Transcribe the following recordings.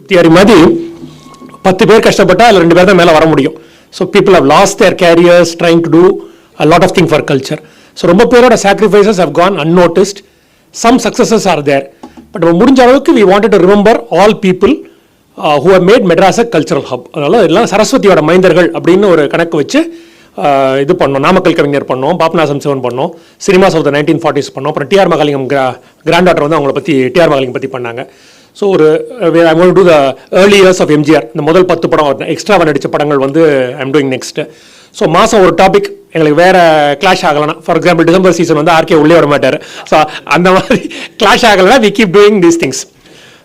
Theory மாதிரி 10 பேர் கஷ்டப்பட்டா அதில் 2 பேர் தான் மேலே வர முடியும். So people have lost their careers trying to do a lot of thing for culture. So ரொம்ப பேரோட sacrifices have gone unnoticed. Some successes are there. But முடிஞ்ச அளவுக்கு we wanted to remember all people who have made Madras a cultural hub. அதனால எல்லாம் சரஸ்வதியோட மைந்தர்கள் அப்படின்னு ஒரு கணக்கு வச்சு இது பண்ணோம். நாமக்கல் கவிஞர் பண்ணோம், பாபநாசம் சிவன் பண்ணோம், சினிமாஸ் ஆஃப் த 1940s பண்ணோம். அப்புறம் டிஆர் மகாலிங்கம் கிராண்ட் டாட்டர் வந்து அவங்கள பற்றி டிஆர் மகாலிங்கம் பற்றி பண்ணாங்க. ஸோ ஒரு I want to the early years of MGR, இந்த முதல் 10 படம் எக்ஸ்ட்ராவாக நடித்த படங்கள் வந்து ஐம் டூயிங் நெக்ஸ்ட். ஸோ மாதம் ஒரு டாபிக் எங்களுக்கு வேறு கிளாஷ் ஆகலைன்னா, ஃபார் எக்ஸாம்பிள் டிசம்பர் சீசன் வந்து ஆர்கே உள்ளே வர மாட்டார். ஸோ அந்த மாதிரி கிளாஷ் ஆகலைன்னா we keep doing these things.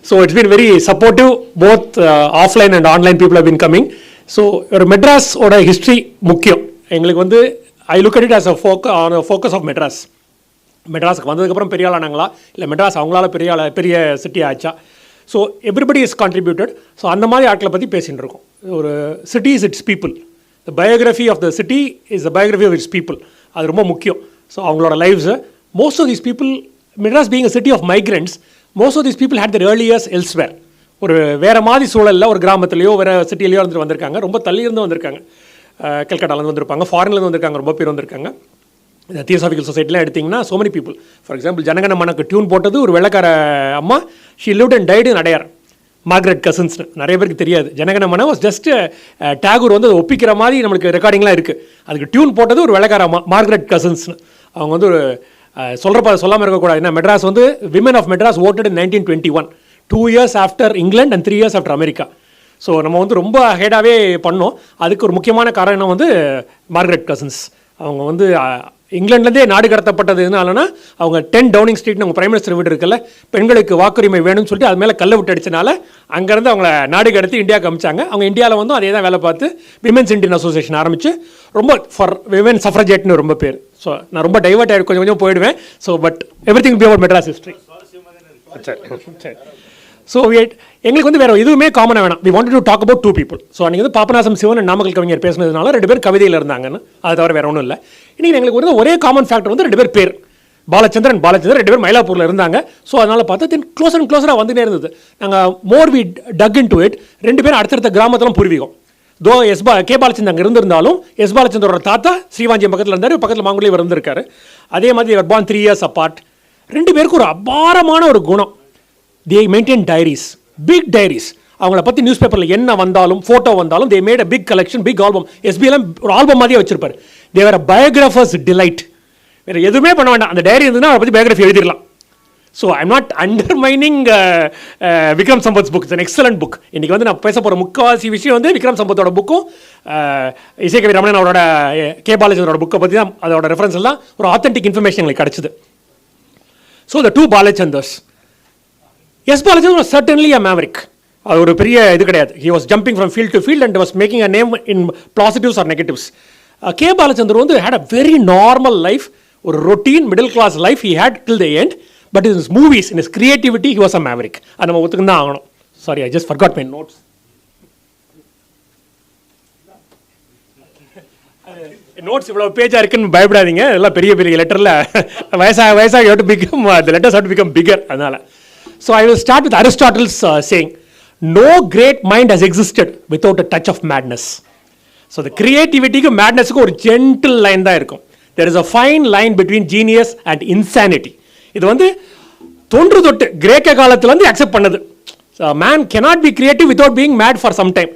So it's been very supportive. Both offline and online people have been coming. So ஒரு மெட்ராஸோட ஹிஸ்ட்ரி முக்கியம் எங்களுக்கு வந்து. I look at it as a focus of Madras. மெட்ராஸுக்கு வந்ததுக்கப்புறம் பெரிய ஆள் ஆனாங்களா, இல்லை மெட்ராஸ் அவங்களால பெரிய சிட்டி ஆச்சா? So everybody is contributed. So அந்த மாதிரி ஆட்களை பற்றி பேசிகிட்டு இருக்கோம். ஒரு city is its people. The biography of the city is the biography of its people. அது ரொம்ப முக்கியம். ஸோ அவங்களோட lifes, most of these people, Madras being a city of migrants, most of these people had their early years elsewhere. ஒரு வேறு மாதிரி சூழலில் ஒரு கிராமத்துலையோ வேறு சிட்டிலையோ இருந்துட்டு வந்திருக்காங்க. ரொம்ப தள்ளியிருந்து வந்திருக்காங்க. கல்கட்டாலேருந்து வந்திருப்பாங்க, ஃபாரின்லேருந்து வந்திருக்காங்க, ரொம்ப பேர் வந்திருக்காங்க. இந்த தியோசாபிக்கல் சொசைட்டிலாம் எடுத்திங்கன்னா so many people. For example ஜனகன மனக்கு டியூன் போட்டது ஒரு வெள்ளக்கார அம்மா. She lived and died in Adyar. Margaret கசின்ஸ்னு நிறைய பேருக்கு தெரியாது. ஜனகன மன வாஸ் ஜஸ்ட் டேகூர் வந்து ஒப்பிக்கிற மாதிரி நம்மளுக்கு ரெக்கார்டிங்லாம் இருக்குது. அதுக்கு டியூன் போட்டது ஒரு வெள்ளக்கார அம்மா, மார்கரெட் கசின்ஸ்னு. அவங்க வந்து ஒரு சொல்லாமல் இருக்கக்கூடாது. ஏன்னா மெட்ராஸ் வந்து women of Madras voted in 1921, 2 years after England and 3 years after America. So நம்ம வந்து ரொம்ப ஹெடாகவே பண்ணோம். அதுக்கு ஒரு முக்கியமான காரணம் வந்து மார்கரெட் கசின்ஸ். அவங்க வந்து இங்கிலாந்துலேருந்தே நாடு கடத்தப்பட்டது எதுனாலனா, அவங்க 10 டவுனிங் ஸ்ட்ரீட்னு அவங்க பிரைம் மினிஸ்டர் வீடு இருக்குல்ல, பெண்களுக்கு வாக்குரிமை வேணும்னு சொல்லிட்டு அது மேலே கல்லை விட்டு அடிச்சனால அங்கேருந்து அவங்கள நாடு கடத்தி இந்தியாவுக்கு அமிச்சாங்க. அவங்க இந்தியாவில் வந்து அதே தான் வேலை பார்த்து விமென்ஸ் இண்டியன் அசோசியேஷன் ஆரம்பித்து ரொம்ப ஃபார் விமென் சஃப்ரஜேட்னு ரொம்ப பேர். ஸோ நான் ரொம்ப டைவர்ட் ஆகிடும், கொஞ்சம் போயிடுவேன். So but everything be our Madras history. சரி. ஸோ எங்களுக்கு வந்து வேறு எதுவுமே காமனாக வேணாம். We wanted to talk about 2 people. So அன்றைக்கி வந்து பாபநாசம் சிவன் அண்ட் நாமக்கல் கவிஞர் பேசினதுனால 2 பேர் கவிதையில் இருந்தாங்கன்னு, அது தவிர வேறு ஒன்றும் இல்லை. இன்றைக்கி எங்களுக்கு வந்து ஒரே காமன் ஃபேக்டர் வந்து 2 பேர் பாலச்சந்தர் 2 பேர் மயிலாப்பூரில் இருந்தாங்க. ஸோ அதனால் பார்த்தா தென் க்ளோஸ் அண்ட் க்ளோஸராக வந்துட்டே இருந்தது. நாங்கள் more we dug into it. 2 பேரும் அடுத்தடுத்த கிராமத்திலும் பூர்வீகம். தோ கே பாலச்சந்தர் அங்கே இருந்திருந்தாலும் பாலச்சந்தரோட தாத்தா ஸ்ரீவாஞ்சியம் பக்கத்தில் இருந்தார், பக்கத்தில் மாங்குளியில் இருந்திருக்காரு. அதே மாதிரி இவர் born 3 years apart. 2 பேருக்கும் ஒரு அபாரமான ஒரு குணம். they maintain diaries, big diaries. அவங்கள பற்றி நியூஸ் பேப்பரில் என்ன வந்தாலும் ஃபோட்டோ வந்தாலும் they made a big collection, big album. எஸ்பிஎல்லாம் ஒரு ஆல்பம் மாதிரியே வச்சிருப்பார். they were a biographer's delight. வேறு எதுவுமே பண்ண வேண்டாம், அந்த டைரி இருந்ததுன்னா அதை பற்றி பயோகிராஃபி எழுதிடலாம். So I'm not undermining Vikram Sampath's book. It's an excellent book. இன்றைக்கி வந்து நான் பேச போகிற முக்கால்வாசி விஷயம் வந்து விக்ரம் சம்பத்தோட புக்கும் இசைக்கவி ரமணன் அவரோட கே பாலச்சந்தரோட புக்கை பற்றி தான். அதோட ரெஃபரன்ஸ் எல்லாம் ஒரு ஆத்தென்டிக் இன்ஃபர்மேஷன் எங்களுக்கு கிடச்சிது. So the 2 Balachanders. Balachandar was certainly a maverick. அது ஒரு பெரிய இது கிடையாது. He was jumping from field to field and was making a name in positives or negatives. K. Balachandar வந்து had a very normal life, ஒரு routine middle class life he had till the end. But in his movies, in his creativity, he was a maverick. அது நம்ம ஒத்துக்கு தான் ஆகணும். Sorry, I just forgot my notes. Notes இவ்வளோ பேஜாக இருக்குன்னு பயப்படாதீங்க. எல்லாம் பெரிய லெட்டரில் வயசாக you have to become, the letters have to become bigger. அதனால் so I will start with Aristotle's saying, no great mind has existed without a touch of madness. So the creativity ku madness ku ஒரு gentle line தான் இருக்கும். There is a fine line between genius and insanity. இது வந்து தொன்று தொட்டு கிரேக்க காலத்துல இருந்து அக்செப்ட் பண்ணது. So man cannot be creative without being mad for some time.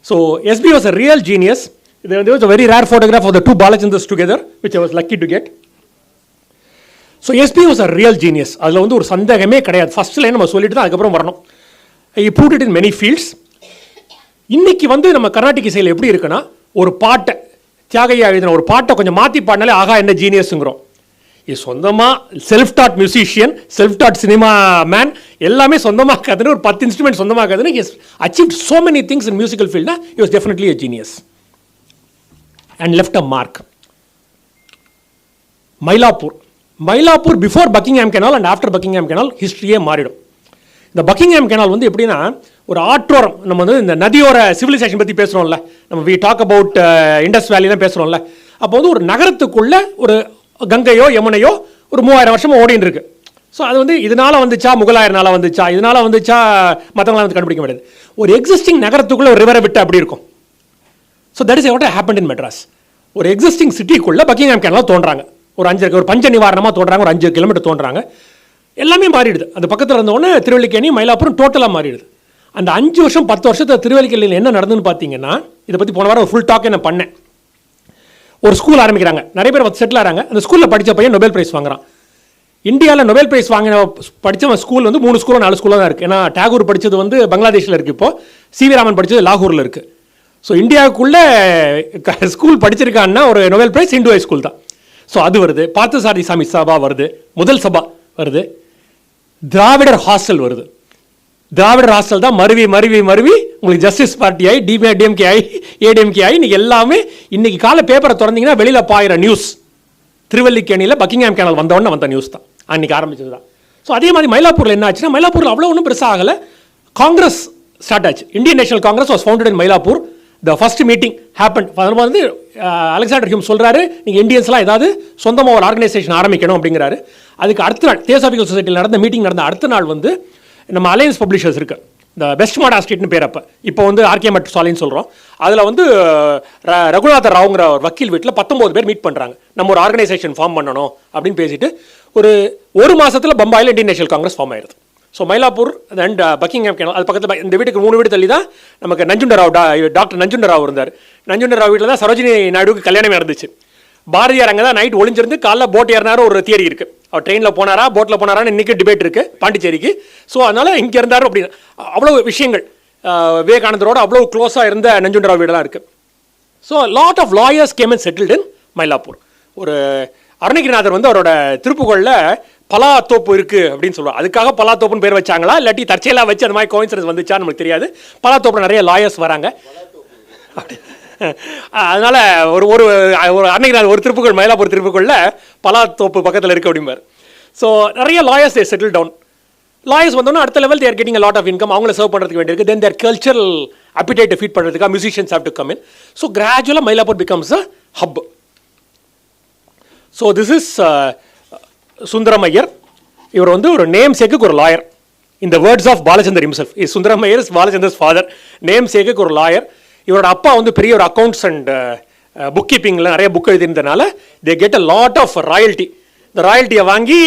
So SB was a real genius. There was a very rare photograph of the 2 Balachanders together, which I was lucky to get. So SP was a real genius. அதில் வந்து ஒரு சந்தேகமே கிடையாது. First line நம்ம சொல்லிட்டு தான் அதுக்கப்புறம் வரணும். I proved it in many fields. இன்றைக்கி வந்து நம்ம கர்நாடிக் இசையில் எப்படி இருக்குன்னா, ஒரு பாட்டை தியாகையா எழுதின ஒரு பாட்டை கொஞ்சம் மாற்றி பாடினாலே ஆகா என்ன ஜீனியஸுங்கிறோம். இது சொந்தமாக self taught musician, self taught cinema man, எல்லாமே சொந்தமாக கற்றுன்னு ஒரு 10 இன்ஸ்ட்ருமெண்ட் சொந்தமாக கற்றுன்னு he has achieved so many things in musical ஃபீல்ட்னா he was definitely a genius and left a mark. Mylapore before Buckingham canal and after Buckingham canal ஹிஸ்ட்ரியே மாறிடும். இந்த பக்கிங்ஹாம் கெனால் வந்து எப்படின்னா ஒரு ஆற்றோரம். நம்ம வந்து இந்த நதியோர சிவிலைசேஷன் பற்றி பேசுகிறோம்ல, நம்ம வி டாக் அபவுட் இண்டஸ் வேலிலாம் பேசுகிறோம்ல. அப்போ வந்து ஒரு நகரத்துக்குள்ளே ஒரு கங்கையோ யமுனையோ ஒரு 3000 வருஷமாக ஓடின்னு இருக்கு. ஸோ அது வந்து இதனால் வந்துச்சா முகலாயர்னால வந்துச்சா இதனால் வந்துச்சா மற்றவங்களாம் வந்து கண்டுபிடிக்க முடியாது. ஒரு எக்ஸிஸ்டிங் நகரத்துக்குள்ளே ஒரு ரிவரை விட்டு அப்படி இருக்கும். So that is what happened in Madras. ஒரு எக்ஸிஸ்டிங் சிட்டிக்குள்ளே பக்கிங்ஹாம் கேனலாக தோன்றாங்க, ஒரு பஞ்ச நிவாரணமாக தோன்றாங்க, ஒரு 5 கிலோமீட்டர் தோன்றாங்க. எல்லாமே மாறிடுது. அந்த பக்கத்தில் இருந்தோடனே திருவல்லிக்கேணி மயிலாப்பூரும் டோட்டலாக மாறிடுது. அந்த 5 வருஷம் 10 வருஷத்தில் திருவல்லிக்கேணியில் என்ன நடந்துன்னு பார்த்தீங்கன்னா, இதை பற்றி போன வாரம் ஒரு ஃபுல் டாக்கே நான் பண்ணேன். ஒரு ஸ்கூல் ஆரம்பிக்கிறாங்க, நிறைய பேர் செட்டில் ஆகிறாங்க. அந்த ஸ்கூலில் படித்த பையன் நோபல் பிரைஸ் வாங்குறான். இந்தியாவில் நோபல் பிரைஸ் வாங்கின படித்த ஸ்கூல் வந்து 3 ஸ்கூலோ 4 ஸ்கூலோ தான் இருக்குது. ஏன்னா டாகூர் படித்தது வந்து பங்களாதேஷில் இருக்குது, இப்போது சிவி ராமன் படித்தது லாகூரில் இருக்குது. ஸோ இந்தியாவுக்குள்ளே ஸ்கூல் படிச்சிருக்காங்கன்னா ஒரு Nobel prize Hindu high school தான். ஸோ அது வருது. பார்த்தசாரதி சாமி சபா வருது, முதல் சபா வருது, திராவிடர் ஹாஸ்டல் வருது. திராவிடர் ஹாஸ்டல் தான் மருவி உங்களுக்கு ஜஸ்டிஸ் பார்ட்டி ஆகி டிஎம்கே ஆகி ஏடிஎம்கே ஆகி இன்னைக்கு எல்லாமே. இன்னைக்கு காலை பேப்பரை திறந்தீங்கன்னா வெளியில் பாயிற நியூஸ் திருவல்லிக்கேணியில் பக்கிங்ஹாம் கேனல் வந்தவொடனே வந்த நியூஸ் தான், அன்றைக்கி ஆரம்பிச்சது தான். ஸோ அதே மாதிரி மயிலாப்பூரில் என்ன ஆச்சுன்னா, மயிலாப்பூரில் அவ்வளோ ஒன்றும் பெருசாக ஆகலை. காங்கிரஸ் ஸ்டார்ட் ஆச்சு. Indian national Congress was founded in Mylapore. The first meeting happen. அதில் வந்து அலெக்சாண்டர் ஹியூம் சொல்கிறாரு, நீங்கள் இந்தியன்ஸ்லாம் ஏதாவது சொந்தமாக ஒரு ஆர்கனைசேஷன் ஆரம்பிக்கணும் அப்படிங்கிறாரு. அதுக்கு அடுத்த நாள் தியோசாபிக்கல் சொசைட்டியில் நடந்த மீட்டிங் நடந்த அடுத்த நாள் வந்து நம்ம அலையன்ஸ் பப்ளிஷர்ஸ் இருக்குது, இந்த வெஸ்ட் மாடா ஸ்ட்ரீட்னு பேர். இப்போ வந்து ஆர்கே மட் சாலின்னு சொல்கிறோம். அதில் வந்து ரகுநாத ராவுங்கிற ஒரு வக்கீல் வீட்டில் 19 பேர் மீட் பண்ணுறாங்க. நம்ம ஒரு ஆர்கனைசேஷன் ஃபார்ம் பண்ணணும் அப்படின்னு பேசிட்டு ஒரு மாதத்தில் பம்பாயில் இந்தியன் நேஷனல் காங்கிரஸ் ஃபார்ம் ஆயிடுது. So Mylapore and Buckingham canal அது பக்கத்தில், இந்த வீட்டுக்கு 3 வீடு தள்ளி தான் நமக்கு நஞ்சுண்டராவ் டாக்டர் நஞ்சுண்டராவ் இருந்தார். நஞ்சுண்டராவ் வீட்டில் தான் சரோஜினி நாயுடுக்கு கல்யாணமே நடந்துச்சு. பாரதியார் அங்கே தான் நைட் ஒளிஞ்சிருந்து காலைல போட் ஏறினாரு ஒரு தியரி இருக்குது. அவர் ட்ரெயினில் போனாரா போட்டில் போனாரான்னு இன்றைக்கி டிபேட் இருக்குது பாண்டிச்சேரிக்கு. ஸோ அதனால் இங்கே இருந்தார் அப்படின்னு அவ்வளோ விஷயங்கள். விவேகானந்தரோட அவ்வளோ க்ளோஸாக இருந்த நஞ்சுண்டராவ் வீடெல்லாம் இருக்குது. So lot of lawyers came and settled in Mylapore. ஒரு அருணகிரிநாதர் வந்து அவரோட திருப்புகழில் பலாத்தோப்பு இருக்குது அப்படின்னு சொல்லுவார். அதுக்காக பலாத்தோப்புன்னு பேர் வச்சாங்களா இல்லாட்டி தற்செயலாக வச்சு அந்த மாதிரி கோயின்சிடன்ஸ் வந்துச்சா நமக்கு தெரியாது. பலாத்தோப்பில் நிறைய லாயர்ஸ் வராங்க. அதனால் ஒரு ஒரு அருணகிரிநாதர் ஒரு திருப்புகழ் மயிலாப்பூர் திருப்புகழில் பலாத்தோப்பு பக்கத்தில் இருக்குது அப்படிம்பார். ஸோ நிறைய lawyers they settle down. Lawyers வந்தோன்னா அடுத்த level there getting lot of income. அவங்கள சர்வ் பண்ணுறதுக்கு வேண்டியிருக்கு. Then their cultural appetite feed பண்ணுறதுக்காக musicians have to come in. So கிராஜுவலாக Mylapore becomes a hub. So this is Sundaram Iyer. இவர் வந்து ஒரு நேம் சேக்குக்கு ஒரு லாயர். இந்த words of Balachander himself is Sundaram Iyer is Balachander's father. நேம் சேக்குக்கு ஒரு லாயர். இவரோட அப்பா வந்து பெரிய ஒரு அக்கௌண்ட்ஸ் அண்ட் புக் கீப்பிங்கில் நிறைய புக் எழுதியிருந்தனால they get a lot of royalty. இந்த ராயல்ட்டியை வாங்கி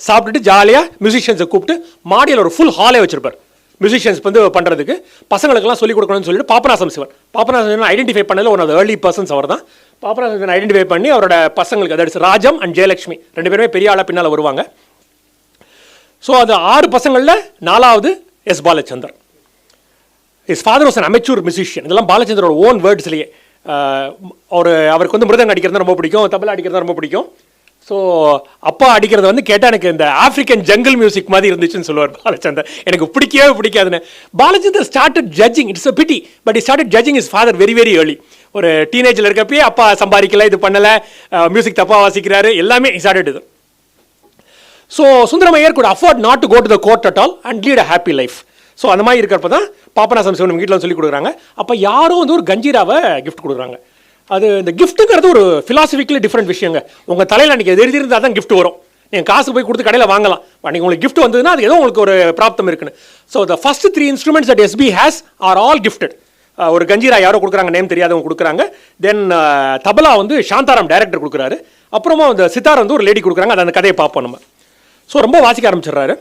சாப்பிட்டுட்டு ஜாலியாக மியூசிஷியன்ஸை கூப்பிட்டு மாடியில் ஒரு ஃபுல் ஹாலே வச்சிருப்பார். மியூசிஷியன்ஸ் வந்து பண்ணுறதுக்கு பசங்களுக்கெல்லாம் சொல்லிக் கொடுக்கணும்னு சொல்லிட்டு பாபநாசம் சிவன் ஐடென்டிஃபை பண்ணதில் one of the early persons அவர் தான். பாபநாசம் சிவன் ஐடென்டிஃபை பண்ணி அவரோட பசங்களுக்கு, அதாவது ராஜம் அண்ட் ஜெயலட்சுமி 2 பேருமே பெரிய ஆளாக பின்னால் வருவாங்க. ஸோ அது 6 பசங்களில் 4வது S Balachander. His father was an amateur musician. இதெல்லாம் பாலச்சந்தரோட ஓன் வேர்ட்ஸ்லேயே. அவருக்கு வந்து மிருதங்க அடிக்கிறது ரொம்ப பிடிக்கும், தபலா அடிக்கிறது ரொம்ப பிடிக்கும். ஸோ அப்பா அடிக்கிறது வந்து கேட்டால் எனக்கு இந்த ஆஃப்ரிக்கன் ஜங்கிள் மியூசிக் மாதிரி இருந்துச்சுன்னு சொல்லுவார் பாலச்சந்தர். எனக்கு பிடிக்கவே பிடிக்காதுன்னு. Balachander started judging. It's a pity, but it started judging his father very very early. ஒரு டீனேஜில் இருக்கப்பயே அப்பா சம்பாதிக்கல, இது பண்ணலை, மியூசிக் தப்பாக வாசிக்கிறாரு, எல்லாமே ஸ்டார்டட் இது. So Sundaram Iyer could afford not to go to the court at all and lead a happy life. So அந்த மாதிரி இருக்கிறப்ப தான் பாபநாசம் சிவன் வீட்டில் சொல்லி கொடுக்குறாங்க. அப்போ யாரும் வந்து ஒரு கஞ்சீராவை கிஃப்ட் கொடுக்குறாங்க. அது இந்த கிஃப்ட்டுங்கிறது ஒரு ஃபிலாசபிக்கலி டிஃப்ரெண்ட் விஷயங்க. உங்கள் தலையில் அன்றைக்கி எது இருந்தால் தான் கிஃப்ட் வரும். நீங்கள் காசு போய் கொடுத்து கடையில் வாங்கலாம். அன்றைக்கி உங்களுக்கு கிஃப்ட் வந்ததுன்னா அது ஏதோ உங்களுக்கு ஒரு பிராப்தம் இருக்குன்னு. So the first 3 instruments that SB has are all gifted. ஒரு கஞ்சீரா யாரோ கொடுக்குறாங்க, நேம் தெரியாதவங்க கொடுக்குறாங்க. தென் தபலா வந்து சாந்தாராம் டைரக்டர் கொடுக்குறாரு. அப்புறமா அந்த சித்தார் வந்து ஒரு லேடி கொடுக்குறாங்க. அது அந்த கதையை பார்ப்போம் நம்ம. ஸோ ரொம்ப வாசிக்க ஆரம்பிச்சிடுறாரு.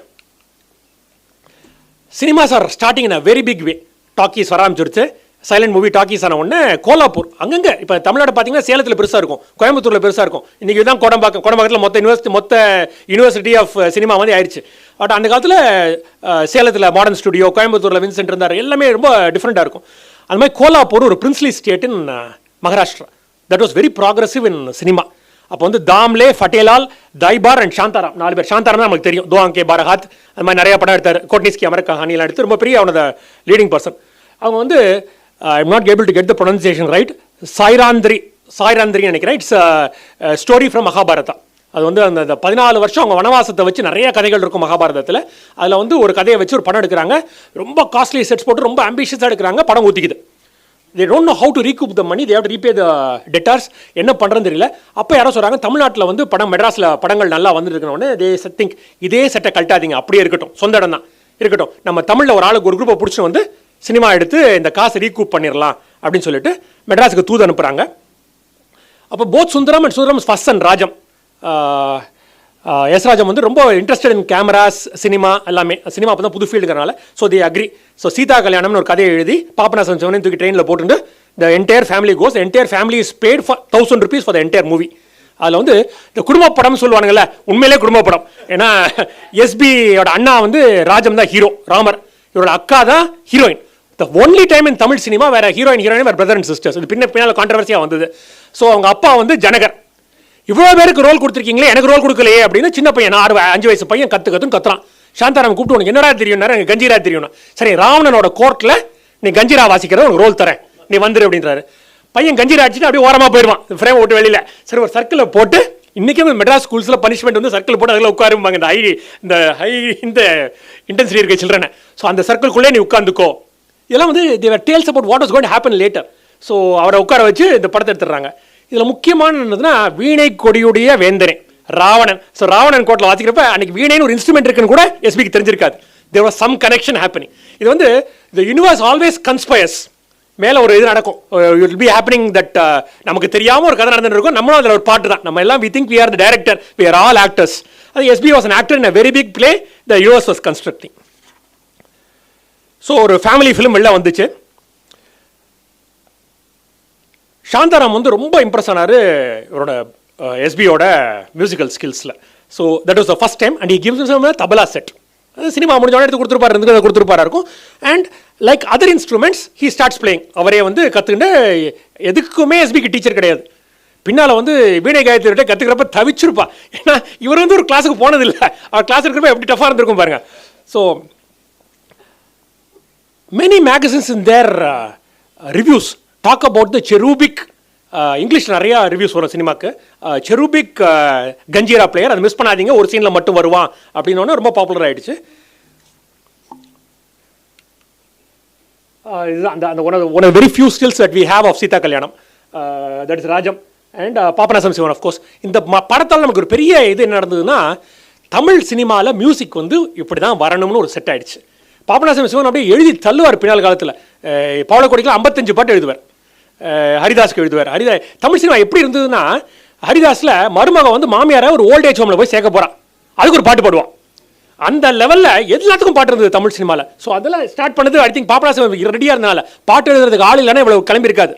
Cinemas are starting in a very big way. Talkies வர ஆரம்பிச்சிருச்சு. சைலண்ட் மூவி டாக்கீஸ் ஆன உடனே கோலாப்பூர் அங்கங்கே. இப்போ தமிழ்நாடு பார்த்தீங்கன்னா சேலத்தில் பெருசாக இருக்கும், கோயம்புத்தூரில் பெருசாக இருக்கும். இன்றைக்கி தான் கோடம்பாக்கத்தில் மொத்த யூனிவர்சிட்டி ஆஃப் சினிமா வந்து ஆயிடுச்சு. பட் அந்த காலத்தில் சேலத்தில் மாடர்ன் ஸ்டுடியோ, கோயம்புத்தூரில் வின்சென்ட் இருந்தார். எல்லாமே ரொம்ப டிஃப்ரெண்ட்டாக இருக்கும். அந்த மாதிரி கோலாப்பூர் ஒரு princely state in Maharashtra. That was very progressive in cinema. அப்போ வந்து தாம்லே, ஃபட்டேலால், தைபார் அண்ட் சாந்தாராம் 4 பேர். சாந்தாராம் தான் நமக்கு தெரியும், தோங்கே பாரஹாத், அந்த மாதிரி நிறைய படம் எடுத்தார். கோட்னிஸ்கி அமர கஹானிலாம் எடுத்து ரொம்ப பெரிய அவனோட லீடிங் பர்சன். அவங்க வந்து I am not able to get the pronunciation right. Sairandhri நினைக்கிறேன். It's story from Mahabharata. அது வந்து அந்த 14 வருஷம் அவங்க வனவாசத்தை வச்சு நிறைய கதைகள் இருக்கும் மகாபாரதத்தில். அதில் வந்து ஒரு கதையை வச்சு ஒரு படம் எடுக்கிறாங்க. ரொம்ப காஸ்ட்லி செட்ஸ் போட்டு ரொம்ப ஆம்பிஷியஸாக எடுக்கிறாங்க. படம் ஊற்றிக்குது. they don't know how to recoup the money, they have to repay the debtors. என்ன பண்ணுறதுன்னு தெரியல. அப்போ யாரோ சொல்கிறாங்க தமிழ்நாட்டில் வந்து மெட்ராஸில் படங்கள் நல்லா வந்துட்டு இருக்கணும்னு தே திங்க் இதே செட்டை கழட்டாதீங்க, அப்படியே இருக்கட்டும், சொந்த இடம் தான் இருக்கட்டும், நம்ம தமிழில் ஒரு ஆளுக்கு ஒரு குரூப்பை பிடிச்சி வந்து சினிமா எடுத்து இந்த காசை ரீகூப் பண்ணிடலாம் அப்படின்னு சொல்லிட்டு மெட்ராஸுக்கு தூது அனுப்புகிறாங்க. அப்போ both Sundaram and Sundaram first and Rajam, S Rajam வந்து ரொம்ப இன்ட்ரெஸ்டட் இன் கேமராஸ், சினிமா எல்லாமே. சினிமா அப்போ தான் புது ஃபீல்டுங்கிறனால so they agree. So Sita கல்யாணம்னு ஒரு கதையை எழுதி பாபநாசம் சிவனையும் தூக்கி ட்ரெயினில் போட்டு the entire family goes, the entire family is paid for 1,000 rupees for the entire movie. அதில் வந்து இந்த குடும்ப படம் சொல்லுவானுங்கல்ல, உண்மையிலே குடும்ப படம். ஏன்னா எஸ்பியோட அண்ணா வந்து ராஜம் தான் ஹீரோ, ராமர், இவரோட அக்கா தான் heroine. The only time in Tamil cinema வேற ஹீரோயின் வேறு பிரதர் அண்ட் சிஸ்டர்ஸ். இது பின்னால் கான்ட்ரவர்சியாக வந்தது. ஸோ அவங்க அப்பா வந்து ஜனகர், இவ்வளோ பேருக்கு ரோல் கொடுத்துருக்கீங்களே எனக்கு ரோல் கொடுக்கலையே அப்படின்னு சின்ன பையன் 5 வயசு பையன் கத்துறான். சாந்தாராம் கூப்பிட்டு உனக்கு என்னடா தெரியும், எனக்கு கஞ்சிரா தெரியும். சரி ராவணனோட கோர்ட்டில் நீ கஞ்சிரா வாசிக்கிறத உனக்கு ரோல் தரேன், நீ வந்துரு அப்படின்றாரு. பையன் கஞ்சிரா அடிச்சுட்டு அப்படியே ஓரமாக போயிடுவான், ஃப்ரேம் விட்டு வெளியில். சரி ஒரு சர்க்கிளை போட்டு, இன்றைக்கும் மெட்ராஸ் ஸ்கூல்ஸில் பனிஷ்மெண்ட் வந்து சர்க்கிள் போட்டு அதில் உட்காருவாங்க, இந்த இன்டென்சிட்டி இருக்க சில்ட்ரனை. ஸோ அந்த சர்க்கிள்குள்ளே நீ உட்காந்துக்கோ. இதெல்லாம் வந்து தேவர் tales about what was going to happen later. So அவரை உட்கார வச்சு இந்த படத்தை எடுத்துடுறாங்க. இதில் முக்கியமான என்னதுன்னா வீணை கொடியுடைய வேந்தரே ராவணன். ஸோ ராவணன் கோட்டில் வாசிக்கிறப்ப அன்னைக்கு வீணைன்னு ஒரு இன்ஸ்ட்ருமெண்ட் இருக்குன்னு கூட எஸ்பிக்கு தெரிஞ்சிருக்காது. There was some connection happening. இது வந்து த யூனிவர்ஸ் ஆல்வேஸ் கன்ஸ்பயர்ஸ். மேலே ஒரு இது நடக்கும், வில் பி ஹேப்பனிங் தட் நமக்கு தெரியாமல் ஒரு கதை நடந்துட்டு இருக்கும், நம்மளும் அதில் ஒரு பாட்டு தான். நம்ம எல்லாம் we think we are the director, we are all actors. அது SP was an actor in a very big play, the universe was constructing. So ஒரு ஃபேமிலி ஃபிலிம் வெளில வந்துச்சு. சாந்தாராம் வந்து ரொம்ப இம்ப்ரெஸ் ஆனார் இவரோட எஸ்பியோட மியூசிக்கல் ஸ்கில்ஸில். So that was the first time and he gives him a tabla set. அது சினிமா முடிஞ்சோடனே எடுத்து கொடுத்துருப்பாரு இருக்கும். And like other instruments he starts playing. அவரே வந்து கற்றுக்கிட்டு, எதுக்குமே எஸ்பிக்கு டீச்சர் கிடையாது. பின்னால் வந்து வீணை காயத்ரிகிட்ட கற்றுக்கிறப்ப தவிச்சிருப்பா. ஏன்னா இவர் வந்து ஒரு கிளாஸுக்கு போனதில்லை, அவர் கிளாஸ் இருக்கிறப்ப எப்படி டஃபாக இருந்திருக்கும் பாருங்க. So many magazines in their reviews talk about the cherubic, இங்கிலீஷில் நிறையா ரிவ்யூஸ் வரும் சினிமாக்கு, செரூபிக் கஞ்சீரா பிளேயர், அதை மிஸ் பண்ணாதீங்க, ஒரு சீனில் மட்டும் வருவான் அப்படின்னோடனே ரொம்ப பாப்புலர் ஆகிடுச்சு. இதுதான் அந்த one of very few skills that we have of Sita Kalyanam, that is Rajam and Papanasam Sivan. Of course இந்த படத்தால் நமக்கு ஒரு பெரிய இது என்ன நடந்ததுன்னா, தமிழ் சினிமாவில் மியூசிக் வந்து இப்படி தான் வரணும்னு ஒரு செட் ஆகிடுச்சு. பாபநாசம் சிவன் அப்படியே எழுதி தள்ளுவார் பின்னால் காலத்தில். பவளக்கொடிக்கு 55 பாட்டு எழுதுவார், ஹரிதாஸ்க்கு எழுதுவார். தமிழ் சினிமா எப்படி இருந்ததுன்னா, ஹரிதாஸில் மருமக வந்து மாமியாரை ஒரு ஓல்ட் ஏஜ் ஹோமில் போய் சேர்க்க போகிறான், அதுக்கு ஒரு பாட்டு பாடுவான். அந்த லெவலில் எல்லாத்துக்கும் பாட்டு இருந்தது தமிழ் சினிமாவில். ஸோ அதெல்லாம் ஸ்டார்ட் பண்ணது ஐ திங்க் பாபநாசம் ரெடியாக இருந்தனால. பாட்டு எழுதுறதுக்கு ஆள் இல்லைன்னா இவ்வளவு கிளம்பியிருக்காது.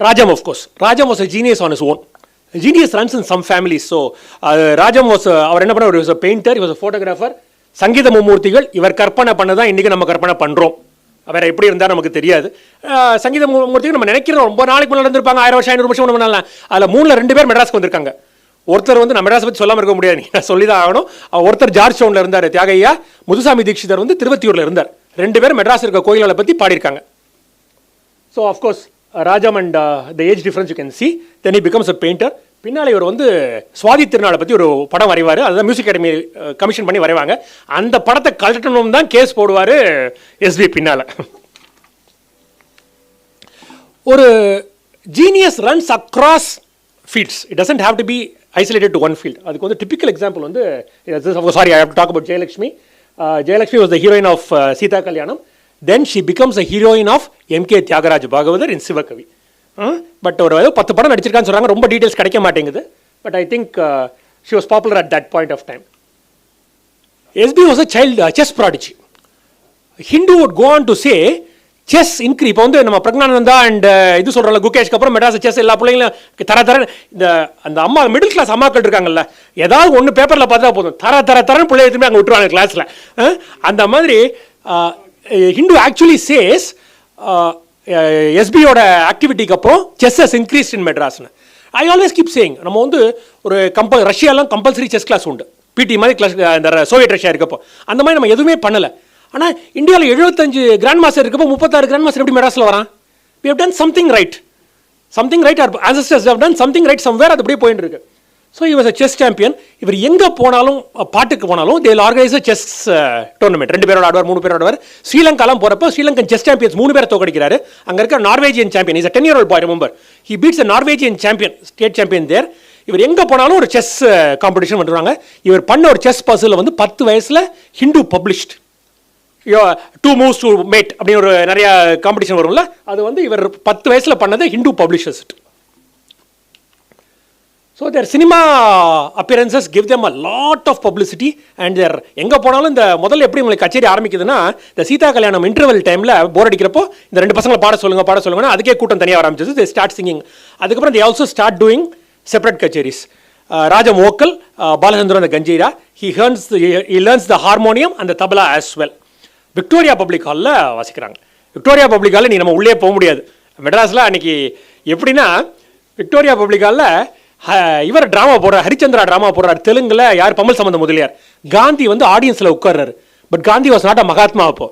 Rajam of course, Rajam was a genius on his own. Genius runs in some families. So Rajam was அவர் என்ன பண்ணார், he was a painter, he was a photographer. சங்கீத மும்மூர்த்திகள் இவர் கற்பனை பண்ணதான் இன்றைக்கி நம்ம கற்பனை பண்ணுறோம். வேறு எப்படி இருந்தால் நமக்கு தெரியாது. சங்கீத மும்மூர்த்திகள் நம்ம நினைக்கிறோம் ரொம்ப நாளைக்கு முன்னாடி நடந்திருப்பாங்க, 1000 வருஷம் 500 வருஷம் ஒன்று. அதில் 3ல் 2 பேர் மெட்ராஸ்க்கு வந்திருக்காங்க. ஒருத்தர் வந்து நம்ம மெட்ராஸ் பற்றி சொல்லாமல் இருக்க முடியாது, நான் சொல்லி தான் ஆகணும். ஒருத்தர் ஜார்ஜ் டவுனில் இருந்தார் தியாகையா, முதுசாமி தீட்சிதர் வந்து திருவத்தியூரில் இருந்தார். 2 பேர் மெட்ராஸ் இருக்க கோயில்களை பற்றி பாடியிருக்காங்க. So of course Rajam and the age difference you can C. Then he becomes a painter. பின்னால் இவர் வந்து சுவாதி திருநாளை பற்றி ஒரு படம் வரைவார், அதுதான் மியூசிக் அகாடமி கமிஷன் பண்ணி வரைவாங்க. அந்த படத்தை கலட்டணும் தான் கேஸ் போடுவார் எஸ்பி பின்னால். ஒரு genius runs across fields, it doesn't have to be isolated to one field. அதுக்கு வந்து typical example வந்து, sorry I have to talk about Jayalakshmi. Jayalakshmi was the heroine of Sita Kalyanam. Then she becomes a heroine of M.K. Tyagaraja Bhagavathar in Sivakavi. But ஒரு 10 படம் நடிச்சிருக்கான்னு சொல்கிறாங்க, ரொம்ப details கிடைக்க மாட்டேங்குது. But I think she was popular at that point of time. SB was a child chess prodigy. Hindu would go on to say chess increase. இப்போ வந்து நம்ம Praggnanandhaa and இது சொல்கிறோம்ல, குகேஷ்க்கு அப்புறம் மெட்ராஸ் செஸ் எல்லா பிள்ளைங்களும் தர இந்த அந்த அம்மா மிடில் கிளாஸ் அம்மாக்கள் இருக்காங்கல்ல, ஏதாவது ஒன்று பேப்பரில் பார்த்தா போதும் தரன்னு பிள்ளைய திரும்பி அங்கே விட்டுருவாங்க கிளாஸில். அந்த மாதிரி ஹிந்து ஆக்சுவலி சேஸ் எஸ்பியோட ஆக்டிவிட்டிக்கு அப்புறம் செஸ் ஹஸ் இன்க்ரீஸ் இன் மெட்ராஸ்னு. ஐ ஆல்வேஸ் கீப் சேயிங், நம்ம வந்து ஒரு ரஷ்யாலாம் கம்பல்சரி செஸ் கிளாஸ் உண்டு, பிடி மாதிரி கிளாஸ், இந்த சோவியட் ரஷ்யா இருக்கப்போ அந்த மாதிரி நம்ம எதுவுமே பண்ணலை. ஆனால் இந்தியாவில் 75 கிராண்ட் மாஸ்டர் இருக்கப்போ 36 கிராண்ட் மாஸ்டர் எப்படி மெட்ராஸில் வரான்? We have done something right. Our ancestors have done something right somewhere. அது அப்படியே போயிட்டு இருக்கு. So he was a chess champion. இவர் எங்கே போனாலும் பாட்டுக்கு போனாலும் they will organize a chess tournament. 2 பேரோட ஆடுவார், 3 பேரோட ஆடுவார். ஸ்ரீலங்காலாம் போகிறப்போ ஸ்ரீலங்கன் செஸ் சாம்பியன்ஸ் 3 பேரை தோக்கடிக்கிறாரு. அங்கே இருக்க Norwegian champion, is a 10-year-old boy, remember. He beats a Norwegian champion, state champion there. இவர் எங்கே போனாலும் ஒரு செஸ் காம்படிஷன் பண்ணுறாங்க. இவர் பண்ண ஒரு செஸ் பசில் வந்து 10 வயசில் Hindu published 2 moves to mate அப்படின்னு ஒரு நிறைய காம்படிஷன் வரும்ல, அது வந்து இவர் 10 வயசில் பண்ணது Hindu publishers. So their cinema appearances give them a lot of publicity and their எங்கே போனாலும் இந்த முதல்ல எப்படி உங்களுக்கு கச்சேரி ஆரம்பிக்குதுன்னா, இந்த சீதா கல்யாணம் இன்டர்வல் டைமில் போர் அடிக்கிறப்போ இந்த 2 பசங்களை பாட சொல்லுங்கன்னா அதுக்கே கூட்டம் தனியாக ஆரம்பிச்சது. they start singing. அதுக்கப்புறம் they also start doing separate கச்சேரிஸ். Rajam ஓக்கல், பாலச்சந்திரன் அந்த kanjira, he learns the harmonium and the tabla as well. Victoria public ஹாலில் வாசிக்கிறாங்க. விக்டோரியா பப்ளிக் ஹாலில் நீ நம்ம உள்ளே போக முடியாது. மெட்ராஸில் அன்றைக்கி எப்படின்னா, விக்டோரியா பப்ளிக் ஹாலில் இவர் ட்ராமா போடுறார், ஹரிச்சந்திரா ட்ராமா போடுறார் தெலுங்குல. யார்? பம்மல் சம்பந்த முதலியார். காந்தி வந்து ஆடியன்ஸில் உட்கார்றாரு. But Gandhi was not a Mahatma அப்போ.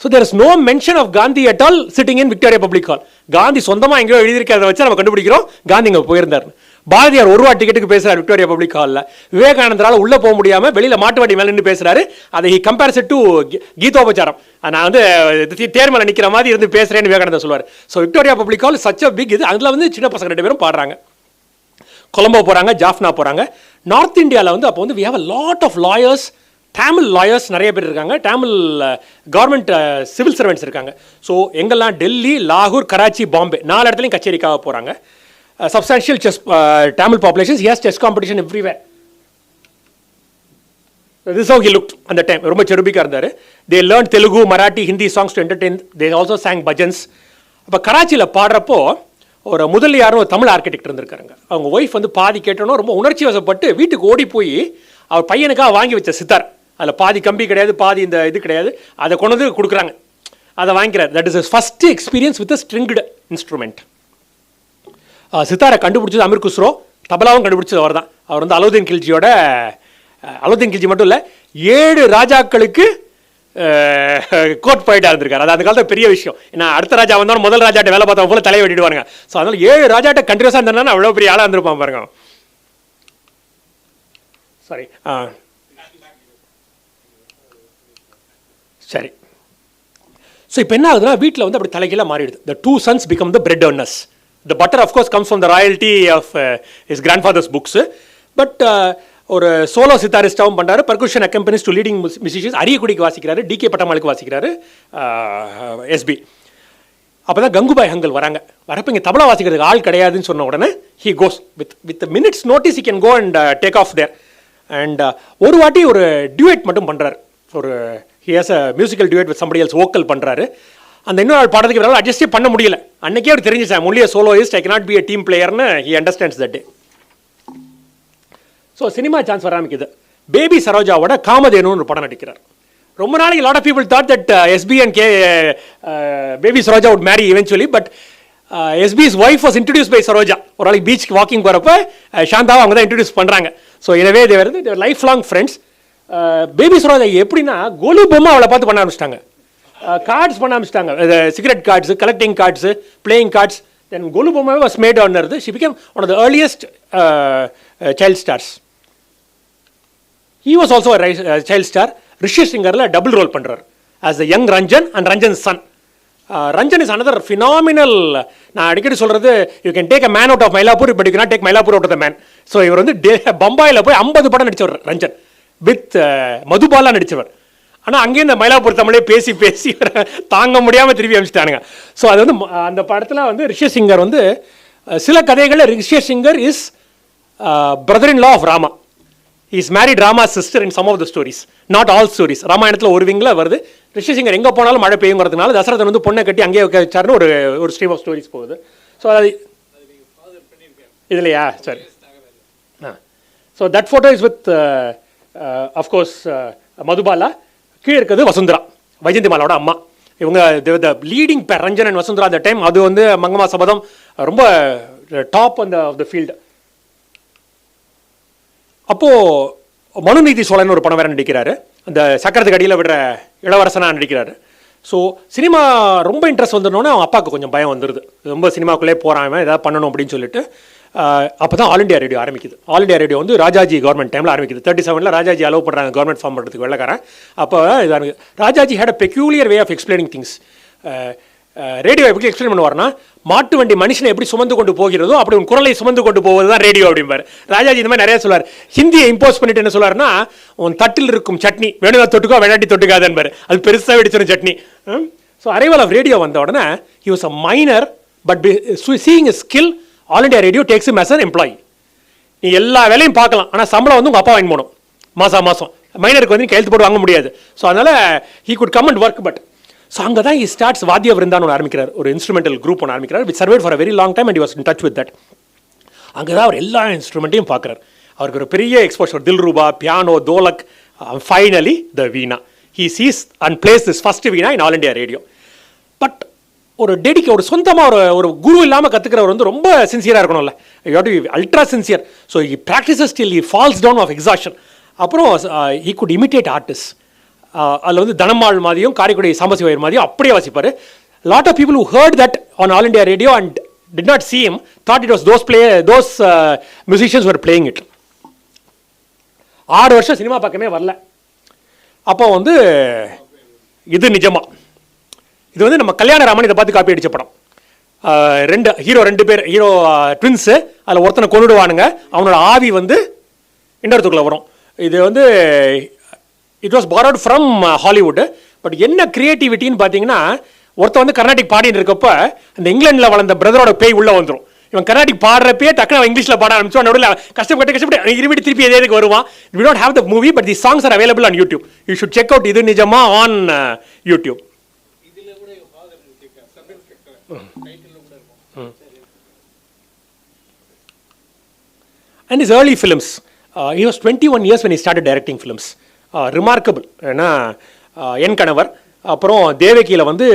So there is no mention of Gandhi at all sitting in Victoria public Hall. Gandhi சொந்தமாக எங்கேயோ எழுதியிருக்கிறத வச்சு நம்ம கண்டுபிடிக்கிறோம் காந்தி இங்கே போயிருந்தார். பாரதியார் 1 ரூபா டிக்கெட்டுக்கு பேசுகிறார் விக்டோரியா பப்ளிக் ஹாலில். விவேகானந்தரால் உள்ளே போக முடியாமல் வெளியில் மாட்டு வண்டி மேலே நின்று பேசுகிறாரு. அதை ஹி கம்பேர்ஸ் இட் டு கீதோபச்சாரம். நான் வந்து தேர்மலை நிற்கிற மாதிரி இருந்து பேசுகிறேன்னு விவேகானந்தர் சொல்லுவார். So Victoria public hall such a big இது. அதில் வந்து சின்ன பசங்க 2 பேரும் பாடுறாங்க. கொலம்போ போகிறாங்க, ஜாஃப்னா போகிறாங்க. நார்த் இந்தியாவில் வந்து அப்போ வந்து we have a lot of lawyers, Tamil lawyers நிறைய பேர் இருக்காங்க, தமிழ் கவர்மெண்ட் சிவில் சர்வெண்ட்ஸ் இருக்காங்க. ஸோ எங்கெல்லாம் டெல்லி, லாகூர், கராச்சி, பாம்பே 4 இடத்துலையும் கச்சேரிக்காக போகிறாங்க. Substantial chess Tamil populations, he has chess competition everywhere. This is how he looked at the time. ரொம்ப செருபிக்காக இருந்தார். They learned Telugu, Marathi, Hindi songs to entertain. They also sang bhajans. அப்போ கராச்சியில் பாடுறப்போ ஒரு முதலியாரும் ஒரு தமிழ் ஆர்கிடெக்ட் இருந்திருக்காருங்க. அவங்க ஒய்ஃப் வந்து பாதி கேட்டோன்னா ரொம்ப உணர்ச்சி வசப்பட்டு வீட்டுக்கு ஓடி போய் அவர் பையனுக்காக வாங்கி வச்ச சித்தார், அதில் பாதி கம்பி கிடையாது, பாதி இந்த இது கிடையாது, அதை கொண்டு வந்து கொடுக்குறாங்க. அதை வாங்கிக்கிறார். That is first experience with stringed instrument. சித்தாரை கண்டுபிடிச்சது அமீர் குஸ்ரோ, தபலாவும் கண்டுபிடிச்சது அவர் தான். அவர் வந்து அலாவுதீன் கில்ஜியோட, அலாவுதீன் கில்ஜி மட்டும் இல்லை 7 ராஜாக்களுக்கு கோட் பாயிண்டாக இருந்திருக்காரு. அது அந்த காலத்தில் பெரிய விஷயம். ஏன்னா அடுத்த ராஜா வந்தாலும் முதல் ராஜாட்ட வேலை பார்த்தவங்க போல தலையை வெட்டிடுவாங்க. ஸோ அதனால் 7 ராஜாட்ட கண்டினியூஸாக இருந்தாலும் அவ்வளோ பெரிய ஆளாக இருந்திருப்பான் பாருங்க. சாரி சரி. ஸோ இப்போ என்ன ஆகுதுன்னா, வீட்டில் வந்து அப்படி தலைகீழாக மாறிடுது. The 2 sons become the bread earners. The butter of course comes from the royalty of his grandfather's books. But ஒரு சோலோ சித்தாரிஸ்டாகவும் பண்ணுறாரு, percussion accompanies to leading musicians. அரியக்குடிக்கு வாசிக்கிறாரு, டிகே பட்டமாலுக்கு வாசிக்கிறாரு, எஸ்பி. அப்போ தான் கங்குபாய் ஹங்கல் வராங்க. வரப்போ இங்கே தபலா வாசிக்கிறதுக்கு ஆள் கிடையாதுன்னு சொன்ன உடனே he goes with minutes notice he can go and take off there. And ஒரு வாட்டி ஒரு டியூட் மட்டும் பண்ணுறாரு. ஒரு he has a musical duet with somebody else vocal பண்ணுறாரு. அந்த இன்னொரு ஆள் பாடுறதுக்கு இவரால் அட்ஜஸ்டே பண்ண முடியல. அன்னைக்கே அவர் தெரிஞ்சிச்சேன், only soloist, I cannot be a team பிளேயர்னு he understands that day. So cinema chance வர ஆரம்பிக்குது. பேபி சரோஜாவோட காமதேனுன்னு ஒரு படம் நடிக்கிறார். ரொம்ப நாளைக்கு lot of people thought that SP and baby Saroja would marry eventually. But SP's wife was introduce by Saroja. ஒரு நாளைக்கு பீச்சுக்கு வாக்கிங் போகிறப்ப சாந்தாவை அவங்க தான் இன்ட்ரடியூஸ் பண்ணுறாங்க. ஸோ எனவே they were life long friends. Baby Saroja எப்படின்னா, கோலி பொம்மை அவளை பார்த்து பண்ண ஆரம்பிச்சிட்டாங்க, கார்ட்ஸ் பண்ண ஆரம்பிச்சிட்டாங்க, cigarette cards, collecting cards, playing cards. Then கோலி பொம்மை was made on earth. She became one of the earliest child stars. He was also a child star. Rishi Singarla double role பண்றார் as the young Ranjan and Ranjan's son. Ranjan is another phenomenal. நான் அடிக்கடி சொல்றது, you can take a man out of Mylapur but you cannot take Mylapur out of the man. So இவர் வந்து பம்பாயில் போய் 50 படம் நடிச்சவர் Ranjan, with Madhubala நடிச்சவர். ஆனால் அங்கேயும் இந்த மயிலாப்பூர் தமிழே பேசி பேசி தாங்க முடியாமல் திருப்பி அனுப்பிச்சிட்டானுங்க. ஸோ அது வந்து அந்த படத்தில் வந்து ரிஷி சிங்கர் வந்து சில கதைகளில் Rishi Sringar is brother-in-law of Rama. He is married Rama's sister in some of the stories, not all stories. ராமாயணத்தில் ஒரு விங்கில் வருது. ரிஷி சிங்கர் எங்கே போனாலும் மழை பெய்யுங்கிறதுனால தசரதன் வந்து பொண்ணை கட்டி அங்கேயே வச்சாருன்னு ஒரு ஸ்ட்ரீம் ஆஃப் ஸ்டோரிஸ் போகுது. ஸோ அது இதுலையா சரி. So that photo is with of course Madhubala. கீழே இருக்கிறது வசுந்தரா, வைஜந்திமாலாவோட அம்மா. இவங்க த லீடிங் பேர் ரஞ்சன் அண்ட் வசுந்தரா அந்த டைம். அது வந்து மங்கம்மா சபதம் ரொம்ப டாப் அந்த ஆஃப் த ஃபீல்டு. அப்போது மனுநீதி சோழன் ஒரு படம் வேறு நடிக்கிறாரு, அந்த சக்கரத்துக்கு அடியில் விடுற இளவரசனாக நடிக்கிறாரு. ஸோ சினிமா ரொம்ப இன்ட்ரெஸ்ட் வந்துடனோடனே அவங்க அப்பாவுக்கு கொஞ்சம் பயம் வந்துடுது, ரொம்ப சினிமாக்குள்ளே போகிறான் ஏதாவது பண்ணணும் அப்படின்னு சொல்லிட்டு அப்போ தான் ஆல் இண்டியா ரேடியோ ஆரம்பிக்குது. ஆல் இண்டியா ரேடியோ வந்து ராஜாஜி கவர்மெண்ட் டைமில் ஆரம்பிக்குது. 37 ராஜாஜி அலோவ் பண்ணுறாங்க கவர்மெண்ட் ஃபார்ம் பண்ணுறதுக்கு வெள்ளக்காரன். அப்போ இதாக Rajaji had a peculiar way of explaining things. Radio எப்படி எக்ஸ்பிளைன் பண்ணுவார்னா, மாட்டு வண்டி மனுஷனை எப்படி சுமந்து கொண்டு போகிறதோ அப்படி உன் குரலை சுமந்து கொண்டு போவது தான் ரேடியோ அப்படிம்பார் ராஜாஜி. இந்த மாதிரி நிறைய சொல்லுவார். ஹிந்தியை இம்போஸ் பண்ணிட்டு என்ன சொல்லுவார்னா, உன் தட்டில் இருக்கும் சட்னி வேணுதா தொட்டுக்கோ வேணாட்டி தொட்டுக்காதன்பார். அது பெருசாக வெடிச்சிடும் chutney. So arrival of radio வந்த உடனே he was a minor but seeing a skill. All India Radio takes him as an employee. நீ எல்லா வேலையும் பார்க்கலாம், ஆனால் சம்பளம் வந்து உங்கள் அப்பா வாங்கி போகணும் மாதம். மைனருக்கு வந்து கையெழுத்து போட்டு வாங்க முடியாது. ஸோ அதனால் he could come and work. But so அங்கே தான் ஹி ஸ்டார்ட்ஸ் வாத்திய விருந்தான்னு ஒன்று ஆரம்பிக்கிறார், ஒரு இன்ஸ்ட்ருமெண்டல் குரூப் ஒன்று ஆரம்பிக்கிறார், which survived for a very long time and he was in touch with that. அங்கே தான் அவர் எல்லா இன்ஸ்ட்ருமெண்ட்டையும் பார்க்குறார். அவருக்கு ஒரு பெரிய exposure, dilruba, piano, dholak, finally the veena. He sees and plays this first veena in All India Radio. But ஒரு ஒரு சொந்தமாக ஒரு குரு இல்லாமல் கற்றுக்கிறவர் வந்து ரொம்ப சின்சியராக இருக்கணும்ல. You have to be ultra sincere. So he practises till he falls down of exhaustion. அப்புறம் ஹி குட் இமிட்டேட் ஆர்டிஸ்ட். அதில் வந்து தனமாள் மாதிரியும் காரைக்குடி சாம்பசிவாயர் மாதிரியும் அப்படியே வாசிப்பார். Lot of people who heard that on All India Radio and did not see him thought it was those musicians were playing it. 6 வருஷம் cinema பக்கமே வரல. அப்போ வந்து இது நிஜமா, இது வந்து நம்ம கல்யாணராமன் இதை பார்த்து காப்பி அடித்த படம். ரெண்டு பேர் ஹீரோ ட்வின்ஸு, அதில் ஒருத்தனை கொண்டுடுவானுங்க, அவனோட ஆவி வந்து இன்னொருத்துக்குள்ள வரும். இது வந்து it was borrowed from Hollywood. But என்ன கிரியேட்டிவிட்டின்னு பார்த்தீங்கன்னா, ஒருத்தன் வந்து கர்நாடிக் பாடின்னு இருக்கப்போ அந்த இங்கிலாண்டில் வளர்ந்த பிரதரோட பேய் உள்ளே வந்துடும். இவன் கர்நாடிக் பாடுறப்பே டக்குனு அவன் இங்கிலீஷில் பாட ஆரம்பிச்சு, நடுவில் கஷ்டப்பட்டு இருபடி திருப்பி எதே இதுக்கு வருவான். We don't have the movie but the songs are available on YouTube. You should check out இது நிஜமா on YouTube. And his early films, he was 21 years when he started directing films. Remarkable. ஏன்னா என் கணவர், அப்புறம் தேவகியில் வந்து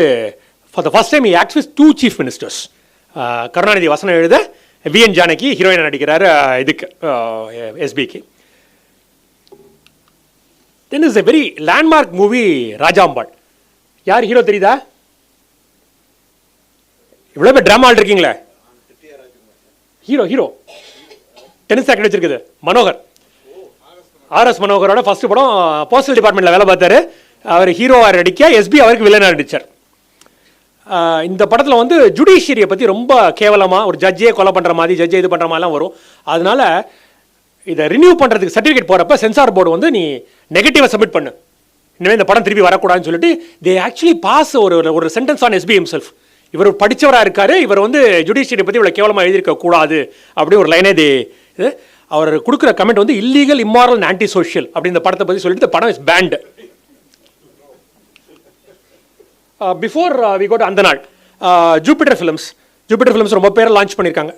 for the first time he acts with 2 chief ministers. Karunanidhi வசனம் எழுத, VN Janaki ஹீரோயினை நடிக்கிறார் இதுக்கு எஸ்பிக்கு. Then is a very landmark movie Rajambal. யார் ஹீரோ தெரியுதா? இவ்வளோ பேர் ட்ராமா இருக்கீங்களே. ஹீரோ டென்னிஸ் ஆக்ட் வச்சிருக்குது மனோகர். ஆர்எஸ் மனோகரோட ஃபர்ஸ்ட் படம் போஸ்டல் டிபார்ட்மெண்ட்டில் வேலை பார்த்தாரு. அவர் ஹீரோவாக நடிக்க, எஸ்பி அவருக்கு வில்லனாக நடித்தார். இந்த படத்தில் வந்து ஜுடிஷியரியை பற்றி ரொம்ப கேவலமாக ஒரு ஜட்ஜே கொலை பண்ணுற மாதிரி, ஜட்ஜே இது பண்ணுற மாதிரிலாம் வரும். அதனால் இதை ரினியூ பண்ணுறதுக்கு சர்டிஃபிகேட் போகிறப்ப சென்சார் போர்டு வந்து நீ நெகட்டிவாக சப்மிட் பண்ணு, இனிமேல் இந்த படம் திருப்பி வரக்கூடாதுன்னு சொல்லிட்டு தே ஆக்சுவலி பாஸ் ஒரு சென்டென்ஸ் ஆன் எஸ்பி ஹிம்செல்ஃப். இவர் படித்தவராக இருக்கார், இவர் வந்து ஜுடிஷியரி பற்றி இவ்வளோ கேவலமாக எழுதியிருக்க கூடாது அப்படி ஒரு லைனே இது. அவர் கொடுக்குற கமெண்ட் வந்து illegal, immoral and anti social அப்படி இந்த படத்தை பற்றி சொல்லிட்டு படம் is banned. Before we go to அந்த நாள் ஜூபிட்டர் ஃபிலிம்ஸ் ரொம்ப பேரை லான்ச் பண்ணியிருக்காங்க.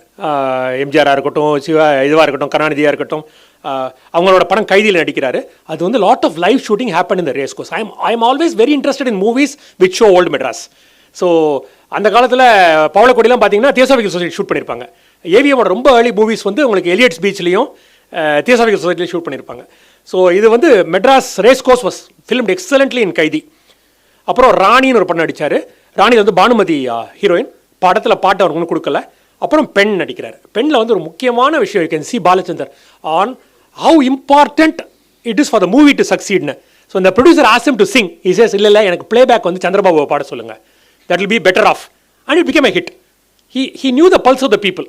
எம்ஜிஆராக இருக்கட்டும், சிவா இதுவாக இருக்கட்டும், கருணாநிதியாக இருக்கட்டும், அவங்களோட படம் கைதியில் நடிக்கிறாரு. அது வந்து lot of live shooting happen in the race course. I am always very interested in movies which show old Madras. So அந்த காலத்தில் பவளக்கொடிலாம் பார்த்தீங்கன்னா தியோசாபிக்கல் சொசைட்டி ஷூட் பண்ணியிருப்பாங்க. ஏவிஎமோட ரொம்ப ஏர்லி மூவிஸ் வந்து உங்களுக்கு எலியட்ஸ் பீச்லேயும் தியோசாபிக்கல் சொசைட்டிலையும் ஷூட் பண்ணியிருப்பாங்க. ஸோ இது வந்து Madras race course was filmed excellently in Kaidhi. அப்புறம் ராணின்னு ஒரு படம் நடித்தார். ராணியில் வந்து பானுமதி ஹீரோயின். படத்தில் பாட்டு அவருக்கு ஒன்றும் கொடுக்கல. அப்புறம் பெண் நடிக்கிறார். பெண்ணில் வந்து ஒரு முக்கியமான விஷயம் you can see Balachander on how important it is for the movie to சக்சீட்னு. ஸோ இந்த producer ask him to sing. He says இல்லை எனக்கு பிளேபேக் வந்து சந்திரபாபுவை பாட சொல்லுங்கள், that will be better off, and it became a hit. He knew the pulse of the people.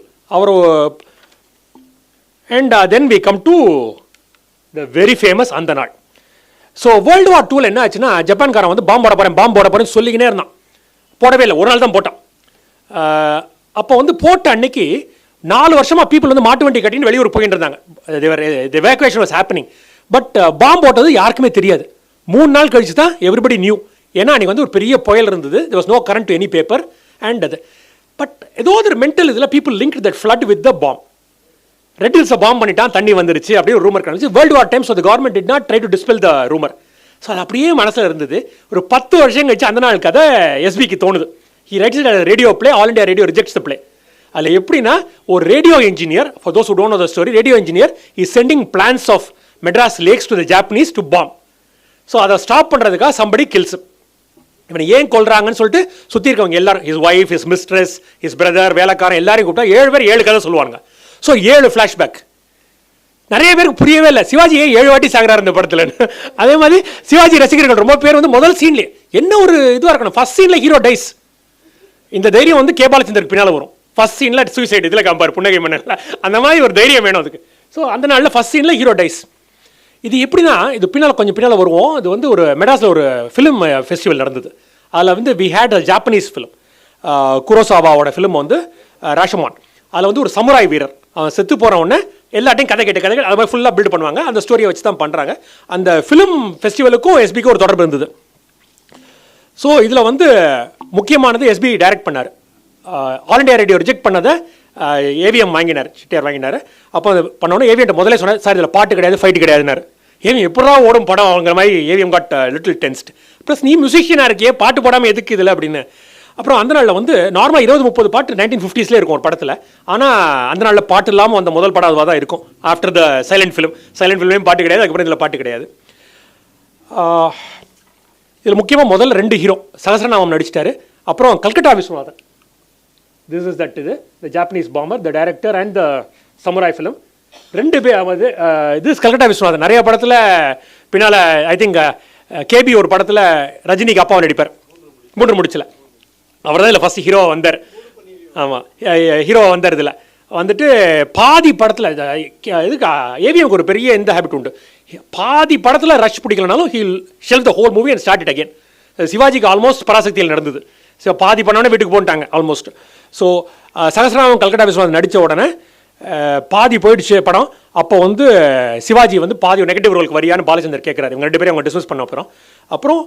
And then we come to the very famous அந்த நாள். So world war 2 என்ன ஆச்சுன்னா, ஜப்பான்காரன் வந்து பாம்பு போட போறேன்னு சொல்லிக்கினே இருந்தான். போடவே இல்லை, ஒரு நாள் தான் போட்டான். அப்போ வந்து போட்ட அன்னைக்கு 4 வருஷமாக பீப்புள் வந்து மாட்டு வண்டி கட்டின்னு வெளியூர் போயிட்டு இருந்தாங்க. the evacuation was happening. But பாம்பு போட்டது யாருக்குமே தெரியாது. 3 நாள் கழிச்சு தான் எவ்ரிபடி நியூ. ஏன்னா அன்றைக்கி வந்து ஒரு பெரிய புயல் இருந்தது. there was no current to any paper and அது. பட் ஏதோ ஒரு மென்டல் இதில் people link that flood with the bomb. Red ஹில்ஸை பாம் பண்ணிட்டான், தண்ணி வந்துருச்சு அப்படி ஒரு ரூமர் கிடந்துச்சு. World war time. So the government did not try to dispel the rumour. So அது அப்படியே மனசில் இருந்தது. ஒரு 10 வருஷம் கழிச்சு அந்த நாள் கதை எஸ்பிக்கு தோணுது. He writes it radio play. All India Radio rejects the play. அதில் எப்படின்னா, ஒரு radio engineer, for those who don't know the story, radio engineer is sending plans of Madras lakes to the Japanese to bomb. So அதை stop பண்ணுறதுக்காக somebody kills. இவனை ஏன் கொள்றாங்கன்னு சொல்லிட்டு சுற்றி இருக்கவங்க எல்லாரும், his wife, his mistress, his brother, வேலைக்காரன் எல்லாரையும் கூப்பிட்டா 7 பேர் 7 கதை சொல்லுவாங்க. So 7 flashback. நிறைய பேருக்கு புரியவே இல்லை சிவாஜி 7 வாட்டி சாகிறார் இந்த படத்தில். அதே மாதிரி சிவாஜி ரசிகர்கள் ரொம்ப பேர் வந்து முதல் சீன்லேயே என்ன ஒரு இதுவாக இருக்கணும், ஃபர்ஸ்ட் சீனில் ஹீரோ டைஸ். இந்த தைரியம் வந்து கே பாலச்சந்தருக்கு பின்னால் வரும். ஃபர்ஸ்ட் சீனில் சூசைட் இதில் கம்பார் புன்னகை மன்னனில் அந்த மாதிரி ஒரு தைரியம் வேணும் அதுக்கு. ஸோ அந்த நாளில் ஃபர்ஸ்ட் சீனில் ஹீரோ டைஸ். இது எப்படின்னா இது பின்னால் கொஞ்சம் பின்னால் வருவோம். இது வந்து ஒரு மெட்ராஸில் ஒரு ஃபிலிம் ஃபெஸ்டிவல் நடந்தது. அதில் வந்து we had a Japanese film, குரோசாவாவோட ஃபிலிம் வந்து ராஷமான். அதில் வந்து ஒரு சமுராய் வீரர் அவன் செத்து போகிற உடனே எல்லாட்டையும் கதை கதைகள் அது மாதிரி ஃபுல்லாக பில்ட் பண்ணுவாங்க. அந்த ஸ்டோரியை வச்சு தான் பண்ணுறாங்க. அந்த ஃபிலிம் ஃபெஸ்டிவலுக்கும் எஸ்பிக்கும் ஒரு தொடர்பு இருந்தது. ஸோ இதில் வந்து முக்கியமானது எஸ்பி டைரக்ட் பண்ணார். ஆல் இண்டியா ரேடியோ ரிஜெக்ட் பண்ணதை ஏவிஎம் வாங்கினார், சிட்டியார் வாங்கினார். அப்போ அது பண்ணோன்னே ஏவிஎம் முதலே சொன்னார், சார் இதில் பாட்டு கிடையாது ஃபைட்டு கிடையாதுனார். ஏவிஎம் எப்படா ஓடும் படம் அவங்கிற மாதிரி AVM got little tensed. Plus நீ மியூசிஷியனாக இருக்கியே பாட்டு போடாமல் எதுக்கு இதில் அப்படின்னு. அப்புறம் அந்த நாளில் வந்து நார்மலாக 20-30 பாட்டு 1950s இருக்கும் ஒரு படத்தில். ஆனால் அந்த நாளில் பாட்டு இல்லாமல் அந்த முதல் படம் அதுவாக தான் இருக்கும். ஆஃப்டர் த சைலண்ட் ஃபிலிமையும் பாட்டு கிடையாது, அதுக்கப்புறம் இதில் பாட்டு கிடையாது. இதில் முக்கியமாக முதல்ல 2 ஹீரோ சகசரநாமம் நடிச்சிட்டாரு. அப்புறம் Calcutta Viswanathan, this is that இது the Japanese bomber, the director and the samurai film. 2 பேர் வந்து இது கல்கட்டா விஸ்வநாதன் நிறைய படத்தில் பின்னால் ஐ திங்க் கேபி ஒரு படத்தில் ரஜினிக்கு அப்பாவை நடிப்பார் 3 முடிச்சல. அவர் தான் இதில் ஃபஸ்ட்டு ஹீரோவாக வந்தார். ஆமாம், ஹீரோவாக வந்தார். இதில் வந்துட்டு பாதி படத்தில் இதுக்கு ஏவிஎம்க்கு ஒரு பெரிய இந்த ஹேபிட் உண்டு. பாதி படத்தில் ரஷ் பிடிக்கலனாலும் he'll shelve the whole movie and start it again. சிவாஜிக்கு ஆல்மோஸ்ட் பராசக்தியில் நடந்தது. ஸோ பாதி பண்ணோடனே வீட்டுக்கு போட்டாங்க ஆல்மோஸ்ட். ஸோ சகசரநாமம் கல்கட்டா விஸ்வநாதன் நடித்த உடனே பாதி போயிடுச்சு படம். அப்போ வந்து சிவாஜி வந்து பாதி நெகட்டிவ் ரோலுக்கு வரியான்னு பாலச்சந்தர் கேட்குறாரு. இவங்க 2 பேரும் அவங்க டிஸ்கஸ் பண்ண அப்புறம்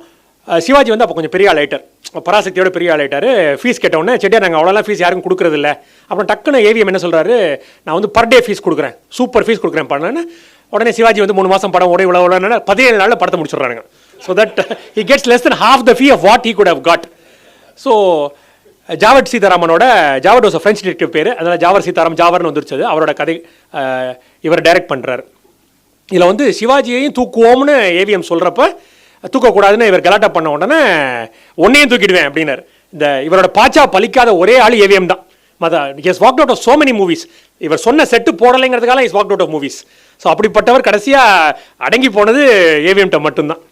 சிவாஜி வந்து அப்போ கொஞ்சம் பெரிய ஆள் ஆயிட்டார், பராசக்தியோட பெரிய ஆள் ஆயிட்டார். ஃபீஸ் கேட்டவுடனே செட்டியார் நாங்கள் அவ்வளோலாம் ஃபீஸ் யாருக்கும் கொடுக்குறதில்ல. அப்புறம் டக்குன்னு ஏவிஎம் என்ன சொல்கிறாரு, நான் வந்து பர் டே ஃபீஸ் கொடுக்குறேன், சூப்பர் ஃபீஸ் கொடுக்குறேன் பண்ணேன்னு. உடனே சிவாஜி வந்து 3 மாதம் படம் உடைய இவ்வளோ 17 நாளில் படத்தை முடிச்சுடுறாங்க. So that he gets less than half the fee of what he could have got. So Javert சீதாராமனோட, ஜாவட் வாஸ் ஃப்ரெஞ்ச் டிடெக்டிவ் பேர், அதனால் ஜாவர் சீதாராம் ஜாவர்னு வந்துருச்சது. அவரோட கதை இவர் டைரக்ட் பண்ணுறாரு. இதில் வந்து சிவாஜியையும் தூக்குவோம்னு ஏவிஎம் சொல்கிறப்ப தூக்கக்கூடாதுன்னு இவர் கலாட்டா பண்ண உடனே ஒன்னையும் தூக்கிடுவேன் அப்படின்னாரு. இந்த இவரோட பாச்சா பலிக்காத ஒரே ஆள் ஏவிஎம் தான். Has walked out of so many movies. இவர் சொன்ன செட்டு போடலைங்கிறதுக்காக is walked out of movies. So அப்படிப்பட்டவர் கடைசியாக அடங்கி போனது ஏவிஎம்கிட்ட மட்டும்தான்.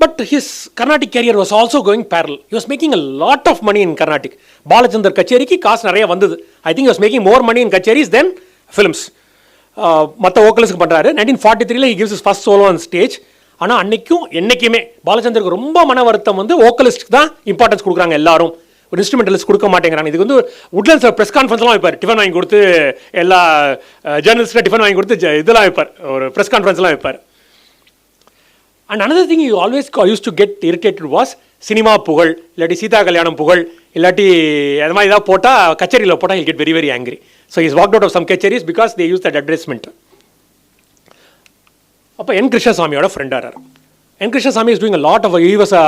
But his Carnatic career was also going parallel. He was making a lot of money in Carnatic. Balachander கச்சேரிக்கு காசு நிறைய வந்தது. I think he was making more money in kacheris than films. மற்ற வோக்கலிஸ்க்கு பண்ணுறாரு. 1943 he gives his first solo on stage. ஆனால் அன்னைக்கும் என்றைக்குமே பாலச்சந்தருக்கு ரொம்ப மன வருத்தம் வந்து வோக்கலிஸ்ட்டுக்கு தான் இம்பார்ட்டன்ஸ் கொடுக்குறாங்க எல்லாரும், ஒரு இன்ஸ்ட்ருமெண்டலிஸ்ட் கொடுக்க மாட்டேங்கிறாங்க. இதுக்கு வந்து உட்லண்ட்ஸில் ப்ரெஸ் கான்ஃபரன்ஸ்லாம் வைப்பார், டிஃபன் வாங்கி கொடுத்து எல்லா ஜேர்னலிஸ்ட்டில் டிஃபன் வாங்கி கொடுத்து இதெல்லாம் வைப்பார், ஒரு ப்ரெஸ் கான்ஃபரன்ஸ்லாம் வைப்பார். And another thing you always use to get irritated was cinema புகழ், இல்லாட்டி சீதா கல்யாணம் புகழ், இல்லாட்டி அது மாதிரி ஏதாவது போட்டால் கச்சேரியில் போட்டால் he'll get very very angry. So is walked out of some kutcheris because they use that advertisement. அப்போ என் கிருஷ்ணசாமியோட ஃப்ரெண்டாக N Krishnaswamy is doing a lot of, he was a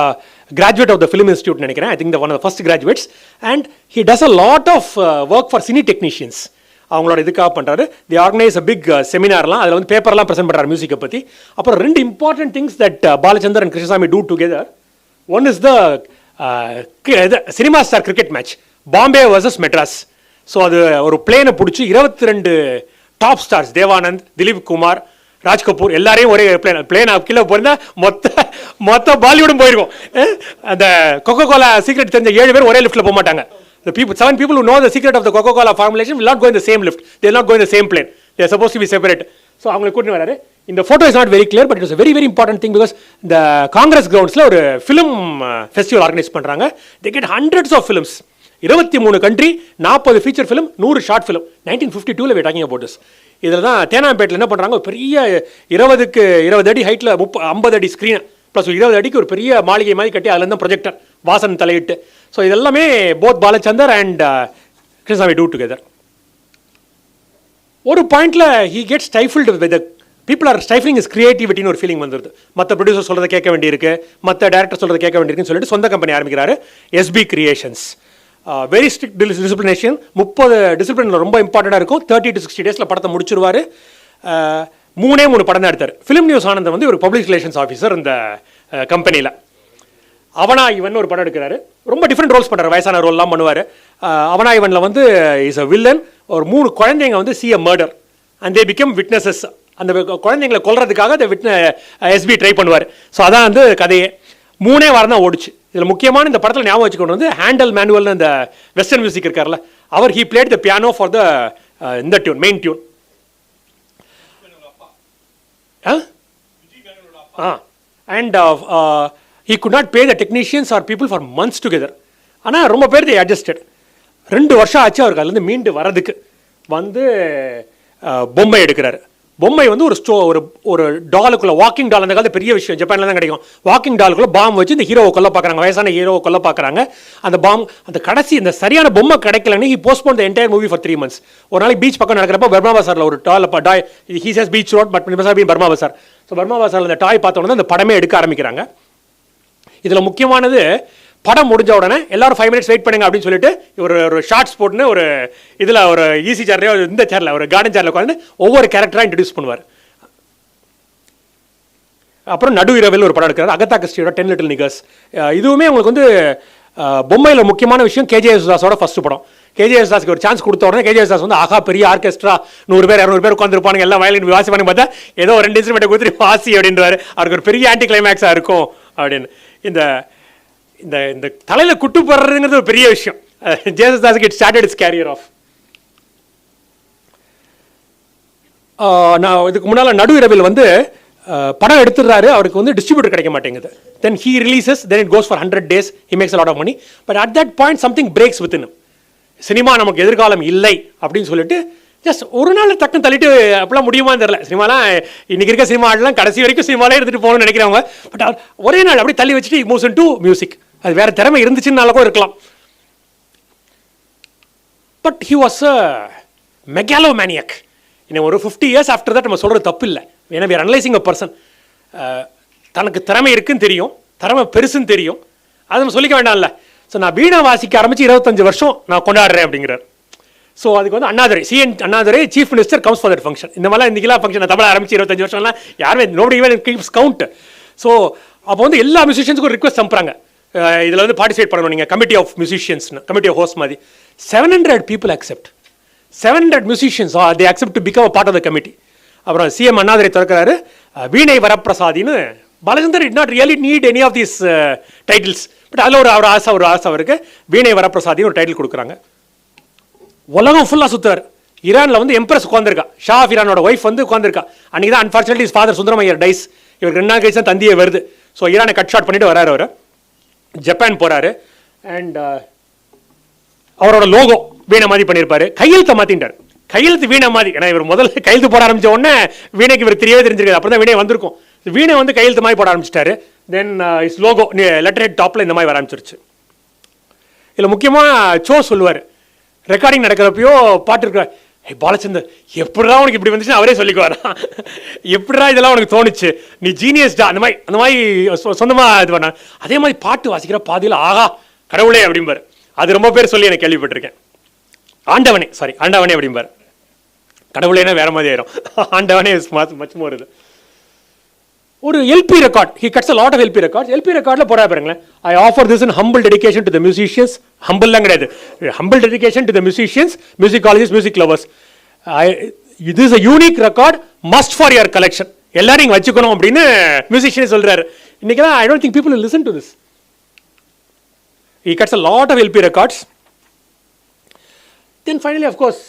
graduate of the film institute நினைக்கிறேன். I think one of the first graduates. And he does a lot of work for cine technicians. அவங்களோட இதுக்காக பண்ணுறாரு. தி organise a big செமினார்லாம், அதில் வந்து பேப்பர்லாம் present பண்ணுறாரு மியூசிக்கை பற்றி. அப்புறம் 2 important things that Balachander and Krishnaswamy do together. One is the cinema star cricket match, Bombay versus Madras. So அது ஒரு பிளேனை பிடிச்சி 22 டாப் ஸ்டார்ஸ், தேவானந்த், திலீப் குமார், ராஜ் கபூர் எல்லாரையும் ஒரே பிளேன் கீழே போயிருந்தா மொத்த பாலிவுடும் போயிருக்கும். அந்த கொக்கோ கோலா சீக்ரெட் தெரிஞ்ச 7 பேர் ஒரே லிஃப்ட்டில் போக மாட்டாங்க. The 7 people who know the secret of the Coca-Cola formulation will not go in the same lift. They will not go in the same plane. They are supposed to be separate. So அவங்களை கூட்டிட்டு வராரு. இந்த photo is not very clear, but it was a very very important thing because the Congress groundsல ஒரு film festival organize பண்றாங்க. They get hundreds of films. 23 country, 40 feature film, 100 short film. 1952ல we are talking about this. இதில் தான் தேனாம்பேட்டில் என்ன பண்ணுறாங்க, ஒரு பெரிய 20க்கு 20 அடி ஹைட்டில் 50 அடி ஸ்க்ரீன் ப்ளஸ் 20 அடிக்கு ஒரு பெரிய மாளிகை மாதிரி கட்டி அதில் இருந்தால் ப்ரொஜெக்டர் வாசன் தலையிட்டு. ஸோ இதெல்லாமே both Balachander and Krishnaswamy do together. ஒரு பாயிண்டில் he get stifled with people are stifling is கிரியேட்டிவிட்டின்னு ஒரு ஃபீலிங் வந்துடுது. மற்ற ப்ரொடியூசர் சொல்கிறத கேட்க வேண்டியிருக்கு, மற்ற டேரக்டர் சொல்கிறத கேட்க வேண்டியிருக்குன்னு சொல்லிட்டு சொந்த கம்பெனி ஆரம்பிக்கிறாரு, SP Creations. Very strict disciplination. 30 டிசிப்ளினில் ரொம்ப இம்பார்ட்டண்டாக இருக்கும். 30 to 60 டேஸில் படத்தை முடிச்சிருவார். 3 படம் தான் எடுத்தார். ஃபிலிம் நியூஸ் ஆனந்த் வந்து ஒரு பப்ளிக் ரிலேஷன்ஸ் ஆஃபீஸர் இந்த கம்பெனியில். அவனா இவன் ஒரு படம் எடுக்கிறாரு. ரொம்ப டிஃப்ரெண்ட் ரோல்ஸ் பண்ணுறாரு, வயசான ரோல்லாம் பண்ணுவார். அவனா இவனில் வந்து இஸ் அ வில்லன். ஒரு 3 குழந்தைங்க வந்து see a murder and they become witnesses. அந்த குழந்தைங்களை கொல்றதுக்காக அந்த எஸ்பி ட்ரை பண்ணுவார். ஸோ அதான் வந்து கதையே. 3 வாரம் தான் ஓடிச்சு. இதில் முக்கியமான இந்த படத்தில் ஞாபகம் வச்சுக்கொண்டு வந்து ஹேண்டல் மேனுவல்னு அந்த வெஸ்டர்ன் மியூசிக் இருக்கார்ல, அவர் he played the piano for the இந்த tune, main tune. And he could not pay the technicians or people for months together. ஆனால் ரொம்ப பேர் they adjusted. 2 வருஷம் ஆச்சு அவருக்கு அதுலேருந்து மீண்டு வரதுக்கு. வந்து பொம்மை எடுக்கிறாரு. பொம்மை வந்து ஒரு டாலுக்குள்ள, வாக்கிங் டால், அந்த காலத்து பெரிய விஷயம், ஜப்பானில் தான் கிடைக்கும். வாக்கிங் டாலுக்குள்ள பாம் வச்சு இந்த ஹீரோவை கொல்ல பார்க்குறாங்க, வயசான ஹீரோவை கொல்ல பார்க்குறாங்க. அந்த பாம், அந்த கடைசி இந்த சரியான பொம்மை கிடைக்கலன்னு he postponed the entire movie for 3 months. ஒரு நாளைக்கு பீச் பக்கம் நடக்கிறப்ப பர்மா பசாரில் ஒரு toy, he says beach road but it must have been Burma Bazaar. So Burma பசாரில் அந்த டாய் பார்த்தோன்னே அந்த படமே எடுக்க ஆரம்பிக்கிறாங்க. இதில் முக்கியமானது, படம் முடிஞ்ச உடனே எல்லாரும் 5 minutes வெயிட் பண்ணுங்க அப்படின்னு சொல்லிட்டு ஒரு ஷார்ட்ஸ் போட்டுன்னு ஒரு இதில் ஒரு ஈஸி சேர்லையோ இந்த சேரில் ஒரு கார்டன் சேரில் உட்காந்து ஒவ்வொரு கேரக்டராக இன்ட்ரடியூஸ் பண்ணுவார். அப்புறம் நடு இரவில் ஒரு படம் எடுக்கிறார், அகதா கிறிஸ்டியோட 10 Little Niggers. இதுவுமே உங்களுக்கு வந்து பொம்மையில் முக்கியமான விஷயம். கேஜே யேசுதாஸோட ஃபர்ஸ்ட் படம். கேஜே யேசுதாஸ்க்கு ஒரு சான்ஸ் கொடுத்த உடனே கேஜே யேசுதாஸ் வந்து ஆகா பெரிய ஆர்கெஸ்ட்ரா, 100 பேர் 200 பேர் உட்காந்துருப்பானுங்க, எல்லாம் வயலின் வாசி பண்ணி பார்த்தா ஏதோ 2 இன்ஸ்ட்ருமெண்ட்டை கொடுத்துட்டு வாசி அப்படின்றாரு. அவருக்கு ஒரு பெரிய ஆன்டி கிளைமேக்ஸாக இருக்கும் அப்படின்னு. இந்த இந்த இந்த தலையில் குட்டு போடுறதுங்கிறது ஒரு பெரிய விஷயம். ஜேசஸ்தாஸுக்கு it started its career off. நான் இதுக்கு முன்னால் நடு இரவில் வந்து படம் எடுத்துடுறாரு, அவருக்கு வந்து டிஸ்ட்ரிபியூட்டர் கிடைக்க மாட்டேங்குது. Then he releases, then it goes for 100 days, he makes a lot of money. But at that point something breaks within. Cinema நமக்கு எதிர்காலம் இல்லை அப்படின்னு சொல்லிட்டு ஜஸ்ட் ஒரு நாள் டக்குன்னு தள்ளிட்டு அப்படிலாம் முடியுமான்னு தெரியல. சினிமாலாம் இன்னைக்கு இருக்க சினிமா ஆடலாம் கடைசி வரைக்கும் சினிமாலே எடுத்துகிட்டு போகணும்னு நினைக்கிறவங்க. பட் ஒரே நாள் அப்படி தள்ளி வச்சுட்டு மூவ்ஸ் இன் டு மியூசிக். அது வேற திறமை இருந்துச்சுன்னாலும் இருக்கலாம். But he was a megalomaniac. இன்னும் ஒரு 50 years ஆஃப்டர் தட் நம்ம சொல்கிறது தப்பு இல்லை. ஏன்னா we are analyzing a person. தனக்கு திறமை இருக்குன்னு தெரியும், திறமை பெருசுன்னு தெரியும், அதை நம்ம சொல்லிக்க வேண்டாம்ல. ஸோ நான் வீணை வாசிக்க ஆரம்பித்து 25 வருஷம் நான் கொண்டாடுறேன் அப்படிங்கிறார். ஸோ அதுக்கு வந்து Annadurai, CN Annadurai chief minister comes for that function. இந்த மாதிரிலாம் இன்றைக்கெல்லாம் ஃபங்க்ஷன் நான் தமிழ் ஆரம்பிச்சு 25 வருஷம்லாம் யாருமே nobody even keeps count. So அப்போ வந்து எல்லா மியூசிஷியன்ஸுக்கும் ரிக்வஸ்ட் அனுப்புறாங்க, இதில் வந்து பார்ட்டிசிபேட் பண்ணணும் நீங்கள், committee of musicians, committee of host மாதிரி. 700 people accept. 700 musicians they accept to become a part of the committee. அப்புறம் சிஎம் அண்ணாதுரை திறக்கிறாரு, வீணை வரப்பிரசாதின்னு. Balachander did not really need any of these titles. But அதில் ஒரு ஆசை அவருக்கு, வீணை வரப்பிரசாதின்னு ஒரு டைட்டில் கொடுக்குறாங்க. உலகம் ஃபுல்லாக சுற்றுவார். ஈரானில் வந்து எம்ப்ரஸ் உட்காந்துருக்கா, ஷா ஆஃப் ஈரானோட ஒய்ஃப் வந்து உட்காந்துருக்கா. அன்றைக்கி தான் அன்ஃபார்ச்சுனேட்லி இஸ் ஃபாதர் சுந்தரமையர் டைஸ். இவருக்கு 2 நாள் கழிச்சு தான் தந்தியே வருது. ஸோ ஈரானை கட் ஷாட் பண்ணிட்டு வராரு. அவர் ஜப்பான் போகிறாரு. அண்ட் அவரோட லோகோ வீணை மாதிரி பண்ணியிருப்பாரு. கையெழுத்தை மாற்றிட்டார். கையெழுத்து வீணை மாதிரி. ஏன்னா இவர் முதல்ல கையெழுத்து போட ஆரம்பித்த உடனே வீணைக்கு இவர் தெரிஞ்சிருக்காது. அப்புறம் தான் வீணை வந்திருக்கும். வீணை வந்து கையெழுத்து மாதிரி போட ஆரம்பிச்சிட்டாரு. தென் இஸ் லோகோ லெட்டர் டாப்பில் இந்த மாதிரி வர ஆரம்பிச்சிருச்சு. இதில் முக்கியமாக சோ சொல்லுவார், ரெக்கார்டிங் நடக்கிறப்பையோ பாட்டு இருக்கிற, பாலச்சந்தர் எப்படிடா உனக்கு இப்படி வந்துச்சு அவரே சொல்லிக்குவாரா, எப்படிடா இதெல்லாம் உனக்கு தோணுச்சு, நீ ஜீனியஸ்டா, அந்த மாதிரி சொந்தமாக இது பண்ண. அதே மாதிரி பாட்டு வாசிக்கிற பாதியில் ஆகா கடவுளே அப்படிம்பார். அது ரொம்ப பேர் சொல்லி எனக்கு கேள்விப்பட்டிருக்கேன். ஆண்டவனே அப்படிம்பார். கடவுளேனா வேற மாதிரி ஆயிரும். ஆண்டவனே மச் மோர். இது ஒரு LP record. He cuts a lot of LP records. LP ரெக்கார்டில் போறா பாருங்களேன். I offer this in humble dedication to the musicians. ஹம்பிள்லாம் கிடையாது, humble dedication to the musicians, musicologist, music lovers. இது is a unique record, must for your collection. எல்லாரும் இங்கே வச்சுக்கணும் அப்படின்னு மியூசிஷியன் சொல்றாரு. இன்னைக்கு தான் I don't think people will listen to this. He cuts a lot of LP records. Then finally, of course,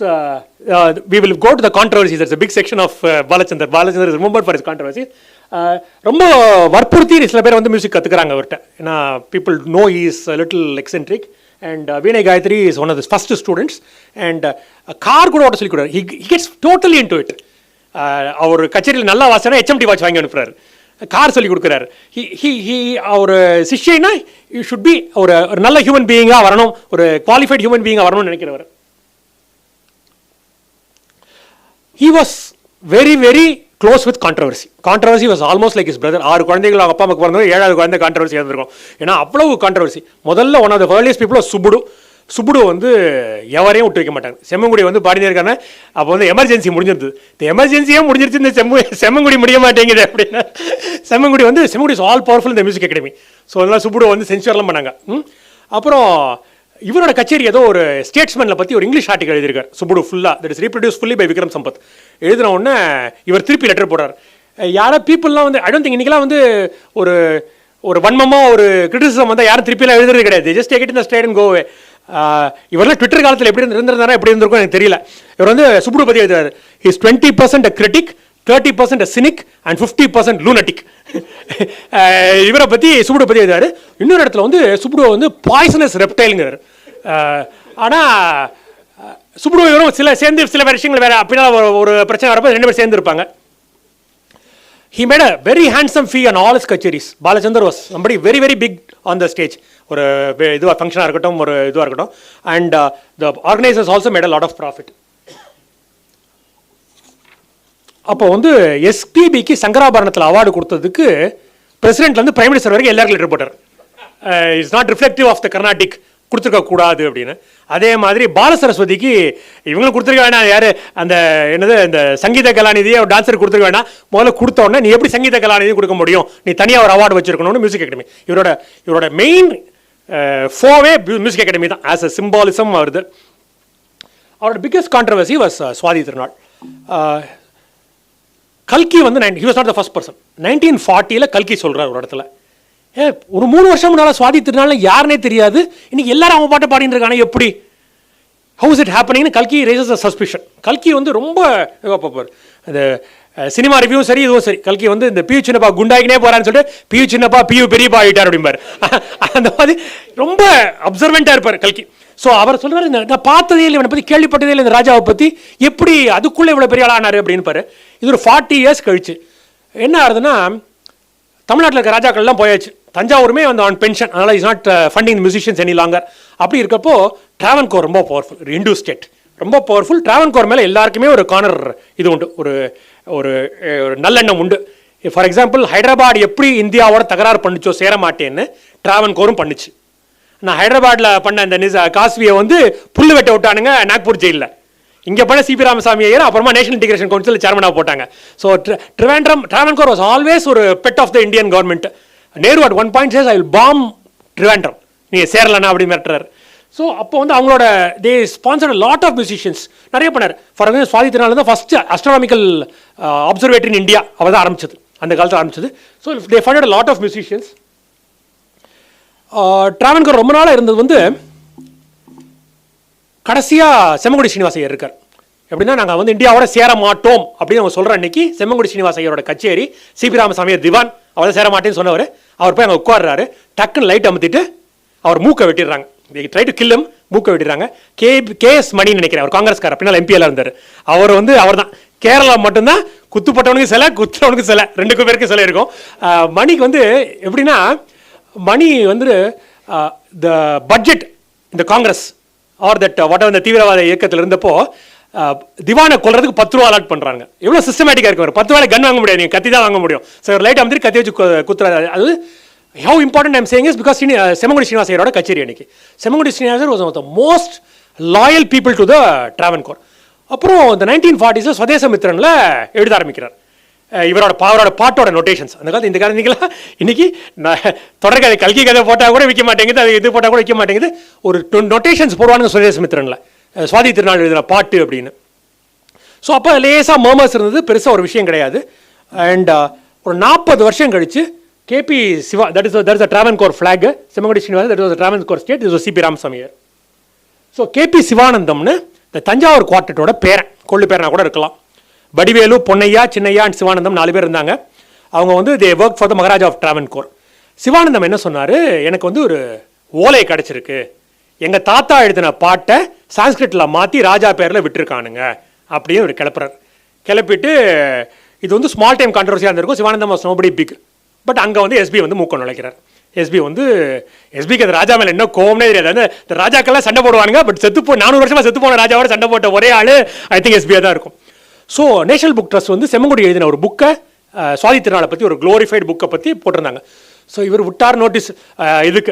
we will go to the controversies. There's a big section of Balachander. Balachandar is remembered for his controversies. ரொம்ப வற்புறுத்தி சில பேர் வந்து music கற்றுக்குறாங்க அவர்கிட்ட. ஏன்னா people know he is a little eccentric. And Vinay Gayatri is one of the first students. And car கூட ஓட்ட சொல்லி கொடுறாரு. He gets totally into it. அவர் கச்சேரியில் நல்லா வாசனா HMT வாட்ச் வாங்கி அனுப்புறாரு, கார் சொல்லி கொடுக்குறாரு. ஒரு சிஷ்யனா யூ ஷுட் பி ஒரு நல்ல ஹியூமன் பீயிங்காக வரணும், ஒரு குவாலிஃபைட் ஹியூமன் பீயிங்காக வரணும்னு நினைக்கிறவர். He was very, very close with controversy. Controversy was almost like his brother. 6 குழந்தைகள் அப்பா அம்மாக்கு பிறந்தவங்க, 7வது குழந்தை கான்ட்ரவர்சி இருந்திருக்கும். ஏன்னா அவ்வளவு கான்ட்ரவர்சி. முதல்ல one of the earliest people Subbudu வந்து எவரையும் விட்டு வைக்க மாட்டாங்க. செம்மங்குடி வந்து பாடினே இருக்காங்க. அப்போ வந்து எமர்ஜென்சி முடிஞ்சிருந்தது. இந்த எமர்ஜென்சியே முடிஞ்சிருச்சு, இந்த செம்மங்குடி முடிய மாட்டேங்குது அப்படின்னா. செம்மங்குடி இஸ் ஆல் பவர்ஃபுல் இந்த மியூசிக் அகாடமி. ஸோ அதெல்லாம் சுப்புடு வந்து சென்சுவர்லாம் பண்ணாங்க. அப்புறம் இவரோட கச்சேரி ஏதோ ஒரு ஸ்டேட்ஸ்மேனில் பற்றி ஒரு இங்கிலீஷ் ஆர்டிகல் எழுதியிருக்கார் சுப்புடு ஃபுல்லாக, that is reproduce fully by Vikram Sampath. எழுதின உடனே இவர் திருப்பி லெட்டர் போடுறார். யாரோ பீப்புளெலாம் வந்து ஐ டோன்ட் திங்க் இன்றைக்கெலாம் வந்து ஒரு ஒரு வன்மமாக ஒரு கிரிட்டிசிசம் வந்தால் யாரும் திருப்பிலாம் எழுதுறது கிடையாது. Just take it in the state and கோவே. இவரெல்லாம் ட்விட்டர் காலத்தில் எப்படி இருந்திருந்தாரா எப்படி இருந்திருக்கும் எனக்கு தெரியல. இவர் வந்து சுப்புடு பற்றி எழுதுறாரு, is 20% a critic, 30% sneak and 50% lunatic. இவரை பற்றி சுப்புடு பற்றி எழுதுறாரு. இன்னொரு இடத்துல வந்து சுப்புடு வந்து பாய்சனஸ் ரெப்டைலுங்கிறார். ஆனால் சுப்புடு இவரும் சேர்ந்து சில விஷயங்கள் வேறு அப்படின்னா ஒரு பிரச்சனை வரப்போ 2 பேர் சேர்ந்து இருப்பாங்க. He made a very handsome fee on all his kacheris. Balachander was somebody very, very big on the stage. ஒரு இதுவாக ஃபங்க்ஷனாக இருக்கட்டும், ஒரு இதுவாக இருக்கட்டும். And the organizers also made a lot of profit. அப்போ வந்து எஸ்பிபிக்கு சங்கராபரணத்தில் அவார்டு கொடுத்ததுக்கு பிரசிடென்ட்லேருந்து பிரைம் மினிஸ்டர் வரைக்கும் எல்லாருக்கும் லெட்டர் போட்டார். It's not reflective of the Carnatic, கொடுத்துருக்க கூடாது அப்படின்னு. அதே மாதிரி பாலசரஸ்வதிக்கு இவங்களும் கொடுத்துருக்க வேணாம். யார் அந்த என்னது இந்த சங்கீத கலாநிதியை ஒரு டான்ஸர் கொடுத்துருக்க வேணாம். முதல்ல கொடுத்த உடனே நீ எப்படி சங்கீத கலாநிதி கொடுக்க முடியும், நீ தனியாக ஒரு அவார்டு வச்சிருக்கணும்னு மியூசிக் அகாடமி. இவரோட மெயின் ஃபோவே மியூசிக் அகாடமி தான். ஆஸ் அ சிம்பாலிசம் வருது. அவரோட பிக்கஸ்ட் கான்ட்ரவர்சி வாஸ் சுவாதி திருநாள். கல்கி வந்து he was not the first person. 1940 கல்கி சொல்கிறார் ஒரு இடத்துல, ஒரு 3 வருஷம் முன்னால் சுவாதி திருநாள் யாருனே தெரியாது, இன்னைக்கு எல்லாரும் அவங்க பாட்டை பாடிட்டு இருக்காங்க, எப்படி ஹவு இஸ் இட் ஹேப்பனிங்னு கல்கி ரேசஸ் அ சஸ்பிஷன். கல்கி வந்து ரொம்ப பார்ப்பார். அந்த சினிமா ரிவ்யூவும் சரி இதுவும் சரி, கல்கி வந்து இந்த பியூ சின்னப்பா குண்டாகினே போகிறான்னு சொல்லிட்டு பியூ சின்னப்பா பியூ பெரியப்பா ஆகிட்டார் அப்படிம்பார். அந்த மாதிரி ரொம்ப அப்சர்வெண்ட்டாக இருப்பார் கல்கி. ஸோ அவர் சொல்கிறார், நான் பார்த்ததே இல்லை, இவனை பற்றி கேள்விப்பட்டதே இல்லை, இந்த ராஜாவை பற்றி எப்படி அதுக்குள்ளே இவ்வளோ பெரிய ஆளானார் அப்படின்னு பாரு. இது ஒரு 40 இயர்ஸ் கழிச்சு என்ன ஆகுதுன்னா, தமிழ்நாட்டில் இருக்க ராஜாக்கள்லாம் போயாச்சு, தஞ்சாவூருமே வந்து ஆன் பென்ஷன், அதனால் is not funding musicians any longer. அப்படி இருக்கப்போ ட்ராவன்கோர் ரொம்ப பவர்ஃபுல், ஒரு இந்து ஸ்டேட் ரொம்ப பவர்ஃபுல். ட்ராவன்கோர் மேலே எல்லாருக்குமே ஒரு கார்னர் இது உண்டு, ஒரு ஒரு நல்லெண்ணம் உண்டு. ஃபார் எக்ஸாம்பிள், ஹைதராபாத் எப்படி இந்தியாவோட தகராறு பண்ணிச்சோ சேர மாட்டேன்னு ட்ராவன்கோரும் பண்ணிச்சு. நான் ஹைதராபாத்தில் பண்ண இந்த காஸ்வியை வந்து புல்லு வெட்ட விட்டானுங்க நாக்பூர் ஜெயிலில். இங்கே பண்ண சிபி ராமசாமி ஐயர் அப்புறமா நேஷனல் இன்டிகிரேஷன் கவுன்சில் சேர்மனாக போட்டாங்க. ஸோ ட்ராவன்கோர் வாஸ் ஆல்வேஸ் ஒரு pet of the Indian government. Nehru at one point says I will bomb Trivandrum, நீங்கள் சேரலன்னா அப்படி மிரட்டுறாரு. ஸோ அப்போ வந்து அவங்களோட they sponsored lot of musicians நிறைய பண்ணார். ஃபார் எக்ஸாம்பிள் சுவாதி திருநாள் தான் first astronomical observatory in India அவள் தான் ஆரம்பிச்சது, அந்த காலத்தில் ஆரம்பிச்சது. So they funded lot of musicians. Travancore ரொம்ப நாளாக இருந்தது வந்து கடைசியாக செம்மங்குடி ஸ்ரீனிவாசையர் இருக்கார். எப்படின்னா, நாங்கள் வந்து இந்தியாவோட சேர மாட்டோம் அப்படின்னு அவங்க சொல்கிற அன்னைக்கு செம்மங்குடி ஸ்ரீனிவாசையரோட கச்சேரி, சிபி ராமசாமியார் திவான் அவர் சேர மாட்டேன்னு சொன்னவர். அவர் போய் அங்கே உட்கார்றாரு, டக்குன்னு லைட் அமுத்திட்டு அவர் மூக்கை வெட்டிடுறாங்க. ட்ரை டு கில் ஹிம், மூக்கை வெட்டிடுறாங்க. கேஎஸ் மணின்னு நினைக்கிறேன், அவர் காங்கிரஸ்கார், பின்னால் எம்பிஎல்லாம் இருந்தார். அவர் வந்து அவர் தான் கேரளா மட்டும்தான் குத்துப்பட்டவனுக்கு சிலை, குத்துறவனுக்கு சிலை, 2 பேருக்கு சிலை இருக்கும். மணிக்கு வந்து எப்படின்னா, மணி வந்து த பட்ஜெட் இந்த Congress R that what ever இந்த தீவிரவாத இயக்கத்தில் இருந்தப்போ திவானை கொள்றதுக்கு 10 ரூபா அலாட் பண்ணுறாங்க. எவ்வளோ சிஸ்டமேட்டிக்காக இருக்கும். 10 ரூபாய் கன் வாங்க முடியாது, நீங்கள் கத்தி தான் வாங்க முடியும். ஸோ லைட் அமைத்து கத்தி வச்சு குத்துறாரு. அது how important I'm saying is because Semmangudi ஸ்ரீனிவாசையரோட கச்சேரி அன்னைக்கு. Semmangudi Srinivasar was one of the most loyal people to the Travancore. அப்புறம் இந்த 1940s ஸ்வதேசமித்ரனில் எழுத ஆரம்பிக்கிறார். இவரோட பாட்டோட நோட்டேஷன்ஸ் அந்த காலத்து இந்த காலத்துலாம் இன்னைக்கு தொடர்கதை கல்கி கதை போட்டால் கூட விற்க மாட்டேங்குது, அது இது போட்டால் கூட விற்க மாட்டேங்குது. ஒரு நோட்டேஷன்ஸ் போடுவானுங்க சுவதேசமித்ரனில், சுவாதி திருநாள் எழுதுகிற பாட்டு அப்படின்னு. ஸோ அப்போ லேசாக மர்மர்ஸ் இருந்தது, பெருசாக ஒரு விஷயம் கிடையாது. அண்ட் ஒரு 40 வருஷம் கழிச்சு KP Siva, that is a Travancore flag, Semmangudi Srinivasan, that is a Travancore state, is CP Ramaswamiyar. ஸோ கேபி சிவானந்தம்னு இந்த தஞ்சாவூர் குவார்ட்டட்டோட பேரன், கொள்ளு பேரனா கூட இருக்கலாம். வடிவேலு, பொன்னையா, சின்னையா அண்ட் சிவானந்தம் 4 பேர் இருந்தாங்க. அவங்க வந்து they work for the Maharaja of Travancore. சிவானந்தம் என்ன சொன்னார், எனக்கு வந்து ஒரு ஓலை கிடச்சிருக்கு, எங்கள் தாத்தா எழுதின பாட்டை சான்ஸ்கிரிட்டில் மாற்றி ராஜா பேரில் விட்டுருக்கானுங்க அப்படின்னு ஒரு கிளப்புறார். கிளப்பிட்டு இது வந்து ஸ்மால் டைம் கான்ட்ரவர்சியாக இருந்திருக்கும். Sivanandam was nobody big. But அங்கே வந்து எஸ்பி வந்து மூக்கம் நுழைக்கிறார். எஸ்பிக்கு அது ராஜா மேலே என்ன கோவம்னே தெரியாது. அந்த ராஜாக்கெல்லாம் சண்டை போடுவானுங்க, பட் 400 வருஷமாக செத்து போன ராஜாவோட சண்டை போட்ட ஒரே ஆள் ஐ திங்க் எஸ்பியாக தான் இருக்கும். ஸோ நேஷனல் புக் ட்ரஸ்ட் வந்து செம்மங்குடி எழுதின ஒரு புக்கை, சுவாதி திருநாளை பற்றி ஒரு க்ளோரிஃபைடு புக்கை பற்றி போட்டிருந்தாங்க. ஸோ இவர் விட்டார் நோட்டீஸ், இதுக்கு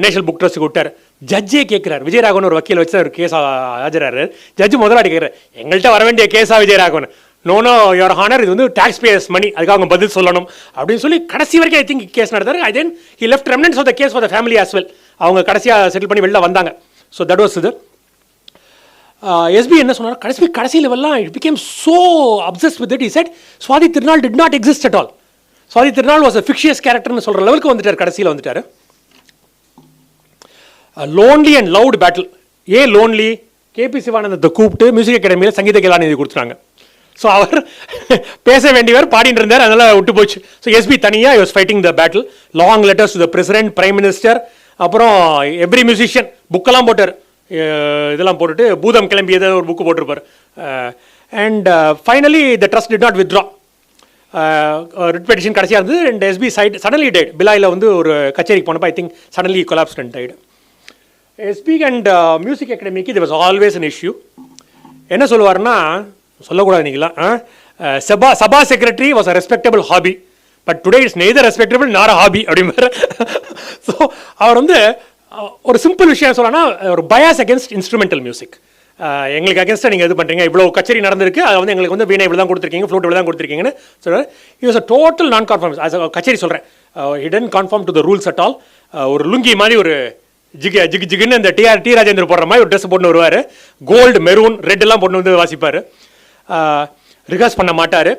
நேஷனல் புக் ட்ரஸ்ட்டுக்கு விட்டார். ஜட்ஜே கேட்குறாரு, விஜயராகவன் ஒரு வக்கீல் வச்சு ஒரு கேஸ் ஆஜராரு. ஜட்ஜு முதலாடி கேட்குறாரு, எங்கள்கிட்ட வர வேண்டிய கேஸா விஜயராகவன்? நோ யுவர் ஹானர், இது வந்து டாக்ஸ் பேயர்ஸ் மணி, அதுக்காக அவங்க பதில் சொல்லணும் அப்படின்னு சொல்லி கடைசி வரைக்கும் ஐ திங்க் கேஸ் நடத்தாரு. I then he left remnants of the case for the family as well. அவங்க கடைசியாக செட்டில் பண்ணி வெளில வந்தாங்க. ஸோ தட் வாஸ் இது. எஸ்பி என்ன சொன்னார், கடைசி லெவல்லாம் it became so obsessed with it. He said Swathi Thirunal did not exist at all. Swathi Thirunal was a fictitious கேரக்டர்னு சொல்கிற லெவலுக்கு வந்துட்டார். கடைசியில் வந்துட்டார். Lonely and loud battle. ஏன் லோன்லி? கேபி சிவானந்தத்தை கூப்பிட்டு மியூசிக் அகாடமியில் சங்கீத கலாநிதி கொடுத்துட்டாங்க. ஸோ அவர் பேச வேண்டியவர் பாடிட்டு இருந்தார், அதனால் விட்டு போச்சு. ஸோ எஸ்பி தனியாக was fighting the battle. Long letters to the president, prime minister, அப்புறம் எவ்ரி மியூசிஷியன் புக்கெல்லாம் போட்டார். இதெல்லாம் போட்டுட்டு பூதம் கிளம்பியதை ஒரு புக்கு போட்டிருப்பார். And finally the trust did not withdraw. Writ petition கடைசியாக இருந்தது. And SP side suddenly died. பிலாயில் வந்து ஒரு கச்சேரிக்கு போனப்போ I think suddenly collapse and died. SP and music அகாடமிக்கு இது வாஸ் ஆல்வேஸ் அன் இஷ்யூ. என்ன சொல்லுவார்னா, சொல்லக்கூடாது நீங்களாம், சபா secretary was a respectable hobby, but today it's neither respectable nor hobby அப்படிங்கிற. ஸோ அவர் வந்து ஒரு சிம்பிள் விஷயம் சொல்லனா, ஒரு பயாஸ் அகேன்ஸ்ட் இன்ஸ்ட்ருமெண்டல் மியூசிக். எங்களுக்கு அகேன்ஸ்டாக நீங்கள் இது பண்ணுறீங்க, இவ்வளோ கச்சேரி நடந்திருக்கு, அதை வந்து எங்களுக்கு வந்து வீணை இவ்வளோ தான் கொடுத்துருக்கீங்க, ஃப்ளூட் இவ்வளோ தான் கொடுத்துருக்கீங்கன்னு சொல்கிறார். இட் வாஸ் அ டோட்டல் நான் கான்ஃபார்ம். கச்சேரி சொல்கிறேன், hidden confirm to the rules at all. ஒரு லுங்கி மாதிரி ஒரு ஜிகுன்னு அந்த டி ராஜேந்தர் போடுற மாதிரி ஒரு ட்ரெஸ் போட்டு வருவார். கோல்டு, மெரூன், ரெட் எல்லாம் போட்டு வந்து வாசிப்பார். ரிஹர்ஸ் பண்ண மாட்டார்.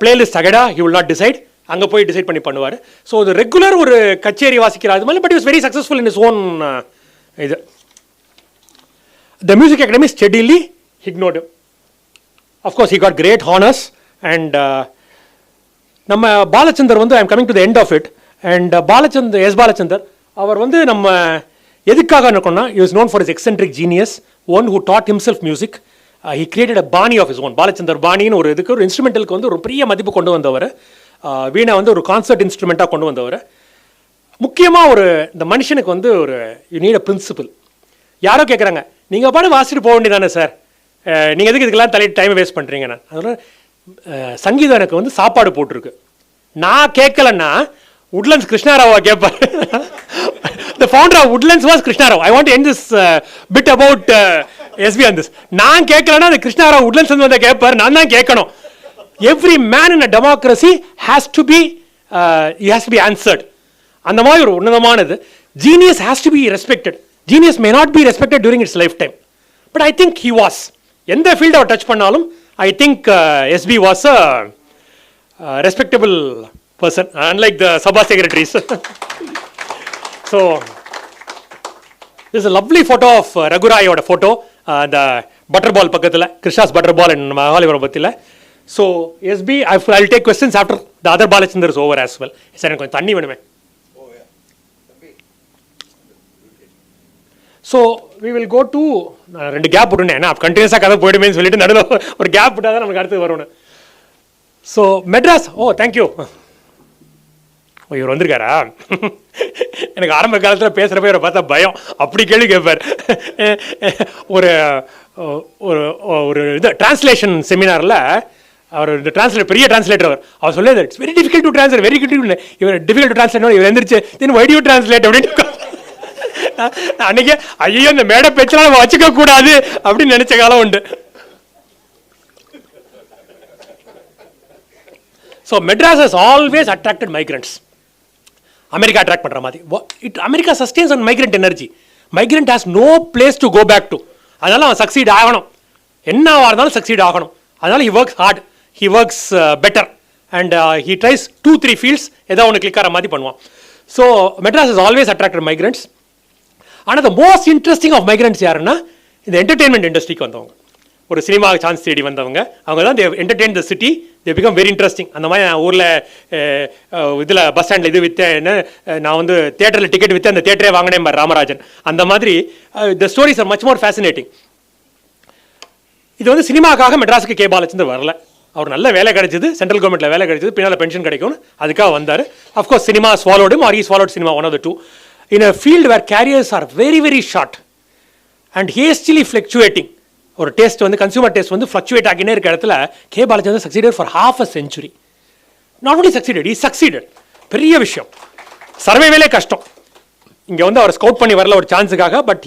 பிளேலிஸ்ட் அகடா ஹி வில் நாட் டிசைட். அங்கே போய் டிசைட் பண்ணி பண்ணுவார். ஸோ அது ரெகுலர் ஒரு கச்சேரி வாசிக்கிற அது மாதிரி. But it was very successful in his own இது. The Music Academy steadily ignored him. Of course he got great honors. And நம்ம பாலச்சந்தர் வந்து I am coming to the end of it. And Balachander அவர் வந்து நம்ம எதுக்காக இருக்கோம்னா, he was known for his eccentric genius, one who taught himself music. He created a bani of his own. Balachander பாணின்னு ஒரு இதுக்கு ஒரு இன்ஸ்ட்ருமெண்டலுக்கு வந்து ஒரு பெரிய மதிப்பு கொண்டு வந்தவர். வீணை வந்து ஒரு கான்சர்ட் இன்ஸ்ட்ருமெண்ட்டாக கொண்டு வந்தவர். முக்கியமாக ஒரு இந்த மனுஷனுக்கு வந்து ஒரு யூ நீட் அ பிரின்சிபல். யாரோ கேட்குறாங்க, நீங்கள் பாடு வாசிட்டு போக வேண்டியதானே சார், நீங்கள் எதுக்கு இதுக்கெல்லாம் தலையிட்டு டைமை வேஸ்ட் பண்ணுறீங்க? நான் அதனால் சங்கீதம் எனக்கு வந்து சாப்பாடு போட்டிருக்கு. நான் கேட்கலன்னா உட்லண்ட்ஸ் கிருஷ்ணாராவா கேட்பார். The founder of Woodlands was Krishna Rao. I want to end this bit about SB on this. நான் கேட்கலன்னா அது கிருஷ்ணா ராவ் உட்லண்ட்ஸ் வந்து கேட்பார், நான் தான் கேட்கணும். Every man in a democracy has to be answered. அந்த மாதிரி ஒரு உன்னதமானது. Genius has to be respected. Genius may not be respected during its lifetime. But I think he was. எந்த ஃபீல்ட் அவர் டச் பண்ணாலும் I think SB was a respectable person, unlike the Sabha secretaries. So, this is a lovely photo of Raghurayoda photo, the butterball பக்கத்தில், Krishna's butterball in Mahalipuram பத்தியில். So, SB, I'll take questions after the other Balachanders is over as well. Sir எனக்கு கொஞ்சம் தண்ணி வேணுமே. So we will go to, நான் 2 gap விட்டுனேன், ஏன்னா கண்டினியூஸாக கதை போயிடுமேன்னு சொல்லிட்டு நடுவில் ஒரு கேப் விட்டால் தான் நமக்கு அடுத்து வரணும். So Madras, thank you. இவர் வந்திருக்காரா? எனக்கு ஆரம்ப காலத்தில் பேசுகிறப்ப இவரை பார்த்தா பயம், அப்படி கேள்வி கேட்பார். ஒரு ஒரு இது டிரான்ஸ்லேஷன் செமினாரில் அவர் இந்த பெரிய டிரான்ஸ்லேட்டர் அவர் சொல்லியது, it's very difficult to translate, very difficult. இவர் டிஃபிகல்ட் டு டிரான்ஸ்லேட், இவர் எந்திரிச்சு தென் வை டு யூ டிரான்ஸ்லேட் அப்படின்னு அன்னைக்கு ஐயோ இந்த மேடை பேச்செல்லாம் நம்ம வச்சுக்க கூடாது அப்படின்னு நினைச்ச காலம் உண்டு. So Madras has always attracted migrants. America attract பண்ணுற மாதிரி. America sustains on migrant energy. Migrant has no place to go back to. அதனால அவன் சக்சீட் ஆகணும், என்னவா இருந்தாலும் சக்சீட் ஆகணும். அதனால he works hard, he works better, and he tries 2-3 fields ஏதோ ஒன்று கிளிக்கார மாதிரி பண்ணுவான். So Madras has always attracted migrants. ஆனால் the most interesting of migrants யாருன்னா இந்த என்டர்டெயின்மெண்ட் இண்டஸ்ட்ரிக்கு வந்தவங்க, ஒரு சினிமா சான்ஸ் தேடி வந்தவங்க. அவங்க தான் they entertain the city, they become very interesting. அந்த மாதிரி நான் ஊரில் இதில் பஸ் ஸ்டாண்டில் இது விற்றேன், நான் வந்து தியேட்டரில் டிக்கெட் விற்று அந்த தியேட்டரே வாங்கினேன் பார் ராமராஜன். அந்த மாதிரி the stories are much more fascinating. இது வந்து சினிமாக்காக மெட்ராஸுக்கு கே பாலச்சந்தர் வரல. அவர் நல்ல வேலை கிடைச்சது, சென்ட்ரல் கவர்மெண்ட்டில் வேலை கிடைச்சது, பின்னால் பென்ஷன் கிடைக்கும்னு அதுக்காக வந்தார். Of course cinema swallowed or he swallowed cinema, one of the two. In a field where careers are very, very short and hastily fluctuating, ஒரு டேஸ்ட் வந்து கன்சியூமர் டேஸ்ட் வந்து ஃப்ளக்சுவேட் ஆகினே இருக்க இடத்துல K Balachander succeeded for half a century. Not only succeeded, he succeeded. பெரிய விஷயம். சர்வைவேலே கஷ்டம். இங்கே வந்து அவர் ஸ்கவுட் பண்ணி வரல ஒரு சான்ஸுக்காக. But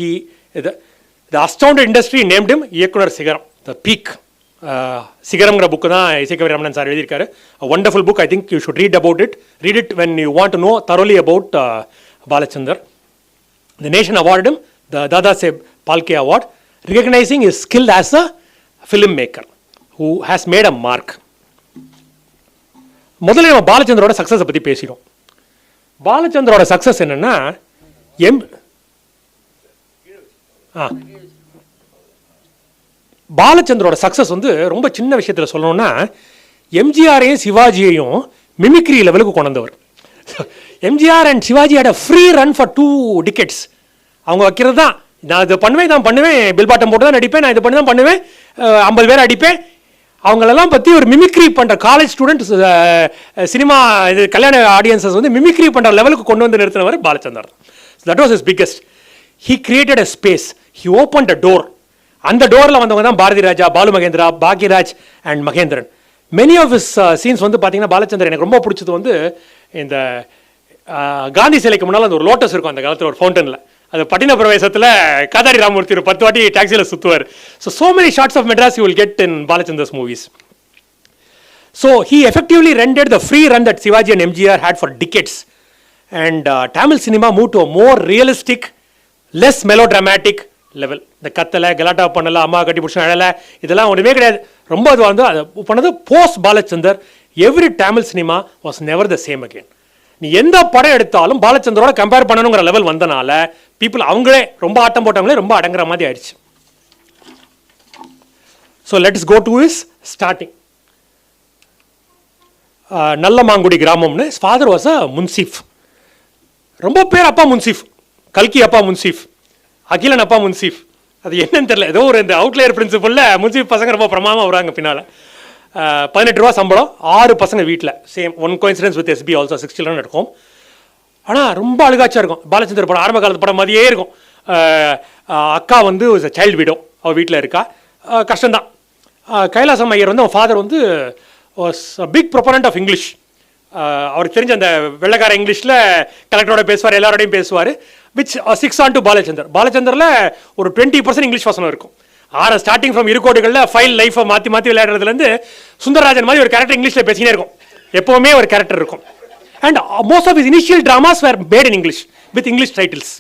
the astounded industry named him இயக்குனர் சிகரம், த பீக். சிகரம்ங்கிற புக்கு தான் இசைக்கவி ரமணன் சார் எழுதியிருக்காரு. Wonderful book. I think you should read about it. Read it when you want to know thoroughly about Balachandar. The nation awarded him the Dada Saheb Phalke Award, recognizing his skill as a filmmaker who has made a mark. முதல்ல நம்ம பாலச்சந்தரோட சக்ஸஸை பற்றி பேசிடும். பாலச்சந்தரோட success என்னன்னா பாலச்சந்தரோட success வந்து ரொம்ப சின்ன விஷயத்தில் சொல்லணும்னா எம்ஜிஆரையும் சிவாஜியையும் மிமிக்ரி லெவலுக்கு கொண்டு வந்தவர். MGR and Sivaji had a free run for 2 decades. அவங்க வைக்கிறது தான், நான் இதை பண்ணுவேன், பில் பாட்டம் போட்டு தான் நடிப்பேன், நான் இதை பண்ணி தான் பண்ணுவேன், 50 பேர் அடிப்பேன். அவங்களெல்லாம் பற்றி ஒரு மிமிக்ரி பண்ணுற காலேஜ் ஸ்டூடெண்ட்ஸ், சினிமா இது கல்யாண ஆடியன்ஸஸ் வந்து மிமிக்ரி பண்ணுற லெவலுக்கு கொண்டு வந்து நிறுத்தினவர் Balachander. That was is biggest. He created a space, he open a door. அந்த டோரில் வந்தவங்க தான் Bharathi Raja, Balu Mahendra, Bhagyaraj and Mahendran. Many of his scenes வந்து பார்த்தீங்கன்னா பாலச்சந்தர் எனக்கு ரொம்ப பிடிச்சது வந்து இந்த காந்தி சிலைக்கு முன்னால் அந்த ஒரு லோட்டஸ் இருக்கும் அந்த காலத்தில் ஒரு ஃபவுண்டனில், அது பட்டின பிரவேசத்தில் காதாரி ராமமூர்த்தி ஒரு 10 வாட்டி டாக்ஸியில் சுற்றுவார். So many shots of Madras you will get in Balachander's movies. So he effectively rented the free run that Sivaji and MGR had for decades. And Tamil cinema moved to a more realistic, less melodramatic level. இந்த கத்தலை கலாட்டா பண்ணலை, அம்மா கட்டி பிடிச்ச அழலை, இதெல்லாம் ஒன்றுமே கிடையாது. ரொம்ப அது வந்து அதை பண்ணது post Balachander. Every Tamil cinema was never the same again. நீ எந்த படம் எடுத்தாலும் பாலச்சந்தரோட கம்பேர் பண்ணணுங்கிற லெவல் வந்தனால பீப்புள் அவங்களே ரொம்ப ஆட்டம் போட்டவங்களே ரொம்ப அடங்குற மாதிரி ஆயிடுச்சு. So let's go to his starting. நல்ல மாங்குடி கிராமம்னு ஃபாதர் வாஸ் அ முன்சீஃப். ரொம்ப பேர் அப்பா முன்சீஃப், கல்கி அப்பா முன்சீஃப், அகிலன் அப்பா முன்சீஃப். அது என்னன்னு தெரியல, ஏதோ ஒரு இந்த அவுட்லேயர் பிரின்சிபலில் முன்சீஃப் பசங்க ரொம்ப பிரமாதமாக வராங்க. பின்னால் 18 ரூபா சம்பளம், 6 பசங்க வீட்டில். Same one coincidence with SP also 6 children இருக்கும். ஆனால் ரொம்ப அழுகாச்சா இருக்கும். பாலச்சந்தர் படம் ஆரம்ப காலத்து படம் மாதிரியே இருக்கும். அக்கா வந்து சைல்டு விடோ, அவள் வீட்டில் இருக்கா, கஷ்டம்தான். கைலாசம் ஐயர் வந்து அவன் ஃபாதர் வந்து was big proponent of English. அவருக்கு தெரிஞ்ச அந்த வெள்ளக்கார இங்கிலீஷில் கலெக்டரோட பேசுவார், எல்லாரோடையும் பேசுவார். Which 6 on to Balachander. பாலச்சந்தரில் ஒரு 20% இங்கிலீஷ் வசனம் இருக்கும். ஸ்டார்டிங் ஃப்ரம் இருக்கோடுகளில் ஃபைல் லைஃபை மாற்றி விளையாடுறதுலேருந்து சுந்தரராஜன் மாதிரி ஒரு கேரக்டர் இங்கிலீஷில் பேசினே இருக்கும். எப்போவுமே ஒரு கேரக்டர் இருக்கும். And most of his initial dramas were made in English with English titles.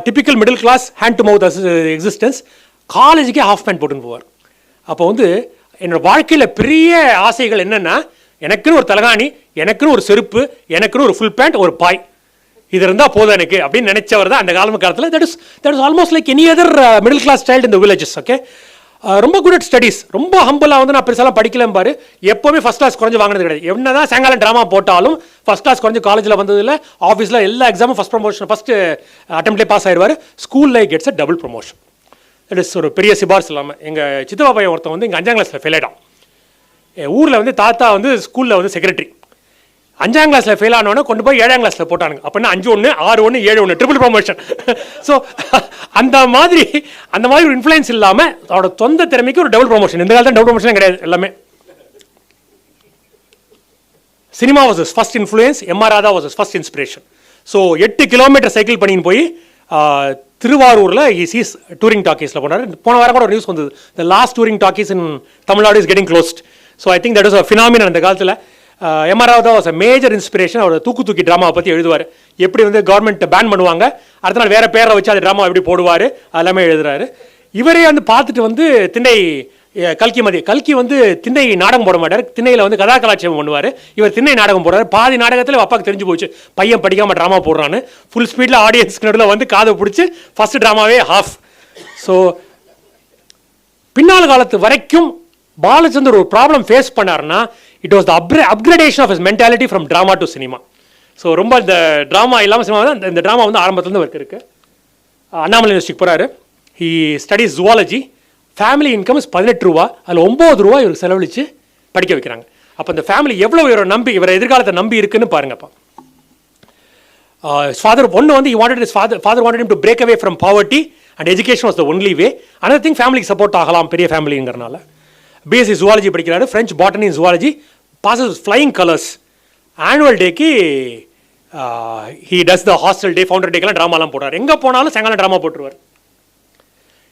Typical middle class hand to mouth existence. காலேஜுக்கே ஹாஃப் பேண்ட் போட்டுன்னு போவார். அப்போ வந்து என்னோடய வாழ்க்கையில் பெரிய ஆசைகள் என்னென்னா, எனக்குன்னு ஒரு தலகாணி, எனக்குன்னு ஒரு செருப்பு, எனக்குன்னு ஒரு ஃபுல் பேண்ட், ஒரு பாய், இது இருந்தால் போதும் எனக்கு அப்படின்னு நினைச்சவர் தான் அந்த காலத்தில். That is almost like any other middle class child in the villages. Okay, ரொம்ப குட் அட் ஸ்டடீஸ். ரொம்ப ஹம்பிளாக வந்து நான் பெருசாலாம் படிக்கலாம் பாரு, எப்போவுமே ஃபஸ்ட் கிளாஸ் குறைஞ்சு வாங்கினது கிடையாது. என்ன தான் சாயங்காலம் ட்ராமா போட்டாலும் ஃபஸ்ட் கிளாஸ் குறைஞ்சு காலேஜில் வந்ததில்லை. ஆஃபீஸில் எல்லா எக்ஸாமும் ஃபஸ்ட் ப்ரொமோஷன், ஃபஸ்ட்டு அட்டெம்ப்ட்லேயே பாஸ் ஆயிடுவார். ஸ்கூலில் gets a double promotion. That is ஒரு பெரிய சிபார்ஸ் இல்லாமல். எங்கள் சித்தப்பா பையன் ஒருத்தன் வந்து இங்கே 5ஆம் கிளாஸில் ஃபெயில் ஆகிட்டான். என் ஊரில் வந்து தாத்தா வந்து ஸ்கூலில் வந்து செக்ரட்டரி. 5ஆம் கிளாஸில் ஃபெயில் ஆனவொன்னே கொண்டு போய் 7ஆம் கிளாஸில் போட்டானுங்க. அப்படின்னா 5-1, 6-1, 7-1 ட்ரிபிள் ப்ரொமோஷன். ஸோ அந்த மாதிரி ஒரு இன்ஃப்ளூயன்ஸ் இல்லாமல் அவரோட சொந்த திறமைக்கு ஒரு டபுள் ப்ரொமோஷன். இந்த காலத்தில் டபுள் ப்ரொமோஷன் கிடையாது, எல்லாமே. Cinema was is first influence, MR Radha was is first inspiration. So 8 kilometre cycle பண்ணின்னு போய் திருவாரூரில் சீஸ் டூரிங் டாக்கீஸில் போனார். போன வாரம் கூட ஒரு நியூஸ் வந்தது, the last touring talkies in Tamil Nadu is getting closed. So I think that is a phenomenon அந்த காலத்தில். M R Radha was a major inspiration. அவர் தூக்கி ட்ராமாவை பற்றி எழுதுவார். எப்படி வந்து கவர்மெண்ட் பேன் பண்ணுவாங்க, அடுத்த நாள் வேறு பேரை வச்சு அந்த ட்ராமா எப்படி போடுவார், அதெல்லாமே எழுதுறாரு. இவரே வந்து பார்த்துட்டு வந்து திண்ணை கல்கி வந்து திண்ணை நாடகம் போட மாட்டார், திண்ணையில் வந்து கதா கலாட்சேபம் பண்ணுவார். இவர் திண்ணை நாடகம் போடுறாரு. பாதி நாடகத்தில் அப்பாவுக்கு தெரிஞ்சு போச்சு பையன் படிக்காமல் ட்ராமா போடுறான்னு. ஃபுல் ஸ்பீடில் ஆடியன்ஸ்க்கு நடுவில் வந்து காதை பிடிச்சி ஃபஸ்ட்டு ட்ராமாவே ஹாஃப். ஸோ பின்னால் காலத்து வரைக்கும் பாலச்சந்தர் ஒரு ப்ராப்ளம் ஃபேஸ் பண்ணார்னா, it was the upgradation of his mentality from drama to cinema. So ரொம்ப இந்த ட்ராமா இல்லாமல் சினிமா தான். இந்த ட்ராமா வந்து ஆரம்பத்துலேருந்து ஒர்க் இருக்குது. அண்ணாமலை யூனிவர்சிட்டிக்கு போகிறாரு. He studies zoology. Family income is 18 ரூபா. அதில் 9 ரூபா இவருக்கு செலவழித்து படிக்க வைக்கிறாங்க. அப்போ இந்த ஃபேமிலி எவ்வளோ இவரை நம்பி, இவரை எதிர்காலத்தை நம்பி இருக்குன்னு பாருங்கப்பா. ஃபாதர் ஒன்று வந்து father wanted him to break away from poverty and education was the only way. Another thing, ஃபேமிலிக்கு சப்போர்ட் ஆகலாம், பெரிய ஃபேமிலிங்கிறனால. பிஎஸ்சி ஜுவாலஜி படிக்கிறாரு, French botany in zoology, passes flying colours. Annual டேக்கு he does the hostel day, founder டேக்கெல்லாம் ட்ராமாலாம் போடுறாரு. எங்கே போனாலும் சாயங்காலம் ட்ராமா போட்டுருவார்.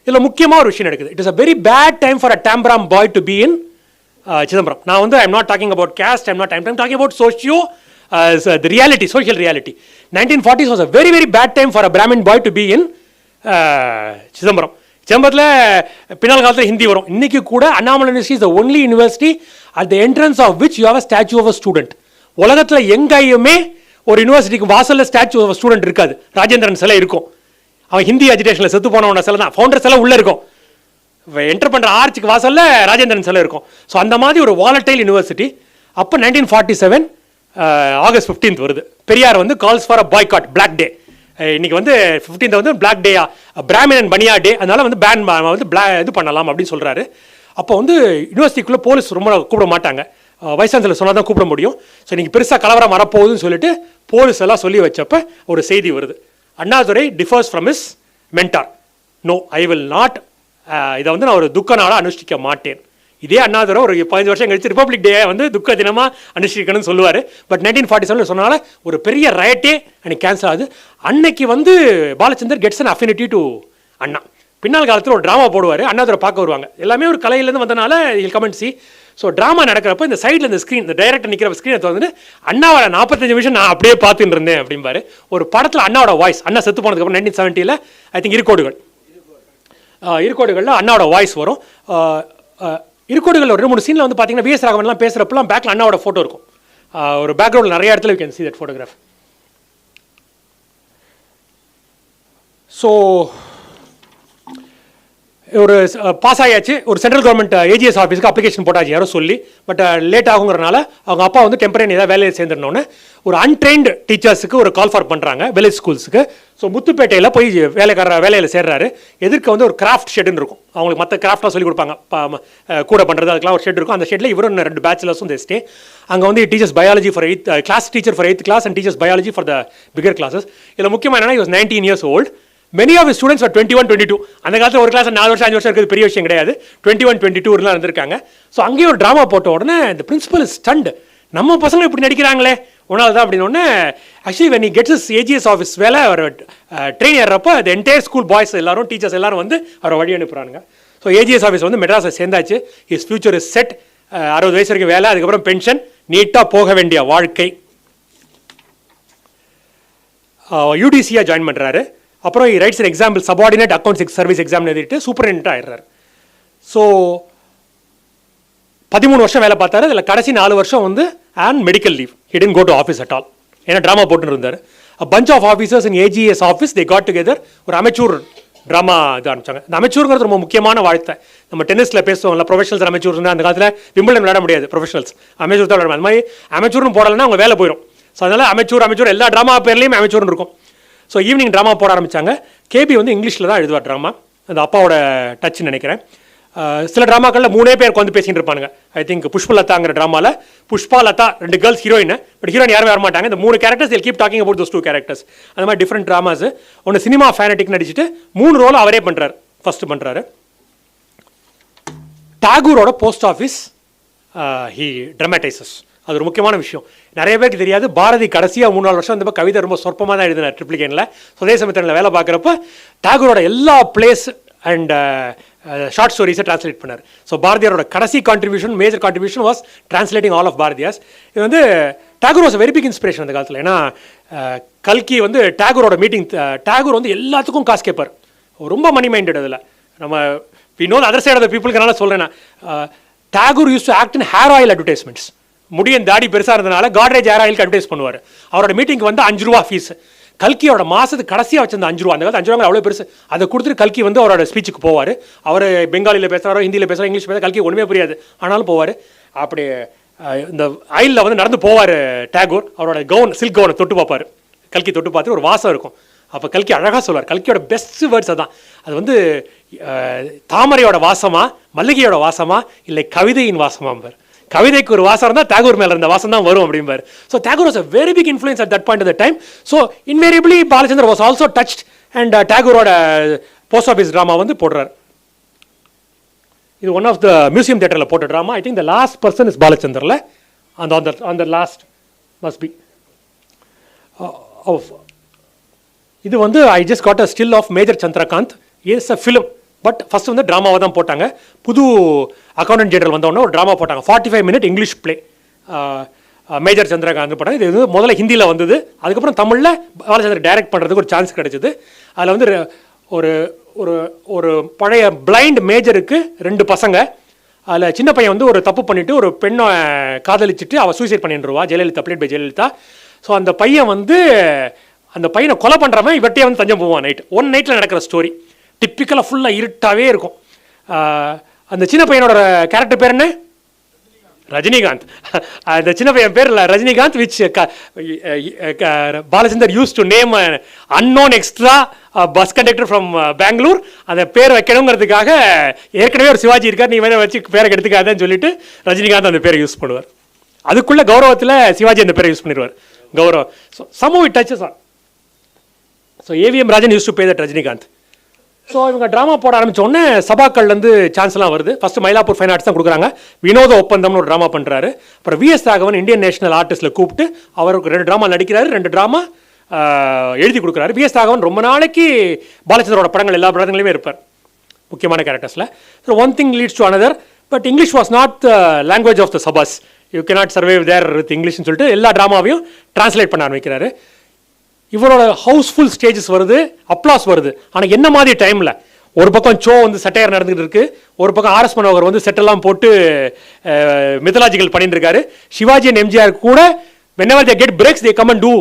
இதில் முக்கியமாக ஒரு விஷயம் நடக்குது. It is a very bad time for a Tambram boy to be in Chidambaram. நான் வந்து I'm not talking about caste, I'm talking about socio the reality, social reality. 1940s was a very, very bad time for a Brahmin boy to be in Chidambaram. சிதம்பரத்தில் பின்னால் காலத்தில் ஹிந்தி வரும். இன்றைக்கி கூட Annamalai university is the only university at the entrance of which you have a statue of a student. உலகத்தில் எங்கேயுமே ஒரு யூனிவர்சிட்டிக்கு வாசலில் ஸ்டாச்சு ஆஃப் ஸ்டூடெண்ட் இருக்காது. ராஜேந்திரன் சிலை இருக்கும், அவன் ஹிந்தி அஜிடேஷனில் செத்து போனவன சிலை தான், ஃபவுண்டர் சிலை உள்ளே இருக்கும். என்டர் பண்ணுற ஆர்ச்சுக்கு வாசலில் ராஜேந்திரன் சிலை இருக்கும். ஸோ அந்த மாதிரி ஒரு வாலட்டைல் யூனிவர்சிட்டி. அப்போ 1947 ஆகஸ்ட் 15th வருது. பெரியார் வந்து calls for a boycott, black day. இன்னைக்கு வந்து 15th வந்து பிளாக் டேயா, பிராமின் அண்ட் பனியா டே, அதனால வந்து பேன் வந்து இது பண்ணலாம் அப்படின்னு சொல்கிறாரு. அப்போ வந்து யூனிவர்சிட்டிக்குள்ளே போலீஸ் ரொம்ப கூப்பிட மாட்டாங்க, வைஸ் சான்சலர் சொன்னால் தான் கூப்பிட முடியும். ஸோ இன்றைக்கி பெருசாக கலவரம் வரப்போகுதுன்னு சொல்லிட்டு போலீஸ் எல்லாம் சொல்லி வச்சப்போ ஒரு செய்தி வருது. Annadurai differs from his mentor. No, I will not, இதை வந்து நான் ஒரு துக்க நாளாக அனுஷ்டிக்க மாட்டேன். இதே அண்ணாதுரை ஒரு 15 வருஷம் கழிச்சு ரிப்பப்ளிக் டே வந்து துக்க தினமாக அனுஷ்டிக்கணும்னு சொல்லுவார். பட் 1947 சொன்னால ஒரு பெரிய ரயட்டே அன்னைக்கு கேன்சல் ஆகுது. அன்னைக்கு வந்து Balachander gets an affinity to Anna. பின்னால் காலத்தில் ஒரு ட்ராமா போடுவார், அண்ணாதுரை பார்க்க வருவாங்க. எல்லாமே ஒரு கலையிலேருந்து வந்தனால இல் கமெண்ட் சி. ஸோ ட்ராமா நடக்கிறப்ப இந்த சைடில் இந்த ஸ்க்ரீன், இந்த டைரக்டர் நிற்கிற ஸ்க்ரீனை வந்து அண்ணாவோட 45 நிமிஷம் நான் அப்படியே பார்த்துட்டு இருந்தேன் அப்படிம்பாரு. ஒரு படத்தில் அண்ணாவோட வாய்ஸ், அண்ணா செத்து போனதுக்கப்புறம் 1970 ஐ திங்க் இருக்கோடுகளில் அண்ணாவோட வாய்ஸ் வரும். இருக்கோடுகளில் ஒரு 2-3 சீனில் வந்து பார்த்தீங்கன்னா விஎஸ் ராகவன்லாம் பேசுகிறப்பெல்லாம் பேக்கில் அண்ணாவோட ஃபோட்டோ இருக்கும். ஒரு பேக்ரவுண்டில் நிறைய இடத்துல you can see that photograph. So ஒரு பாஸ் ஆகியாச்சு. ஒரு சென்ட்ரல் கவர்மெண்ட் ஏஜிஎஸ் ஆஃபீஸுக்கு அப்ளிகேஷன் போட்டாச்சு யாரோ சொல்லி. பட் லேட் ஆகுங்கிறனால அவங்க அப்பா வந்து டெம்பரரி ஏதாவது வேலையை சேர்ந்துடனோன்னு ஒரு அன்ட்ரெயின்டு டீச்சர்ஸுக்கு ஒரு கால் ஃபார் பண்ணுறாங்க வில்லேஜ் ஸ்கூல்ஸுக்கு. ஸோ முத்துப்பேட்டையில் போய் வேலையில் சேர்றாரு. எதிர்க்க வந்து ஒரு கிராஃப்ட் ஷெட்னு இருக்கும், அவங்களுக்கு மற்ற கிராஃப்டாக சொல்லி கொடுப்பாங்க, கூட பண்ணுறது, அதுக்கெல்லாம் ஒரு ஷெட் இருக்கும். அந்த ஷெட்டில் இவரும் 2 பேச்சுலர்ஸும் ஸ்டே. அங்கே வந்து teachers biology for 8th class, teacher for 8th class and teachers biology for the bigger classes. இதில் முக்கியமாக என்னன்னா, he was 19 years old. Many of his students were 21, 22. அந்த காலத்தில் ஒரு கிளாஸ் 4 வருஷம் 5 வருஷம் இருக்கிறது பெரிய விஷயம் கிடையாது. 21, 22 இருந்திருக்காங்க. ஸோ அங்கேயும் ஒரு ட்ராமா போட்ட உடனே இந்த பிரின்சிபல் இஸ் ஸ்டண்ட். நம்ம பசங்க இப்படி நடிக்கிறாங்களே ஒன்றால் தான் அப்படின்னு. Actually when he gets his AGS office வேலை அவர் ட்ரெயின் ஏறப்போ the entire ஸ்கூல் பாய்ஸ் எல்லாரும், டீச்சர்ஸ் எல்லாரும் வந்து அவரை வழி அனுப்புகிறாங்க. ஸோ AGS ஆஃபீஸ் வந்து மெட்ராஸை சேர்ந்தாச்சு. His future is set. 60 வயசு வரைக்கும் வேலை, அதுக்கப்புறம் பென்ஷன், நீட்டாக போக வேண்டிய வாழ்க்கை. UDCயாக ஜாயின் பண்ணுறாரு. அப்புறம் writes an example subordinate accounts service exam எழுதிட்டு சூப்பரிண்டென்ட் ஆயிடுறாரு. ஸோ 13 வருஷம் வேலை பார்த்தாரு. அதில் கடைசி 4 வருஷம் வந்து and medical leave. He didn't go to office at all. ஏன்னா ட்ராமா போட்டுன்னு இருந்தார். Bunch of officers in AGS office they got together. ஒரு அமெச்சூர் ட்ராமா இது ஆரம்பிச்சாங்க. இந்த அமெச்சூருங்கிறது ரொம்ப முக்கியமான வாழ்த்தை. நம்ம டென்னிஸில் பேசுவோம்ல, ப்ரொஃபஷனல்ஸ் அமெச்சூர். அந்த காலத்தில் விம்பிள்டன் விளையாட முடியாது, ப்ரொஃபஷனல்ஸ் அமெச்சூர் தான் விளையாட. அந்த மாதிரி அமெச்சூர்னு போடலைன்னா அவங்க வேலை போயிடும். ஸோ அதனால் அமெச்சூர் எல்லா ட்ராமா பேர்லேயும் அமெச்சூர்னு இருக்கும். ஸோ ஈவினிங் ட்ராமா போட ஆரம்பித்தாங்க. கேபி வந்து இங்கிலீஷில் தான் எழுதுவார் ட்ராமா, அந்த அப்பாவோட டச்சுன்னு நினைக்கிறேன். சில ட்ராமாக்களில் 3 பேர் வந்து பேசிகிட்டு இருப்பாங்க. ஐ திங்க் புஷ்பலதாங்கிற ட்ராமாவில் Pushpalatha 2 girls heroine, but heroine யாரும் வர மாட்டாங்க. இந்த 3 characters they'll keep talking about those 2 characters. அந்த மாதிரி டிஃப்ரெண்ட் ட்ராமாஸ். ஒன்று சினிமா ஃபேனட்டிக் நடிச்சுட்டு 3 ரோல் அவரே பண்ணுறாரு. ஃபஸ்ட்டு பண்ணுறாரு. டாகூரோட போஸ்ட் ஆஃபீஸ் ஹி ட்ராமடைசஸ். அது ஒரு முக்கியமான விஷயம், நிறைய பேருக்கு தெரியாது. பாரதி கடைசியாக 3-4 வருஷம் வந்தப்போ கவிதை ரொம்ப சொற்பமாக தான் எழுதினார் ட்ரிப்ளிகேனில். சுதேசமித்திரனில் வேலை பார்க்குறப்ப டாகூரோட எல்லா பிளேஸ் அண்ட் ஷார்ட் ஸ்டோரிஸை டிரான்ஸ்லேட் பண்ணார். ஸோ பாரதியாரோட கடைசி contribution, major contribution was translating all of பாரதியாஸ். இது வந்து Tagore was very big inspiration அந்த காலத்தில். ஏன்னா கல்கி வந்து டாகூரோட மீட்டிங், டாகூர் வந்து எல்லாத்துக்கும் காசு கேட்பார், ரொம்ப மணி மைண்டட். அதில் நம்ம we know other side of the பீப்புளுக்குனால சொல்கிறேன். Tagore used to act in hair oil advertisements. முடியும் தாடி பெருசாக இருந்தனால காட்ரேஜ் ஹேர் ஆயிலுக்கு அட்வர்டைஸ் பண்ணுவார். அவரோட மீட்டிங்க்கு வந்து 5 ரூபா ஃபீஸ். கல்கியோட மாதத்துக்கு கடைசியாக வச்சிருந்த 5 ரூபா, அந்த காலத்து 5 ரூபா அவ்வளோ பெருசு. அதை கொடுத்துட்டு கல்கி வந்து அவரோட ஸ்பீச்சுக்கு போவார். அவர் பெங்காலியில் பேசுகிறாரோ, ஹிந்தியில் பேசுகிறாரோ, இங்கிலீஷ் பேசுகிறார், கல்கி ஒன்றுமே புரியாது, ஆனாலும் போவார். அப்படி இந்த ஆயிலில் வந்து நடந்து போவார் டாகூர். அவரோட கவுன், சில்க் கவுனை தொட்டு பார்ப்பார். கல்கி தொட்டு பார்த்து ஒரு வாசம் இருக்கும். அப்போ கல்கி அழகாக சொல்வார். கல்கியோட பெஸ்ட் வேர்ட்ஸ் அதான். அது வந்து தாமரையோட வாசமா, மல்லிகையோட வாசமா, இல்லை கவிதையின் வாசமாம்பார். கவிதைக்கு ஒரு வாசம் இருந்தால் டாகூர் மேலே இருந்த வாசம் தான் வரும் அப்படிம்பார். So Tagore was a very big influence at that point of the time. So invariably Balachander was also touched and டாகூரோட போஸ்ட் ஆஃபீஸ் ட்ராமா வந்து போடுறார். இது ஒன் ஆஃப் த மியூசியம் தியேட்டரில் போட்ட drama. I think the last person is பாலச்சந்தரில். அந்த last must be இது வந்து I just got a still of major Chandrakanth. Is a film, but first வந்து ட்ராமாவை தான் போட்டாங்க. புது அக்கௌண்டன்ட் ஜெனரல் வந்தோடனே ஒரு ட்ராமா போட்டாங்க, 45 minute English play. Major Chandrakant படம். இது வந்து முதல்ல ஹிந்தியில் வந்தது, அதுக்கப்புறம் தமிழில் பாலச்சந்தர் டைரக்ட் பண்ணுறதுக்கு ஒரு சான்ஸ் கிடைச்சிது. அதில் வந்து ஒரு ஒரு ஒரு பழைய பிளைண்ட் மேஜருக்கு 2 பசங்க, அதில் சின்ன பையன் வந்து ஒரு தப்பு பண்ணிவிட்டு ஒரு பெண்ணை காதலிச்சுட்டு அவள் சூசைட் பண்ணிடுவா, Jayalalitha, played by Jayalalitha. So அந்த பையன் வந்து அந்த பையனை கொலை பண்ணுறவன் இவட்டே வந்து தஞ்சம் போவான். ஒன் நைட்டில் நடக்கிற ஸ்டோரி. டிப்பிக்கலாக ஃபுல்லாக இருட்டாகவே இருக்கும். அந்த சின்ன பையனோட கேரக்டர் பேர் என்ன? ரஜினிகாந்த். அந்த சின்ன பையன் பேர் Rajinikanth, which Balachander use to name unknown extra bus conductor from Bangalore. அந்த பேர் வைக்கணுங்கிறதுக்காக ஏற்கனவே ஒரு சிவாஜி இருக்கார், நீ வேணா வச்சு பேரை எடுத்துக்காதன்னு சொல்லிட்டு ரஜினிகாந்த் அந்த பேரை யூஸ் பண்ணுவார். அதுக்குள்ள கௌரவத்தில் சிவாஜி அந்த பேரை யூஸ் பண்ணிடுவார். கௌரவம். So some it touches on. So AVM Rajan use to pay that Rajinikanth. So இவங்க ட்ராமா போட ஆரம்பித்தோடனே சபாக்கள்லேருந்து சான்ஸ்லாம் வருது. ஃபஸ்ட்டு மயிலாப்பூர் ஃபைன் ஆர்ட்ஸ் தான் கொடுக்குறாங்க. வினோத ஒப்பந்தம்னு ஒரு ட்ராமா பண்ணுறாரு. அப்புறம் விஎஸ் ராகவன் இந்தியன் நேஷனல் ஆர்டிஸ்ட்டில் கூப்பிட்டு அவருக்கு 2 ட்ராமா நடிக்கிறாரு, 2 ட்ராமா எழுதி கொடுக்குறாரு. விஎஸ் ராகவன் ரொம்ப நாளைக்கு பாலச்சந்தரோட படங்கள் எல்லா படங்களையுமே இருப்பார், முக்கியமான கேரக்டர்ஸில். So one thing leads to another. But English was not the language of the சபாஸ். You cannot survive there with இங்கிலீஷ்னு சொல்லிட்டு எல்லா ட்ராமாவையும் டிரான்ஸ்லேட் பண்ண ஆரம்பிக்கிறாரு. இவரோட ஹவுஸ்ஃபுல் ஸ்டேஜஸ் வருது, அப்ளாஸ் வருது. ஆனால் என்ன மாதிரி டைமில் ஒரு பக்கம் ஷோ வந்து சட்டையர் நடந்துகிட்டு இருக்கு, ஒரு பக்கம் ஆர்எஸ் மனோகர் வந்து செட்டெல்லாம் போட்டு மித்தலாஜிக்கல் பண்ணிட்டு இருக்காரு. சிவாஜி அண்ட் எம்ஜிஆர் கூட whenever they get breaks they come and do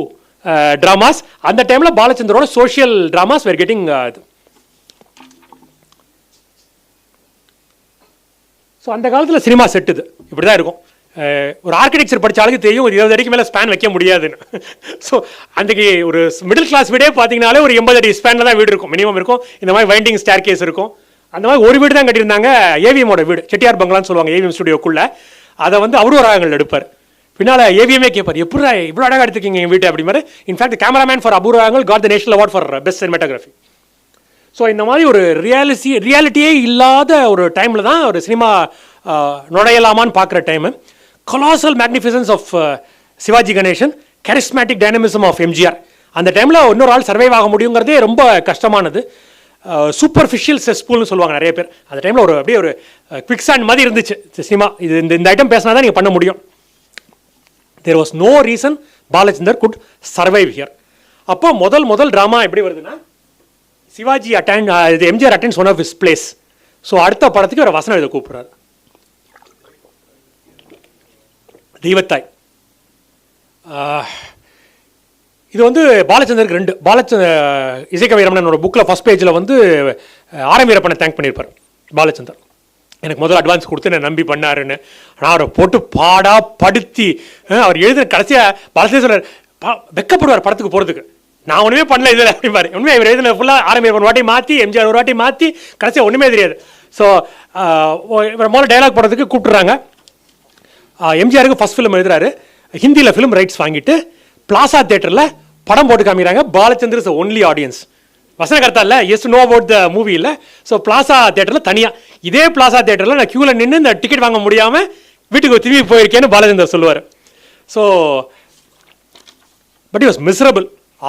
dramas. அந்த டைமில் பாலச்சந்தரோட சோஷியல் ட்ராமாஸ் வேர் கெட்டிங். ஸோ அந்த காலத்தில் சினிமா செட்டுது இப்படி தான் இருக்கும். ஒரு ஆர்கிடெக்சர் படித்த ஆளுக்கு தெரியும் ஒரு 20 அடிக்கு மேலே ஸ்பேன் வைக்க முடியாதுன்னு. ஸோ அன்றைக்கி ஒரு மிடில் கிளாஸ் வீடே பார்த்தீங்கனாலே ஒரு 80 அடி ஸ்பேனில் தான் வீடு இருக்கும், மினிமம் இருக்கும். இந்த மாதிரி வைண்டிங் ஸ்டேர் கேஸ் இருக்கும். அந்த மாதிரி ஒரு வீடு தான் கட்டியிருந்தாங்க. ஏவிஎம்மோட வீடு, செட்டியார் பங்களான்னு சொல்லுவாங்க ஏவிஎம் ஸ்டுடியோக்குள்ளே. அதை வந்து அவரும் ராகங்கள் எடுப்பார். பின்னால் ஏவிஎம்மே கேட்பார், எப்படி இவ்வளோ அழகாக எடுத்துக்கிங்க எங்கள் வீட்டு அப்படி மாதிரி. இன்ஃபேக்ட் கேமராமேன் ஃபார் அபூர்வங்கள் got the national award for best cinematography. So இந்த மாதிரி ஒரு ரியாலிட்டியே இல்லாத ஒரு டைமில் தான் ஒரு சினிமா நுழையலாமான்னு பார்க்குற time. Colossal magnificence of Sivaji Ganesan, charismatic dynamism of MGR. அந்த டைமில் இன்னொரு ஆள் சர்வைவ் ஆக முடியுங்கிறதே ரொம்ப கஷ்டமானது. சூப்பர்ஃபிஷியல் செஸ்பூல்னு சொல்லுவாங்க நிறைய பேர். அந்த டைமில் ஒரு அப்படியே ஒரு குவிக் சாண்ட் மாதிரி இருந்துச்சு சினிமா. இது இந்த ஐட்டம் பேசினா தான் நீங்கள் பண்ண முடியும். There was no reason Balachander could survive here. அப்போ முதல் ட்ராமா எப்படி வருதுன்னா, Sivaji MGR attends one of his place. So அடுத்த படத்துக்கு ஒரு வசனம் எழுத கூப்பிட்றாரு. தெய்வத்தாய். இது வந்து பாலச்சந்தருக்கு 2 இசைக்கவி ரமணனோட புக்கில் ஃபஸ்ட் பேஜில் வந்து ஆரம் வீரப்பனை தேங்க் பண்ணியிருப்பார் பாலச்சந்தர். எனக்கு முதல்ல அட்வான்ஸ் கொடுத்து என்னை நம்பி பண்ணாருன்னு. ஆனால் அவரை போட்டு படுத்தி அவர் எழுதுன கடைசியாக பாலச்சந்தர் வெக்கப்படுவார் படத்துக்கு போகிறதுக்கு. நான் ஒன்றுமே பண்ணல இதில் அப்படிம்பாரு. உண்மையாக இவர் எழுதின ஃபுல்லாக ஆரம் வீரப்பன் ஒரு வாட்டி மாற்றி, எம்ஜிஆர் ஒரு வாட்டி மாற்றி, கடைசியாக ஒன்றுமே தெரியாது. ஸோ இவர் முதல்ல டைலாக் போடுறதுக்கு கூப்பிட்டுறாங்க. எம்ஜிஆருக்கு ஃபஸ்ட் ஃபிலிம் எழுதுறாரு. ஹிந்தியில் ஃபிலிம் ரைட்ஸ் வாங்கிட்டு பிளாசா தேட்டரில் படம் போட்டு காமிக்கிறாங்க. Balachander is only audience. வசனகர்த்தா இல்லை, yes no about the movie இல்லை. ஸோ பிளாசா தேட்டரில் தனியாக, இதே பிளாசா தேட்டரில் நான் க்யூவில் நின்று இந்த டிக்கெட் வாங்க முடியாமல் வீட்டுக்கு திரும்பி போயிருக்கேன்னு பாலச்சந்தர் சொல்லுவார். So but he was miserable.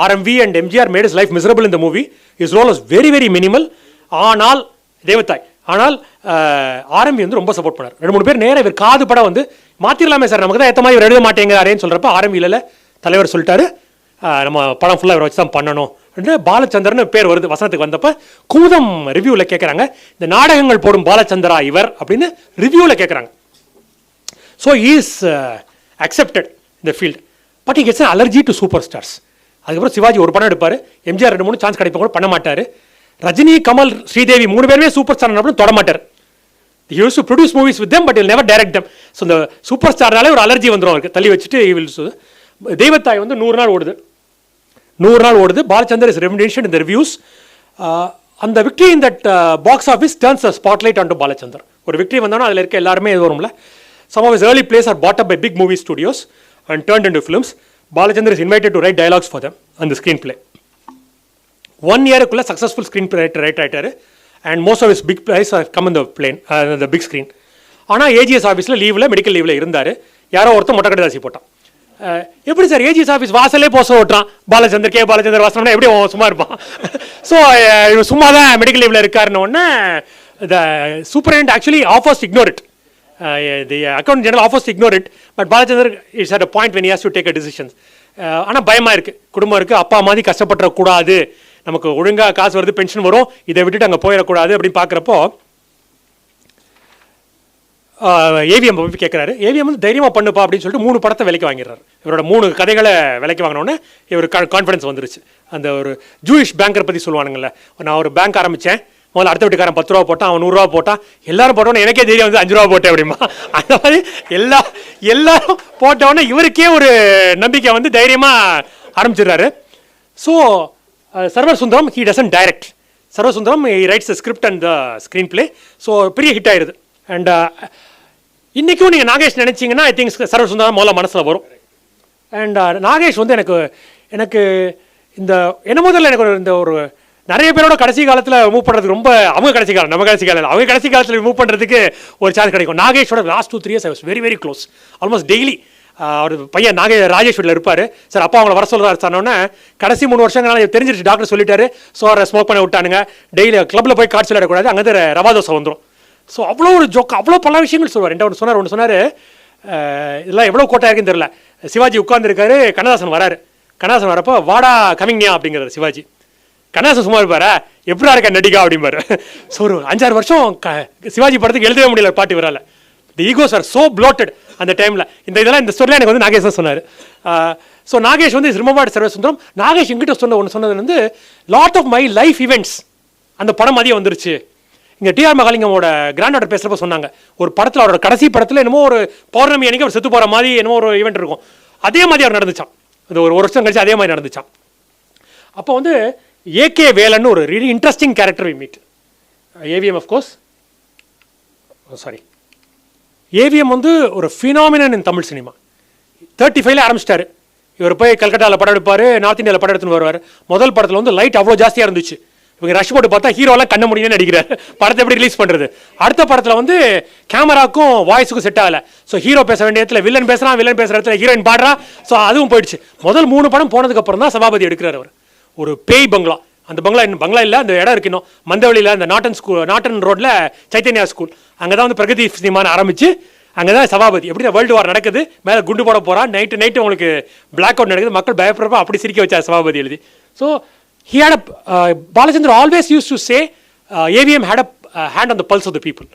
RMV and MGR made his life miserable in the movie. His role was very very minimal. ஆனால் தேவத்தாய், ஆனால் ஆர்எம்பி வந்து ரொம்ப சப்போர்ட் பண்ணார். 2-3 பேர் நேராக இவர் காது படம் வந்து மாற்றிடலாமே சார், நமக்கு தான் ஏற்ற மாதிரி இவர் எழுத மாட்டேங்கிறாரேன்னு சொல்கிறப்ப ஆர்எம்பி இல்லை, தலைவர் சொல்லிட்டாரு நம்ம படம் ஃபுல்லாக இவரை வச்சு தான் பண்ணணும். பாலச்சந்தர்னு பேர் வருது வசனத்துக்கு வந்தப்போ. குமுதம் ரிவ்யூவில் கேட்குறாங்க, இந்த நாடகங்கள் போடும் பாலச்சந்தரா இவர் அப்படின்னு ரிவ்யூவில் கேட்குறாங்க. ஸோ இஸ் அக்செப்டட் இந்த field. But he gets an allergy to super stars. அதுக்கப்புறம் சிவாஜி ஒரு படம் எடுப்பார், எம்ஜிஆர் 2-3 சான்ஸ் கிடைப்ப கூட பண்ண மாட்டார். ரஜினி, கமல், ஸ்ரீதேவி 3 பேருமே சூப்பர் ஸ்டார் அப்படின்னு தொட மாட்டார். He used to produce movies with them but he'll never direct them. So இந்த சூப்பர் ஸ்டார்னாலே ஒரு அலர்ஜி வந்துடும் அவருக்கு, தள்ளி வச்சுட்டு he will. தெய்வத்தாய் வந்து 100 நாள் ஓடுது. Balachander is rumination in the reviews. அந்த victory in that box office turns a spotlight on to Balachander. ஒரு விக்டரி வந்தாலும் அதில் இருக்க எல்லாருமே இது வரும்ல. Some of his early plays are bought up by big movie studios and turned into films. Balachanders is invited to write dialogues for them on the screenplay. 1 year-kulla successful screenplay writer, and most of his big plays have come on the plane, the big screen. ஆனால் AGS ஆஃபீஸில் லீவில், medical லீவில் இருந்தார். யாரோ ஒருத்தர் மொட்டை கடைதாசி போட்டான். எப்படி சார் ஏஜிஎஸ் ஆஃபீஸ் வாசலே போச ஓட்டுறான் பாலச்சந்தர் வாசனம்னா எப்படி சும்மா இருப்பான்? ஸோ சும்மா தான் மெடிக்கல் லீவில் இருக்காருன்னு ஒன்று the superintendent actually offers ignore it. The account general offers to ignore it, but Balachander is at a point when he has to take a decisions. ஆனால் பயமாக இருக்குது, குடும்பம் இருக்குது, அப்பா மாதிரி கஷ்டப்பட்டுறக்கூடாது, நமக்கு ஒழுங்காக காசு வருது, பென்ஷன் வரும், இதை விட்டுட்டு அங்கே போயிடக்கூடாது அப்படின்னு பார்க்குறப்போ ஏவிஎம் போய் கேட்குறாரு. ஏவிஎம் வந்து தைரியமாக பண்ணுப்பா அப்படின்னு சொல்லிட்டு 3 படத்தை விலைக்கு வாங்கிடுறாரு. இவரோட 3 கதைகளை விலைக்கு வாங்கினோடனே இவர் கான்ஃபிடன்ஸ் வந்துருச்சு. அந்த ஒரு ஜூயிஷ் பேங்கரை பற்றி சொல்லுவானுங்கள்ல, நான் ஒரு பேங்க் ஆரம்பித்தேன், முதல்ல அடுத்த வீட்டுக்காரன் 10 ரூபா போட்டான், அவன் 100 ரூபா போட்டான், எல்லாரும் போட்டோன்னே எனக்கே தெரியும் வந்து 5 ரூபா போட்டேன் அப்படிமா. அந்த மாதிரி எல்லாரும் போட்டோன்னே இவருக்கே ஒரு நம்பிக்கை வந்து தைரியமாக ஆரம்பிச்சிடுறாரு. So server Sundaram he doesn't direct. Server Sundaram he writes the script and the screen play. So பெரிய ஹிட் ஆயிடுது. அண்ட் இன்றைக்கும் நீங்கள் நாகேஷ் நினச்சிங்கன்னா ஐ திங்க் சர்வர் சுந்தரம் முதல்ல மனசில் வரும். அண்ட் நாகேஷ் வந்து எனக்கு இந்த என்ன முதல்ல எனக்கு இந்த ஒரு நிறைய பேரோட கடைசி காலத்தில் மூவ் பண்ணுறதுக்கு ரொம்ப, அவங்க கடைசி காலம், நம்ம கடைசி காலம், அவங்க கடைசி காலத்தில் மூவ் பண்ணுறதுக்கு ஒரு சான்ஸ் கிடைக்கும். நாகேஷோட last 2-3 years I was very very close, almost daily. அவர் பையன் ராஜேஷ் வீட்டில் இருப்பார். சார் அப்பா அவங்கள வர சொல்கிறாரு சொன்னோன்னே, கடைசி 3 வருஷங்களால தெரிஞ்சிருச்சு, டாக்டர் சொல்லிட்டாரு, ஸோ அவரை ஸ்மோக் பண்ண விட்டானுங்க, டெய்லி கிளப்பில் போய் காட்சி விளையாடக்கூடாது, அங்கே ரவா தோசை வந்துடும். ஸோ அவ்வளோ ஒரு ஜோக்கு, அவ்வளோ பல விஷயங்கள் சொல்லுவார். ஒன்று சொன்னார், இதெல்லாம் எவ்வளோ கோட்டா இருக்குன்னு தெரியல, சிவாஜி உட்காந்துருக்காரு, கண்ணதாசன் வராரு, கண்ணதாசன் வரப்போ வாடா கமிங்னியா அப்படிங்கிறார் சிவாஜி. கண்ணதாசன் சும்மா இருப்பாரா, எப்படா இருக்க நடிகா அப்படிம்பாரு. ஸோ ஒரு 5-6 வருஷம் சிவாஜி படத்துக்கு எழுதவே முடியல பாட்டு வரல. தி ஈகோஸ் ஆர் ஸோ ப்ளோட்டட் அந்த டைமில். இந்த ஸ்டோரியில் எனக்கு வந்து நாகேஷ் தான் சொன்னார். ஸோ நாகேஷ் வந்து ரிமம்பர்ட் சர்வர் சுந்தரம். நாகேஷ் எங்கிட்ட சொன்னது வந்து lot of my life events அந்த படம் மாதிரியே வந்துருச்சு. இங்கே டிஆர் மகாலிங்கமோட கிராண்ட் ஆர்டர் பேசுகிறப்ப சொன்னாங்க, ஒரு படத்தில் அவரோட கடைசி படத்தில் என்னமோ ஒரு பௌர்ணமி அன்னைக்கு அவர் செத்து போகிற மாதிரி என்னமோ ஒரு ஈவெண்ட் இருக்கும், அதே மாதிரி அவர் நடந்துச்சான். அது ஒரு வருஷம் கழிச்சு அதே மாதிரி நடந்துச்சான். அப்போ வந்து ஏகே வேலன்னு ஒரு really interesting character we meet. AVM of course AVM வந்து ஒரு ஃபினாமினன் இன் தமிழ் சினிமா. 35 ஆரம்பிச்சிட்டாரு. இவர் போய் கல்கட்டாவில் படம் எடுப்பார், நார்த் இந்தியாவில் படம் எடுத்துன்னு வருவார். முதல் படத்தில் வந்து லைட் அவ்வளோ ஜாஸ்தியாக இருந்துச்சு, இவங்க ரஷ் போட்டு பார்த்தா ஹீரோலாம் கண்ண முடியும்னு நடிக்கிறார், படத்தை எப்படி ரிலீஸ் பண்ணுறது. அடுத்த படத்தில் வந்து கேமராக்கும் வாய்ஸுக்கும் செட் ஆகலை. ஸோ ஹீரோ பேச வேண்டிய இடத்துல வில்லன் பேசுகிறான், வில்லன் பேசுகிற இடத்துல ஹீரோயின் பாடுறா. ஸோ அதுவும் போயிடுச்சு. முதல் 3 படம் போனதுக்கப்புறம் தான் சபாபதி எடுக்கிறார். அவர் ஒரு பேய் பங்களா, அந்த பங்களா இல்லை, அந்த இடம் இருக்கு இன்னும் மந்தவெளியில், அந்த நாட்டன் ரோட்டில் சைத்தன்யா ஸ்கூல், அங்கே தான் வந்து பிரகதி சினிமான்னு ஆரம்பிச்சு, அங்கே தான் சபாபதி. எப்படி வேர்ல்டு வார் நடக்குது, மேலே குண்டு போட போகிறான், நைட்டு உங்களுக்கு பிளாக் அவுட் நடக்குது, மக்கள் பயப்படுறப்ப அப்படி சிரிக்க வச்சார் சபாபதி எழுதி. So he had Balachandar always used to say AVM had a hand on the pulse of the people.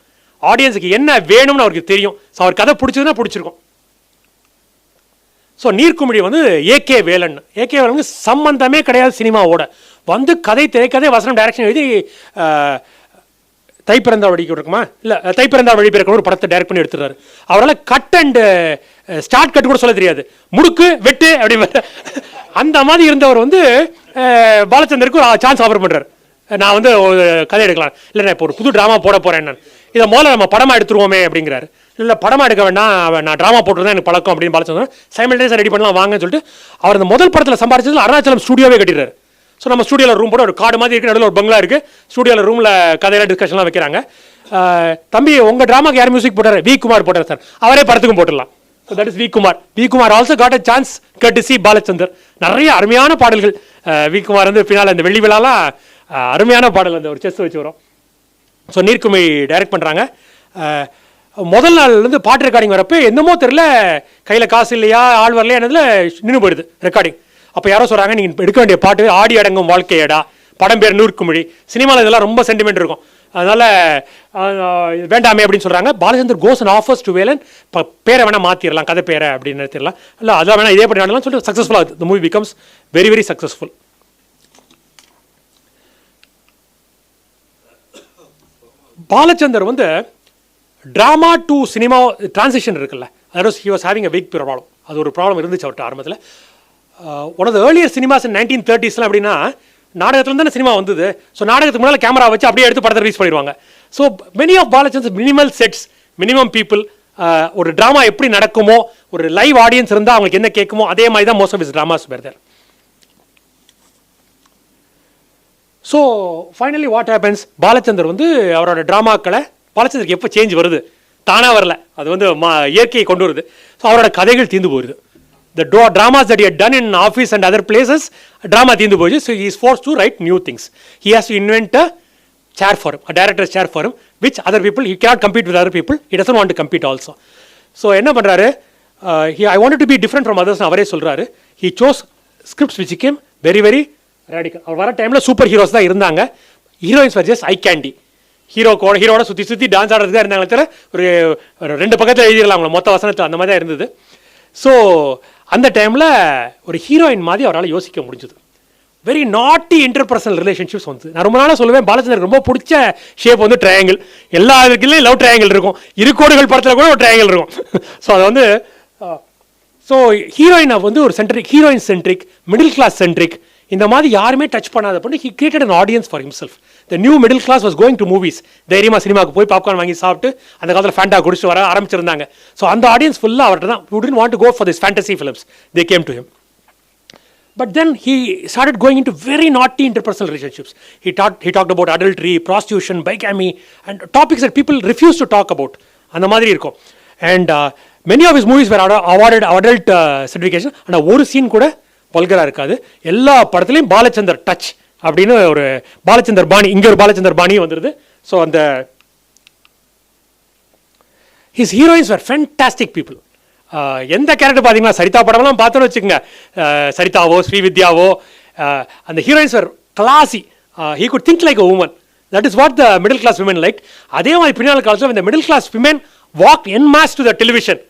ஆடியன்ஸுக்கு என்ன வேணும்னு அவருக்கு தெரியும். ஸோ அவர் கதை பிடிச்சதுன்னா பிடிச்சிருக்கும். ஸோ நீர்க்குமிழி வந்து ஏகே வேலன். ஏகே வேலன் வந்து சம்பந்தமே கிடையாது சினிமாவோட, வந்து கதை திரைக்கதை வசனம் டைரக்ஷன் எழுதி தைப்பிறந்தால் வழி இருக்குமா இல்லை தைப்பிறந்தால் வழி பிறக்க ஒரு படத்தை டைரக்ட் பண்ணி எடுத்துறாரு. அவரால் கட் அண்ட் ஸ்டார்ட் கட் கூட சொல்ல தெரியாது, முடுக்கு வெட்டு அப்படி அந்த மாதிரி இருந்தவர் வந்து பாலச்சந்தருக்கு ஒரு சான்ஸ் ஆஃபர் பண்ணுறாரு. நான் வந்து ஒரு கதை எடுக்கலாம், இல்லை நான் இப்போ ஒரு புது ட்ராமா போட போகிறேன், நான் இதை முதல்ல நம்ம படமாக எடுத்துருவோமே அப்படிங்கிறாரு. இல்லை படமாக எடுக்க வேண்டாம், நான் ட்ராமா போட்டுருந்தேன் எனக்கு பழக்கம் அப்படின்னு பாலச்சந்தர் சைமல்டேனியஸாக ரெடி பண்ணலாம் வாங்கன்னு சொல்லிட்டு அவர் அந்த முதல் படத்தில் சம்பாதிச்சது அருணாச்சலம் ஸ்டுடியோவே கட்டிடுறாரு. ஸோ நம்ம ஸ்டுடியோவில் ரூம் போட ஒரு கார்டு மாதிரி இருக்குது, நடுவில் ஒரு பங்களா இருக்குது, ஸ்டுடியோவில் ரூமில் கதையெல்லாம் டிஸ்கஷன்லாம் வைக்கிறாங்க. தம்பி உங்கள் ட்ராமாக்கு யார் மியூசிக் போட்டார், வி குமார் போட்டார் சார், அவரே படத்துக்கும் போட்டுடலாம். So that is V Kumar. V Kumar also got a chance cut to C Balachander. நிறைய அருமையான பாடல்கள். வி குமார் வந்து பின்னால் இந்த வெள்ளி விழாலாம் அருமையான பாடல் அந்த ஒரு செஸ் வச்சு வரும். ஸோ நீர்க்குமை டைரக்ட் பண்ணுறாங்க. முதல் நாள்லேருந்து பாட்டு ரெக்கார்டிங் வரப்போ என்னமோ தெரியல, கையில் காசு இல்லையா ஆள் வரலையா என்னதில் நின்று போயிடுது ரெக்கார்டிங். அப்போ யாரோ சொல்கிறாங்க, நீங்கள் எடுக்க வேண்டிய பாட்டு ஆடி அடங்கும் வாழ்க்கையடா, படம் பேர் நீர்க்குமிழி. சினிமாவில் இதெல்லாம் ரொம்ப சென்டிமெண்ட் இருக்கும், அதனால் வேண்டாமே அப்படின்னு சொல்கிறாங்க. Balachander goes and offers to Velan, இப்போ பேரை வேணால் மாற்றிடலாம், கதை பேரை அப்படின்னு நிறுத்திடலாம், இல்லை அதெல்லாம் வேணால் இதே பண்ணி ஆடலாம் சொல்லிட்டு சக்ஸஸ்ஃபுல்லாக the movie becomes very very successful. Balachander வந்து ட்ராமா டு சினிமா டிரான்சிஷன் இருக்குல்ல, அதாவது he was having a big problem. அது ஒரு ப்ராப்ளம் இருந்துச்சு அவர்கிட்ட ஆரம்பத்தில். One of the earlier cinemas in 1930s அப்படின்னா நாடகத்தில் தானே சினிமா வந்தது. ஸோ நாடகத்துக்கு முன்னால் கேமரா வச்சு அப்படியே எடுத்து படத்தை ரிலீஸ் பண்ணிடுவாங்க. So many of Balachander minimal sets, minimum people, ஒரு ட்ராமா எப்படி நடக்குமோ, ஒரு லைவ் ஆடியன்ஸ் இருந்தால் அவங்களுக்கு என்ன கேட்குமோ அதே மாதிரி தான் most of his dramas were there. So finally what happens, Balachander வந்து அவரோட ட்ராமாக்களை, பாலச்சந்தருக்கு எப்போ சேஞ்ச் வருது, தானாக வரல, அது வந்து இயற்கையை கொண்டு வருது. ஸோ அவரோட கதைகள் தீர்ந்து போயிடுது. The dramas that he had done in office and other places, drama தீர்ந்து போயிடுச்சு. So he is forced to write new things. He has to invent a chair for him, a director's chair for him, which other people, he cannot compete with other people, he doesn't want to compete also. So என்ன பண்ணுறாரு, I wanted to be different from others அவரே சொல்கிறாரு. He chose scripts which became very very radical. அவர் வர டைமில் super heroes தான் இருந்தாங்க, heroines were just eye candy. ஹீரோட சுற்றி சுற்றி டான்ஸ் ஆடுறதுக்கு தான் இருந்தாங்க தவிர ஒரு 2 பக்கத்தில் எழுதிடலாம் அவங்கள மொத்த வசனத்தில், அந்த மாதிரி தான் இருந்தது. ஸோ அந்த டைமில் ஒரு ஹீரோயின் மாதிரி அவரால் யோசிக்க முடிஞ்சது. வெரி நாட்டி இன்டர்பர்சனல் ரிலேஷன்ஷிப்ஸ் வந்து நான் ரொம்ப நாளாக சொல்லுவேன், பாலச்சந்தருக்கு ரொம்ப பிடிச்ச ஷேப் வந்து ட்ரையாங்கிள். எல்லா இதுக்குலேயும் லவ் ட்ரையாங்கிள் இருக்கும், இருக்கோடுகள் படத்தில் கூட ஒரு ட்ரையாங்கிள் இருக்கும். ஸோ அது வந்து ஸோ ஹீரோயினை வந்து ஒரு centric, heroine centric, middle class centric, இந்த மாதிரி யாருமே டச் பண்ணாத பண்ணி he created an audience for himself. The new middle class was going to movies. தைரியமாக சினிமாவுக்கு போய் பாப்கார்ன் வாங்கி சாப்பிட்டு அந்த காலத்தில் ஃபேண்டா குடிச்சிட்டு வர ஆரம்பிச்சிருந்தாங்க. ஸோ அந்த ஆடியன்ஸ் ஃபுல்லாக அவர்கிட்ட தான், who didn't want to go for this fantasy films, they came to him. But then he started going into very naughty interpersonal relationships. He talked about adultery, prostitution, bigamy, and topics that people refuse to talk about. அந்த மாதிரி இருக்கும். And many of his movies were awarded adult certification. And ஒரு scene கூட வல்கராக இருக்காது. எல்லா படத்துலையும் Balachander touch அப்படின்னு ஒரு பாலச்சந்தர் பாணி, இங்கே ஒரு பாலச்சந்தர் பாணி வந்துடுது. ஸோ அந்த his heroines were fantastic people. எந்த கேரக்டர் பார்த்தீங்கன்னா சரிதா படம்லாம் பார்த்தோன்னு வச்சுக்கோங்க, சரிதாவோ ஸ்ரீவித்யாவோ, அந்த heroines are classy. He could think like a woman. That is what the middle class women like. அதே மாதிரி பின்னால் காலத்தில் இந்த middle class women walk en masse to the television.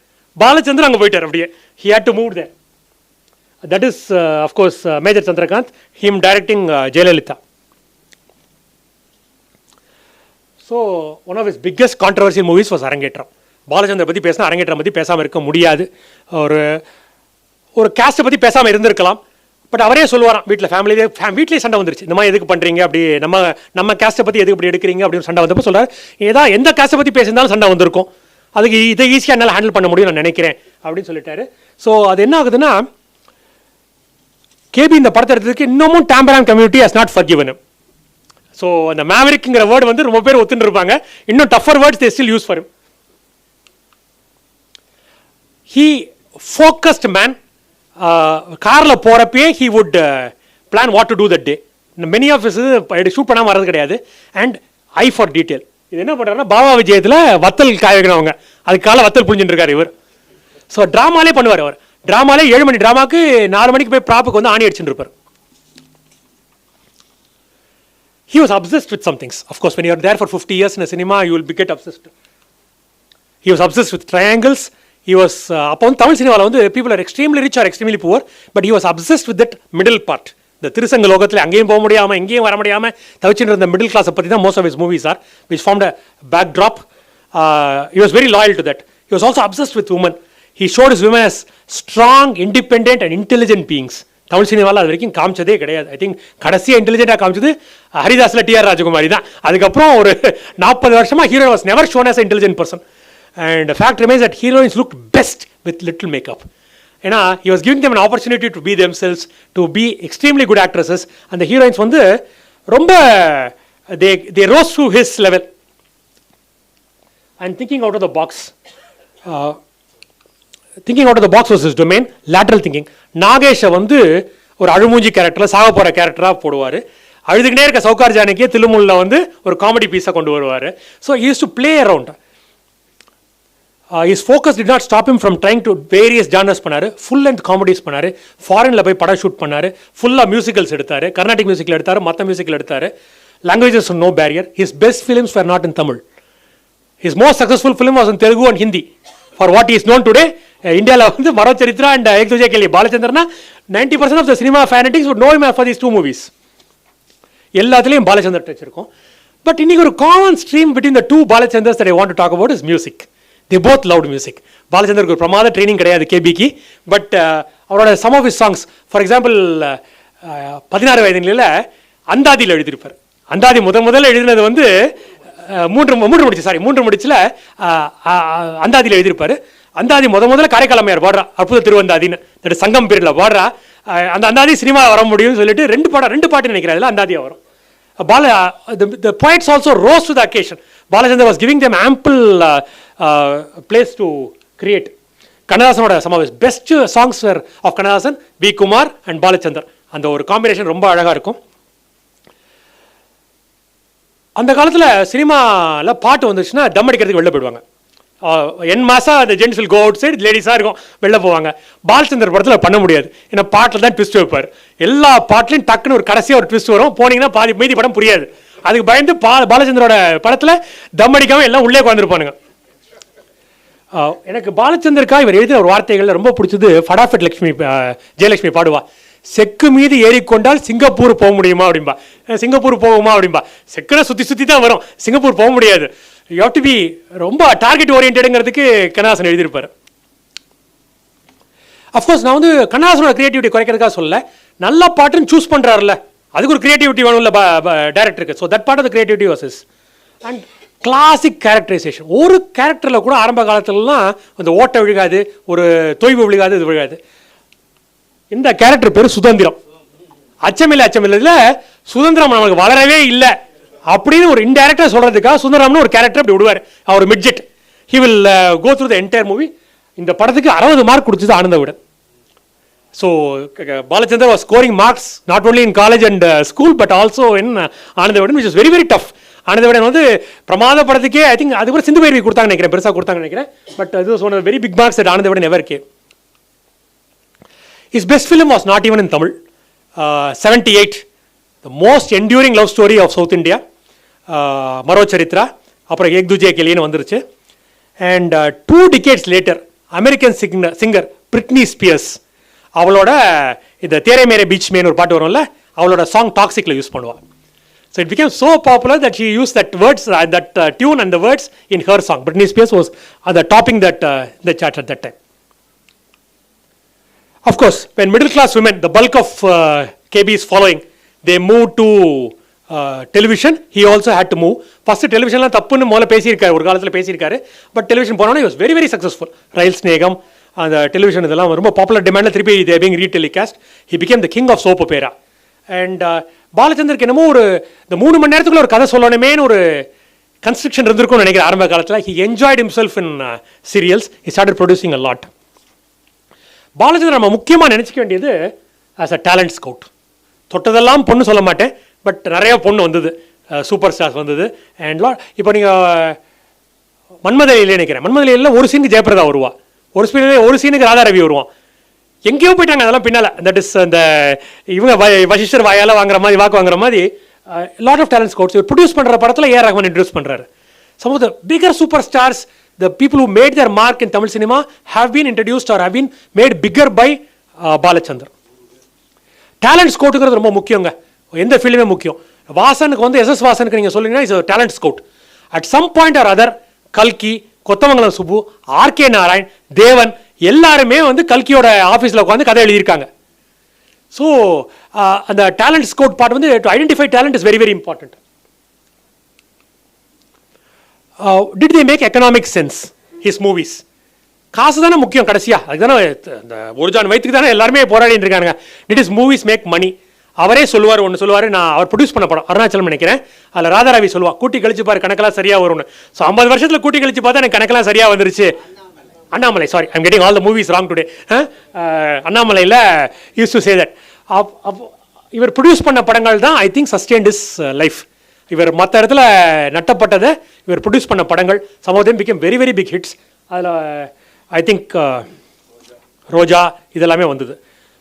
Balachander அங்கே போயிட்டார் அப்படியே. He had to move there. That is of course major Chandrakanth, him directing Jayalalitha. So one of his biggest controversial movies was அரங்கேற்றம். பாலச்சந்தர் பற்றி பேசினா அரங்கேற்றம் பற்றி பேசாமல் இருக்க முடியாது. ஒரு கேஸ்ட்டை பற்றி பேசாமல் இருந்திருக்கலாம். பட் அவரே சொல்லுவாராம், வீட்டிலே சண்டை வந்துருச்சு, இந்த மாதிரி எதுக்கு பண்ணுறீங்க, அப்படி நம்ம கேஸ்ட்டை பற்றி எதுக்கு இப்படி எடுக்கிறீங்க அப்படின்னு சண்டை வந்தப்போ சொல்கிறார், எந்த கேஸ்ட்டை பற்றி பேசியிருந்தாலும் சண்டை வந்திருக்கும், அதுக்கு இதை ஈஸியாக என்னால் ஹேண்டில் பண்ண முடியும் நான் நினைக்கிறேன் அப்படின்னு சொல்லிட்டாரு. ஸோ அது என்ன ஆகுதுன்னா, கேபி இந்த படத்தை எடுத்ததுக்கு இன்னமும் Tambram community has not forgiven him. So அந்த மேவரிக்ங்கிற வேர்டு வந்து ரொம்ப பேர் ஒத்துன்னு இருப்பாங்க, இன்னும் tougher words they still use for him. He focused man. காரில் போகிறப்பே he would plan what to do that day. Many of us shoot பண்ணாமல் வர்றது கிடையாது. And I for detail. இது என்ன பண்ணுறாருன்னா, பாபா விஜயத்தில் வத்தல் காய வைக்கிறவங்க, அதுக்கு காலை வத்தல் புரிஞ்சுட்டு இருக்காரு இவர். ஸோ ட்ராமாலே பண்ணுவார் அவர். ட்ராமாலே 7 மணி ட்ராமாவுக்கு 4 மணிக்கு போய் ப்ராப்புக்கு வந்து ஆணி அடிச்சுட்டு இருப்பார். He was obsessed with some things. Of course, when you are there for 50 years in a cinema, you will get obsessed. He was obsessed with triangles. He was அப்போ வந்து தமிழ் சினிமாவில் வந்து people are extremely rich or extremely poor, but he was obsessed with that middle part. இந்த திருசங்க லோகத்தில் அங்கேயும் போக முடியாமல் எங்கேயும் வர முடியாமல் தவிச்சுட்டு இருந்த மிடில் கிளாஸை பற்றி தான் most of his movies are, which formed a backdrop. He was very loyal to that. He was also obsessed with women. He showed his women as strong, independent and intelligent beings. Tamil சினிமாவில் அது வரைக்கும் காமிச்சதே கிடையாது. I think கடைசியாக இன்டெலிஜென்ட்டாக காமிச்சது ஹரிதாஸில் TR ராஜகுமாரி தான். அதுக்கப்புறம் ஒரு 40 வருஷமாக hero was never shown as an intelligent person. And the fact remains that heroines looked best with little makeup. ஏன்னா he was giving them an opportunity to be themselves, to be extremely good actresses. And the heroines வந்து ரொம்ப they rose to his level. And thinking out of the box. Thinking out of the box was his domain. Lateral thinking. நாகேஷை வந்து ஒரு அழுமூஞ்சி கேரக்டரில் சாக போகிற கேரக்டராக போடுவார். அழுதுகிட்டே இருக்க சவுகார் ஜானகியை தில்லுமுல்ல வந்து ஒரு காமெடி பீஸாக கொண்டு வருவார். So he used to play around. His focus did not stop him from trying to various genres பண்ணாரு. ஃபுல் லென்த் காமெடிஸ் பண்ணாரு. ஃபாரினில் போய் படம் ஷூட் பண்ணாரு. ஃபுல்லாக மியூசிக்கல்ஸ் எடுத்தார். கர்நாடிக் மியூசிக்கில் எடுத்தார், மற்ற மியூசிக்கில் எடுத்தார். Languages no barrier. His best films were not in Tamil. His most successful film was in Telugu and Hindi. For what he is known today, இந்தியாவில் வந்து மரோ சரித்ரா அண்ட் ஏக் துஜே கே லியே பாலச்சந்தர்னா 90% of the cinema fanatics would know him for these 2 movies. எல்லாத்துலேயும் Balachander touch இருக்கும். But இன்னைக்கு ஒரு common stream between the 2 Balachanders that I want to talk about is music. They both loved music. பாலச்சந்தருக்கு ஒரு பிரமாத ட்ரைனிங் கிடையாது கேபிக்கு. பட் அவரோட some of his songs, for example 16 வயது நிலையில் அந்தாதியில் எழுதியிருப்பார். அந்தாதி முதல்ல எழுதினது வந்து 3 முடிச்சில் அந்தாதியில் எழுதியிருப்பார். அந்தாதி முதல்ல காரைக்கால் அம்மையார் பாடுறா, அற்புத திருவந்தாதின்னு, தட் சங்கம் பீரியடில் பாடுறா. அந்த அந்தாதி சினிமா வர முடியும்னு சொல்லிட்டு 2 பாட்டு நினைக்கிறேன், அதில் அந்தாதியாக வரும். The poets also rose to the occasion. Balachandar was giving them ample place to create. Kannadasan some of his best songs were of Kannadasan, V. Kumar and Balachandar. அந்த ஒரு காம்பினேஷன் ரொம்ப அழகாக இருக்கும். அந்த காலத்தில் சினிமாவில் பாட்டு வந்துச்சுன்னா தம் அடிக்கிறதுக்கு வெளில போயிடுவாங்க. என் மாதம் அந்த gents will go outside, லேடிஸாக இருக்கும் வெளில போவாங்க. பாலச்சந்தர் படத்தில் பண்ண முடியாது, ஏன்னா பாட்டில் தான் ட்விஸ்ட் வைப்பார். எல்லா பாட்டிலையும் டக்குன்னு ஒரு கடைசியாக ஒரு ட்விஸ்ட் வரும், போனீங்கன்னா பாதி மீதி படம் புரியாது. அதுக்கு பயந்து பாலச்சந்தரோட படத்தில் தம் அடிக்காமல் எல்லாம் உள்ளே உட்காந்துருப்பானுங்க. எனக்கு பாலச்சந்தருக்கா இவர் எழுதின ஒரு வார்த்தைகளில் ரொம்ப பிடிச்சது, ஃபடாஃபட் லட்சுமி ஜெயலட்சுமி பாடுவா, செக்கு மீது ஏறிக்கொண்டால் சிங்கப்பூர் போக முடியுமா அப்படின்பா. சிங்கப்பூர் போகுமா அப்படின்பா. செக்குனா சுற்றி சுற்றி தான் வரும், சிங்கப்பூர் போக முடியாது. யூ ஹேவ் டு பி ரொம்ப டார்கெட் ஓரியன்டுங்கிறதுக்கு கண்ணதாசன் எழுதியிருப்பார். அஃப்கோர்ஸ் நான் வந்து கண்ணதாசனோட கிரியேட்டிவிட்டி குறைக்கிறதுக்காக சொல்ல, நல்ல பாட்டுன்னு சூஸ் பண்ணுறாருல்ல, அதுக்கு ஒரு கிரியேட்டிவிட்டி வேணும்ல டேரக்டருக்கு. So that part of the creativity was his. And classic characterisation. ஒரு கேரக்டரில் கூட ஆரம்ப காலத்துலலாம் அந்த ஓட்டை விழுகாது, ஒரு தொய்வு விழுகாது, இது விழுகாது. இந்த கேரக்டர் பேர் சுதந்திரம். அச்சமில்லை இதில் சுதந்திரம் நமக்கு வளரவே இல்லை அப்படின்னு ஒரு இன்டைரக்டாக சொல்கிறதுக்காக சுதந்திரம்னு ஒரு கேரக்டர் அப்படி விடுவார். அவர் midget. He will go through the entire movie. இந்த படத்துக்கு 60 மார்க் கொடுத்தது Ananda Vikatan. So Balachandar was scoring marks not only in college and school but also in Ananda Vikatan, which is very very tough. ஆனந்த விடன் வந்து பிரமாத படத்துக்கே ஐ திங்க் அதுக்கப்புறம் சிந்து பைரவி கொடுத்தாங்க நினைக்கிறேன், பெருசாக கொடுத்தாங்க நினைக்கிறேன். பட் இது was one of very big marks that Ananda Vikatan ever came. His best film was not even in Tamil. 78, the most enduring love story of South India. மரோ சரித்ரா, அப்புறம் ஏக் துஜே கேலின்னு வந்துருச்சு. And 2 decades later American singer Britney Spears அவளோட இந்த தேரே மேரே beach man ஒரு பாட்டு வரும்ல, அவளோட song டாக்ஸிக்கில் use பண்ணுவாள். So it became so popular that she used that words, that tune and the words in her song. Britney Spears was the topping that the chart at that time. Of course, when middle class women, the bulk of KB is following, they moved to television. He also had to move. First television la தப்புன்னு முதல்ல பேசியிருக்காரு, ஒரு காலத்தில் பேசியிருக்காரு. But television போனோன்னா he was very very successful. ரயில் ஸ்நேகம், அந்த television இதெல்லாம் ரொம்ப பாப்புலர் டிமாண்டில் திருப்பி they being re-telecast. He became the king of soap opera. And பாலச்சந்தருக்கு என்னமோ ஒரு இந்த 3 மணி நேரத்துக்குள்ள ஒரு கதை சொல்லணுமேனு ஒரு கன்ஸ்ட்ரக்ஷன் இருந்திருக்கும்னு நினைக்கிறேன் ஆரம்ப காலத்தில். He enjoyed himself in serials. He started producing a lot. Balachander நம்ம முக்கியமாக நினச்சிக்க வேண்டியது ஆஸ் அ டேலண்ட் ஸ்கவுட். தொட்டதெல்லாம் பொண்ணு சொல்ல மாட்டேன், பட் நிறைய பொண்ணு வந்தது, சூப்பர் ஸ்டார்ஸ் வந்தது. அண்ட் இப்போ நீங்கள் மன்மதலையில் நினைக்கிறேன், மன்மதலையில் ஒரு சீனுக்கு ஜெயபிரதா வருவா, ஒரு சீனுக்கு ராதா ரவி வருவான். எங்கேயோ போயிட்டாங்க அதெல்லாம் பின்னால். தட் இஸ் அந்த இவங்க வசிஷ்டர் வாயால் வாங்குற மாதிரி, வாக்கு வாங்குற மாதிரி லாட் ஆஃப் டேலண்ட் ஸ்கவுட்ஸ். இவர் ப்ரொடியூஸ் பண்ணுற படத்தில் ஏஆர் ரஹ்மான் இன்ட்ரடியூஸ் பண்ணுறாரு. Some of the bigger super stars, the people who made their mark in Tamil cinema have been introduced or have been made bigger by Balachandar. Talent scoutங்கிறது ரொம்ப முக்கியங்க, எந்த ஃபீல்டுமே முக்கியம். வாசனுக்கு வந்து SS வாசனுக்கு நீங்கள் சொல்லுங்கன்னா his talent scout. At some point or other கல்கி, Kothamangalam Subbu, RK Narayan, தேவன் எல்லாருமே வந்து கல்கியோட ஆஃபீஸில் உட்காந்து கதை எழுதியிருக்காங்க. ஸோ அந்த டேலண்ட் ஸ்கவுட் பார்ட் வந்து to identify talent is very very important. Did they make economic sense, his movies? காசு தானே முக்கியம் கடைசியா, அதுக்கு தானே இந்த ஒரு ஜான் வயிற்றுக்கு தானே எல்லாருமே போராடிட்டு இருக்காங்க. Did his movies make money? அவரே சொல்லுவார், ஒன்று சொல்லுவார், நான் அவர் ப்ரொடியூஸ் பண்ண படம் அருணாச்சலம் நினைக்கிறேன், அதில் ராதாராவி சொல்லுவா, கூட்டி கழிச்சு பாரு கணக்கெல்லாம் சரியாக வரும்னு. ஸோ 50 வருஷத்தில் கூட்டி கழிச்சு பார்த்தா எனக்கு கணக்கெல்லாம் சரியாக வந்துருச்சு. Annamalai, sorry I'm getting all the movies wrong today. அண்ணாமலையில் யூஸ் டு சே தட். இவர் ப்ரொடியூஸ் பண்ண படங்கள் தான் I think sustained his life. இவர் மற்ற இடத்துல நட்டப்பட்டதை இவர் ப்ரொடியூஸ் பண்ண படங்கள் some of them became very very big hits. அதில் ஐ திங்க் ரோஜா இதெல்லாமே வந்தது.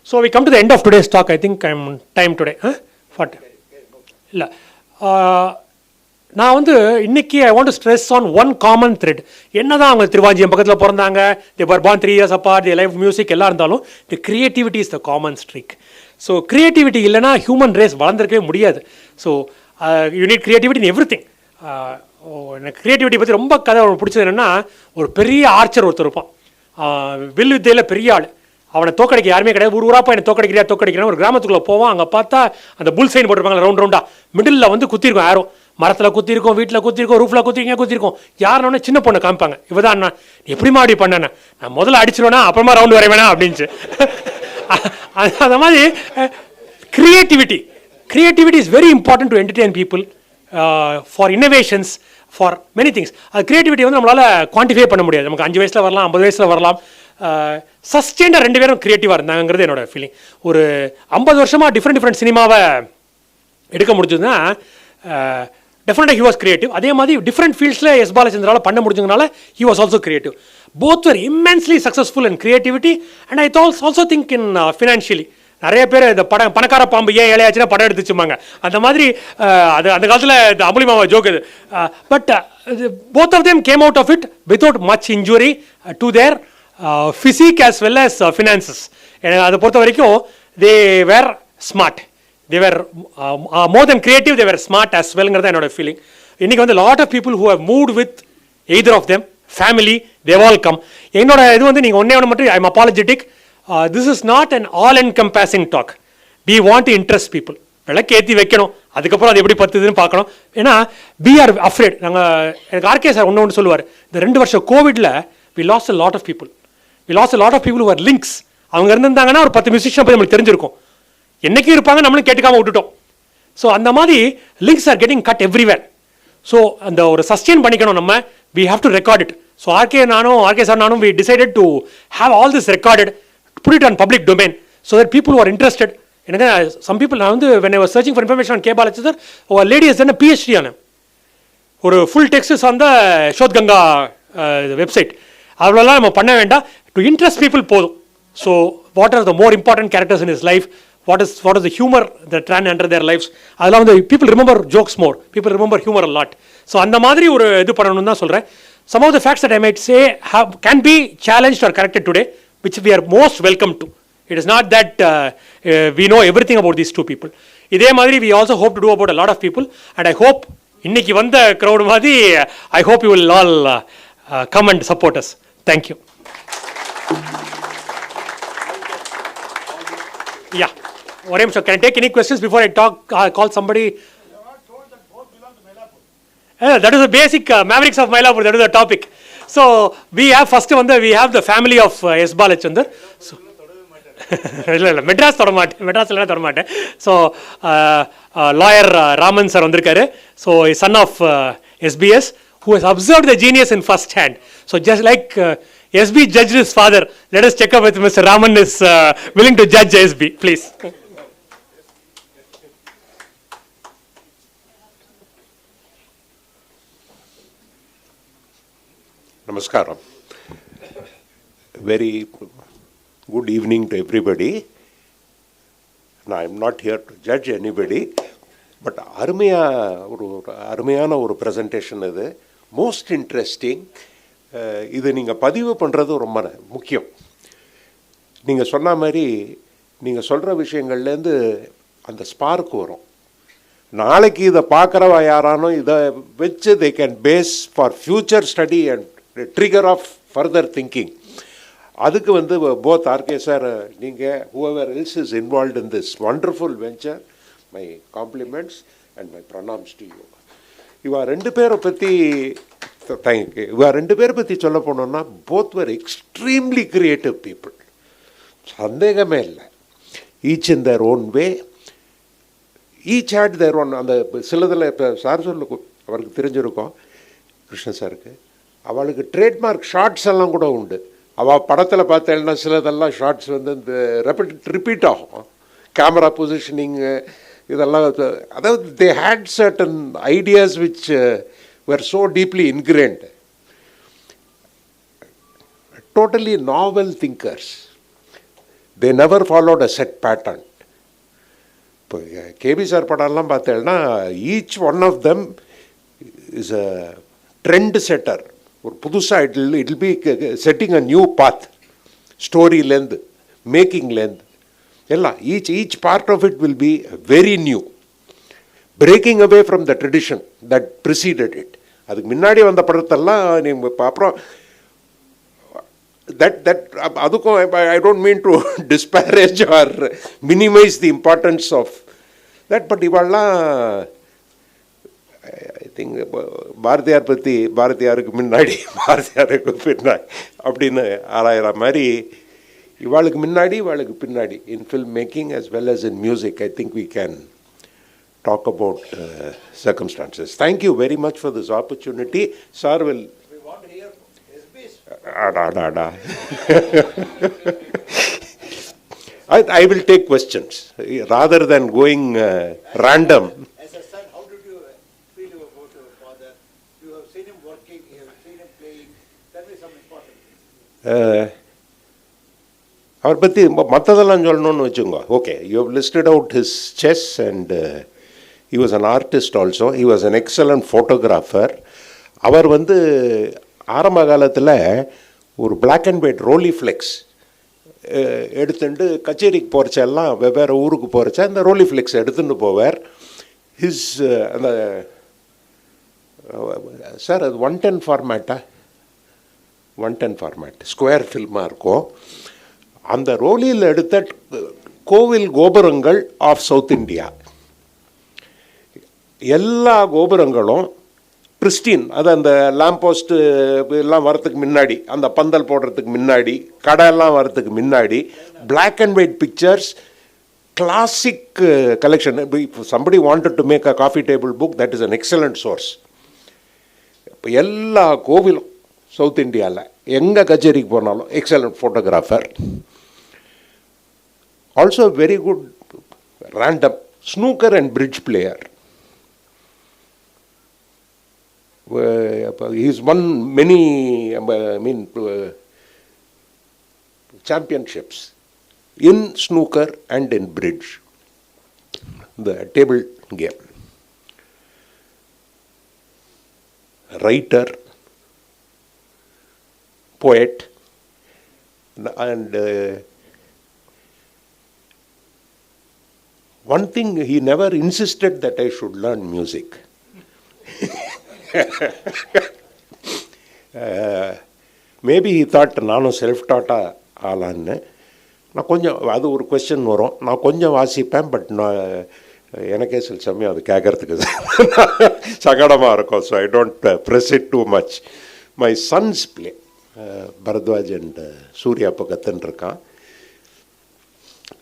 So we come to the end of today's talk. I think I'm time today ஃபார்ட் இல்லை. நான் வந்து இன்னைக்கு ஐ want to stress on one common thread. என்ன தான் அவங்க திருவாஞ்சியம் பக்கத்தில் பிறந்தாங்க, they were born 3 years apart, the life music எல்லாம் இருந்தாலும் the creativity is the common streak. So creativity இல்லைனா ஹியூமன் ரேஸ் வளர்ந்துருக்கவே முடியாது. So you need creativity in every thing. எனக்கு கிரியேட்டிவிட்டி பற்றி ரொம்ப கதை பிடிச்சது என்னென்னா, ஒரு பெரிய ஆர்ச்சர் ஒருத்தர் இருப்பான், வில் வித்தையில் பெரிய ஆள், அவனை தோக்கடிக்க யாருமே கிடையாது. ஒரு ஊராப்பா என்னை தோக்கடிக்கிறேன். ஒரு கிராமத்துக்குள்ளே போவான், அங்கே பார்த்தா அந்த புல் சைன் போட்டிருப்பாங்க ரவுண்ட் ரவுண்டாக, மிடில் வந்து குத்திருக்கும் யாரும், மரத்தில் குத்திருக்கோம், வீட்டில் குத்திருக்கோம், ரூஃபில் குத்திருக்கோம். யாருன்னு சின்ன பொண்ணை காமிப்பாங்க, இவதான் நான் எப்படிமா அப்படி பண்ணேன், நான் முதல்ல அடிச்சிருவேனா அப்புறமா ரவுண்டு வர வேணாம் அப்படின்ச்சு. அந்த மாதிரி creativity is very important to entertain people, for innovations, for many things. Creativity வந்து நம்மளால் குவான்டிஃபை பண்ண முடியாது. நமக்கு 5 வயசில் வரலாம், 50 வயசில் வரலாம். சஸ்டெயின்டாக 2 பேரும் கிரியேட்டிவாக இருந்தாங்கிறது என்னோட ஃபீலிங். ஒரு 50 வருஷமாக டிஃப்ரெண்ட் சினிமாவை எடுக்க முடிஞ்சதுன்னா definitely he was creative. அதே மாதிரி different fieldsல எஸ் பாலச்சந்திரால பண்ண முடிஞ்சதுனால he was also creative. Both were immensely successful in creativity and I also think in financially. நிறைய பேர் இந்த பணக்கார பாம்பு ஏன் ஏழையாச்சுன்னா படம் எடுத்துச்சுமாங்க. அந்த மாதிரி அது அந்த காலத்தில் இந்த அம்புலிமாமா ஜோக் இது. But both of them came out of it without much injury to their physique as well as finances. அதை பொறுத்த வரைக்கும் they were smart. They were more than creative, they were smart as well ங்கிறது என்னோட feeling. இன்னைக்கு வந்து lot of people who have moved with either of them, family, they've all come. என்னோட இது வந்து நீங்கள் ஒன்றே ஒன்று மட்டும் I'm apologetic. This is not an all-encompassing talk. We want to interest people. விளக்கேற்றி வைக்கணும், அதுக்கப்புறம் அது எப்படி பத்துதுன்னு பார்க்கணும். ஏன்னா we are afraid. எனக்கு ஆர்கே சார் ஒன்று சொல்லுவார், இந்த 2 வருஷம் கோவிட்ல we lost a lot of people. We lost a lot of people who were links. அவங்க இருந்திருந்தாங்கன்னா ஒரு 10 மியூசிஷியன் போய் நம்மளுக்கு தெரிஞ்சிருக்கும். என்னைக்கும் இருப்பாங்க, நம்மளும் கேட்டுக்காம விட்டுட்டோம். ஸோ அந்த மாதிரி links are getting cut everywhere. So அந்த ஒரு சஸ்டெயின் பண்ணிக்கணும் நம்ம. We have to record it. So R K sir நானும் we decided to have all this recorded, put it on public domain so that people are interested. எனக்கு some people நான் வந்து when I was searching for information on K Balachander, ஒரு lady has done a PhD on him. ஒரு full text on the Shodhganga website. அவ்வளோலாம் நம்ம பண்ண வேண்டாம். To interest people போதும். So what are the more important characters in his life, what is the humor that ran under their lives. அதெல்லாம் வந்து people remember jokes more, people remember humor a lot. So அந்த மாதிரி ஒரு இது பண்ணணும்னு தான் சொல்கிறேன். Some of the facts that I might say can be challenged or corrected today, which we are most welcome to. It is not that we know everything about these two people. இதே மாதிரி we also hope to do about a lot of people, and I hope இன்னைக்கு வந்த crowd மாதிரி I hope you will all come and support us. Thank you. Yeah. One minute, can I take any questions before I call somebody? That is the basic Mavericks of Mylapore, that is the topic. So we have first one, we have the family of S. Balachander. So, Madras தொடமாட்டேன். So lawyer Raman sir வந்திருக்காரு. So a son of SBS who has observed the genius in first hand. So just like SB judged his father, let us check up with Mr. Raman is willing to judge SB, please. Namaskaram. Very good evening to everybody. Now, I am not here to judge anybody, but அருமையான ஒரு presentation இது. Most interesting. இது நீங்கள் பதிவு பண்ணுறது ரொம்ப முக்கியம். நீங்கள் சொன்ன மாதிரி நீங்கள் சொல்கிற விஷயங்கள்லேருந்து அந்த ஸ்பார்க் வரும். நாளைக்கு இதை பார்க்குறவ யாரானோ இதை வச்சு they can base for future study and trigger of further thinking. அதுக்கு வந்து both Arkay sir, நீங்கள் whoever else is involved in this wonderful venture, my compliments and my pranams to you. இவா ரெண்டு பேரை பற்றி சொல்ல போனோம்னா both were extremely creative people. சந்தேகமே இல்லை. Each in their own way, each had their own. அந்த சிலதில் இப்போ சார் அவருக்கு தெரிஞ்சிருக்கோம் கிருஷ்ணன் சாருக்கு, அவளுக்கு ட்ரேட்மார்க் ஷார்ட்ஸ் எல்லாம் கூட உண்டு. அவள் படத்தில் பார்த்தேன்னா சிலதெல்லாம் ஷார்ட்ஸ் வந்து இந்த ரிப்பீட் ஆகும். கேமரா பொசிஷனிங்கு இதெல்லாம், அதாவது they had certain ideas which were so deeply ingrained. Totally novel thinkers. They never followed a set pattern. இப்போ கேபி சார் படம்லாம் பார்த்தேன்னா each one of them is a trend setter. ஒரு புதுசாக it will be setting a new path. ஸ்டோரியிலேருந்து மேக்கிங்லேருந்து எல்லாம் each part of it will be very new, breaking away from the tradition that preceded it. அதுக்கு முன்னாடி வந்த படத்தெல்லாம் நீங்கள் அப்புறம் அதுக்கும் I don't mean to disparage or minimize the importance of that, but இவெல்லாம் ஐ திங்க் பாரதியார் பற்றி பாரதியாருக்கு முன்னாடி பாரதியாருக்கு பின்னாடி அப்படின்னு ஆராயிற மாதிரி இவாளுக்கு முன்னாடி இவாளுக்கு பின்னாடி in filmmaking as well as in music. I think we can talk about circumstances. Thank you very much for this opportunity. Sir will... We want to hear SB's. I will take questions rather than going random. As a son, how did you feel about அவர் பற்றி மற்றதெல்லாம் சொல்லணும்னு வச்சுக்கோங்க. Okay, you have listed out his chess and he was an artist also. He was an excellent photographer. அவர் வந்து ஆரம்ப காலத்தில் ஒரு black and white ரோலிஃப்ளெக்ஸ் எடுத்துட்டு கச்சேரிக்கு போகிறச்செல்லாம் வெவ்வேறு ஊருக்கு போகிறச்சா இந்த ரோலிஃப்ளெக்ஸ் எடுத்துகிட்டு போவார். ஹிஸ் அந்த சார் அது 110 ஃபார்மேட்டா, 110 ஃபார்மேட் ஸ்கொயர் ஃபில்மாக இருக்கும். அந்த ரோலியில் எடுத்த கோவில் கோபுரங்கள் ஆஃப் சவுத் இந்தியா எல்லா கோபுரங்களும் பிரிஸ்டின், அது அந்த லேம்ப் போஸ்ட்டு எல்லாம் வரத்துக்கு முன்னாடி, அந்த பந்தல் போடுறதுக்கு முன்னாடி, கடையெல்லாம் வரத்துக்கு முன்னாடி black and white pictures, classic collection. இப்போ somebody wanted to make a coffee table book, that is an excellent source. இப்போ எல்லா கோவிலும் சவுத் இந்தியாவில் எங்கே கச்சேரிக்கு போனாலும் excellent photographer. Also very good random snooker and bridge player. He's won many, championships in snooker and in bridge, the table game. Writer, poet, and one thing, he never insisted that I should learn music. Maybe he thought நானும் self டாட்டாக ஆளான்னு. நான் கொஞ்சம் அது ஒரு question வரும், நான் கொஞ்சம் வாசிப்பேன், but நான் எனக்கே சில சமயம் அது கேட்குறதுக்கு சங்கடமாக இருக்கும். So I don't press it too much. My sons play Bharadwaj and Surya இப்போ கற்றுன்ருக்கான்.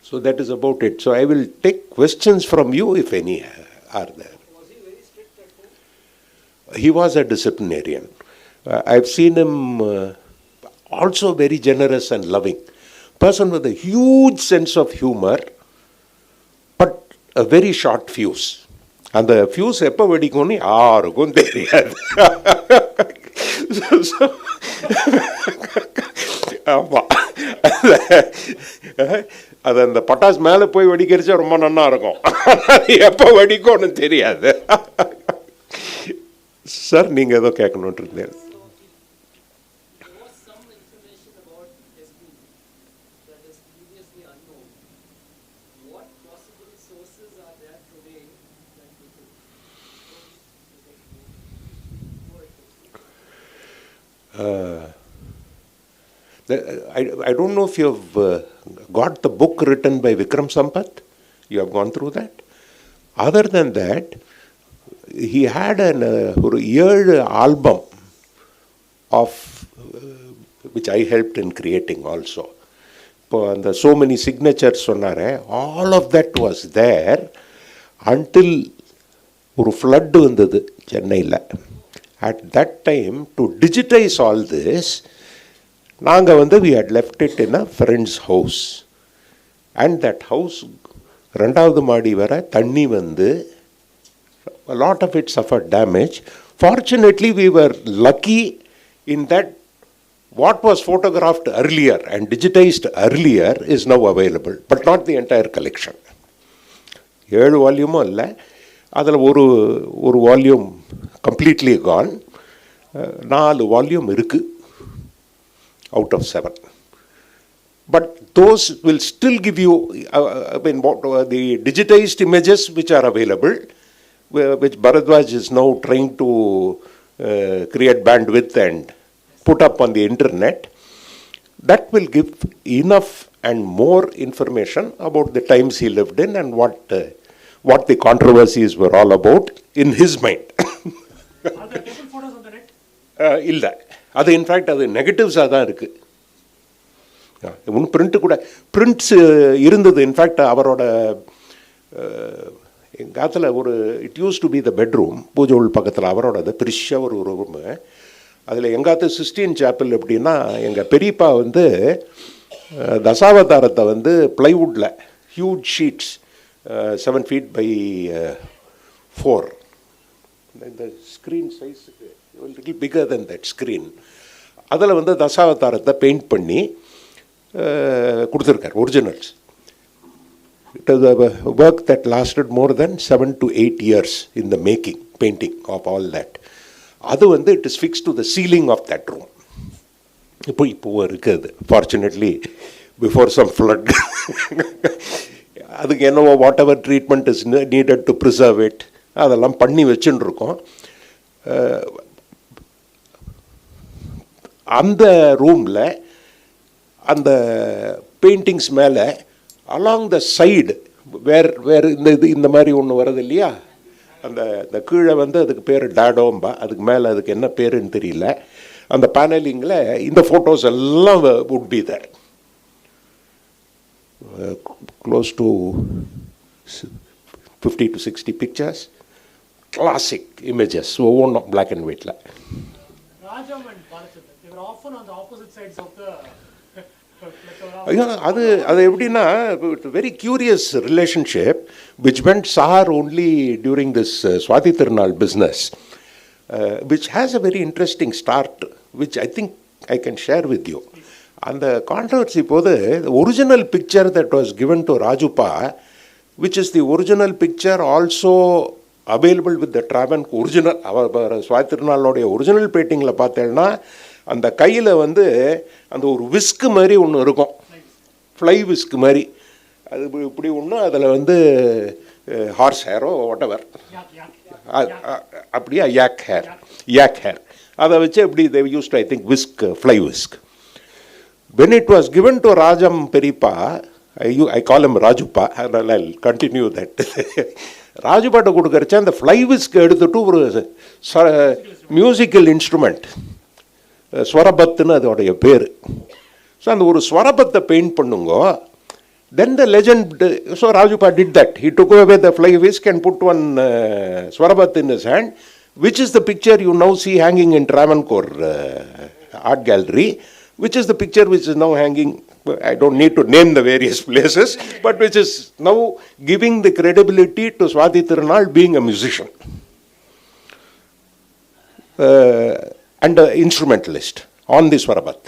So that is about it. So I will take questions from you if any are there. He was a disciplinarian. I've seen him also very generous and loving. Person with a huge sense of humor, but a very short fuse. And the fuse எப்போ வெடிக்கும்னு யாருக்கும் தெரியாது. ஆமாம், அது அந்த பட்டாசு மேலே போய் வெடிக்கிறச்சா ரொம்ப நன்னா இருக்கும், எப்போ வெடிக்கும்னு தெரியாது. சார் நீங்கள் ஏதோ கேட்கணுன்ட்டு இருந்தேன். I don't know if you have got the book written by Vikram Sampath. You have gone through that. Other than that, he had ஒரு 7 album of which I helped in creating also. இப்போ அந்த so many signatures சொன்னாரே, all of that was there until ஒரு flood வந்தது சென்னையில். At that time, to digitize all this, நாங்கள் வந்து we had left it in a friend's house. And that house 2வது மாடி வரை தண்ணி வந்து a lot of it suffered damage. Fortunately, we were lucky in that what was photographed earlier and digitized earlier is now available, but not the entire collection. 7 வால்யூமும் இல்லை, அதில் ஒரு volume completely Khan. 4 volume இருக்குது out of 7. But those will still give you, the digitized images which are available, which Bharadwaj is now trying to create bandwidth and put up on the internet, that will give enough and more information about the times he lived in and what the controversies were all about in his mind. Are there taken photos on the net? இல்லை, அது in fact அது நெகட்டிவ்ஸாக தான் இருக்குது. இன்னும் print கூட prints இருந்தது. In fact அவரோட எங்கள் காலத்தில் ஒரு it used to be the bedroom, puja உள் பக்கத்தில் அவரோட அது பெருசாக ஒரு ரூமு. அதில் எங்காத்து சிஸ்டீன் சாப்பிள் எப்படின்னா, எங்கள் பெரியப்பா வந்து தசாவதாரத்தை வந்து ப்ளைவுட்டில் ஹியூஜ் ஷீட்ஸ் 7 feet by 4, இந்த ஸ்க்ரீன் சைஸுக்கு little bigger then that screen, அதில் வந்து தசாவதாரத்தை பெயிண்ட் பண்ணி கொடுத்துருக்கார் originals. It is a work that lasted more than 7 to 8 years in the making, painting of all that. அது வந்து it is fixed to the ceiling of that room. இப்போ இருக்குது fortunately before some flood. அதுக்கு என்னவோ what ever treatment is needed to preserve it அதெல்லாம் பண்ணி வச்சுன்னு இருக்கோம். அந்த ரூமில் அந்த பெயிண்டிங்ஸ் மேலே அலாங் த சைடு வேறு இந்த மாதிரி ஒன்று வருது இல்லையா, அந்த கீழே வந்து அதுக்கு பேர் டாடோம்பா, அதுக்கு மேலே அதுக்கு என்ன பேருன்னு தெரியல. அந்த பேனலிங்கில் இந்த ஃபோட்டோஸ் எல்லாம் would be there. Close to 50 to 60 pictures, classic images, ஒவ்வொன்றும் black and whiteல. Rajam and Balachander, they were often on the opposite sides of the அது எப்படின்னா very curious relationship which went sour only during this Swathi Thirunal business which has a very interesting start which I think I can share with you. அந்த controversy போது original picture that was given to Rajuppa which is the original picture also available with the ட்ராவன் original. அவர் சுவாதி திருநாளுடைய original பெயிண்டிங்கில் பார்த்தேன்னா அந்த கையில் வந்து அந்த ஒரு விஸ்கு மாதிரி ஒன்று இருக்கும், ஃப்ளை விஸ்கு மாதிரி. அது இப்படி ஒன்று அதில் வந்து ஹார்ஸ் ஹேரோ வாட் எவர் அப்படியே யாக் ஹேர் அதை வச்சு எப்படி தே used I think whisk fly whisk. When it was given to Rajam பெரியப்பா, ஐ கால் எம் ராஜுப்பா, அதனால் ஐ கண்டினியூ தட். ராஜுப்பாட்டை கொடுக்கறச்ச அந்த ஃப்ளை விஸ்க் எடுத்துட்டு ஒரு மியூசிக்கல் இன்ஸ்ட்ருமெண்ட் ஸ்வரபத்துன்னு அதோடைய பேர். ஸோ அந்த ஒரு ஸ்வரபத்தை பெயிண்ட் பண்ணுங்க. Then the legend, so Rajuppa did that. He took away the fly whisk and put one swarabat in his hand, which is the picture you now see hanging in Travancore art gallery, which is the picture which is now hanging, I don't need to name the various places, but which is now giving the credibility to Swati Tirunal being a musician. And an instrumentalist on this Swarabat.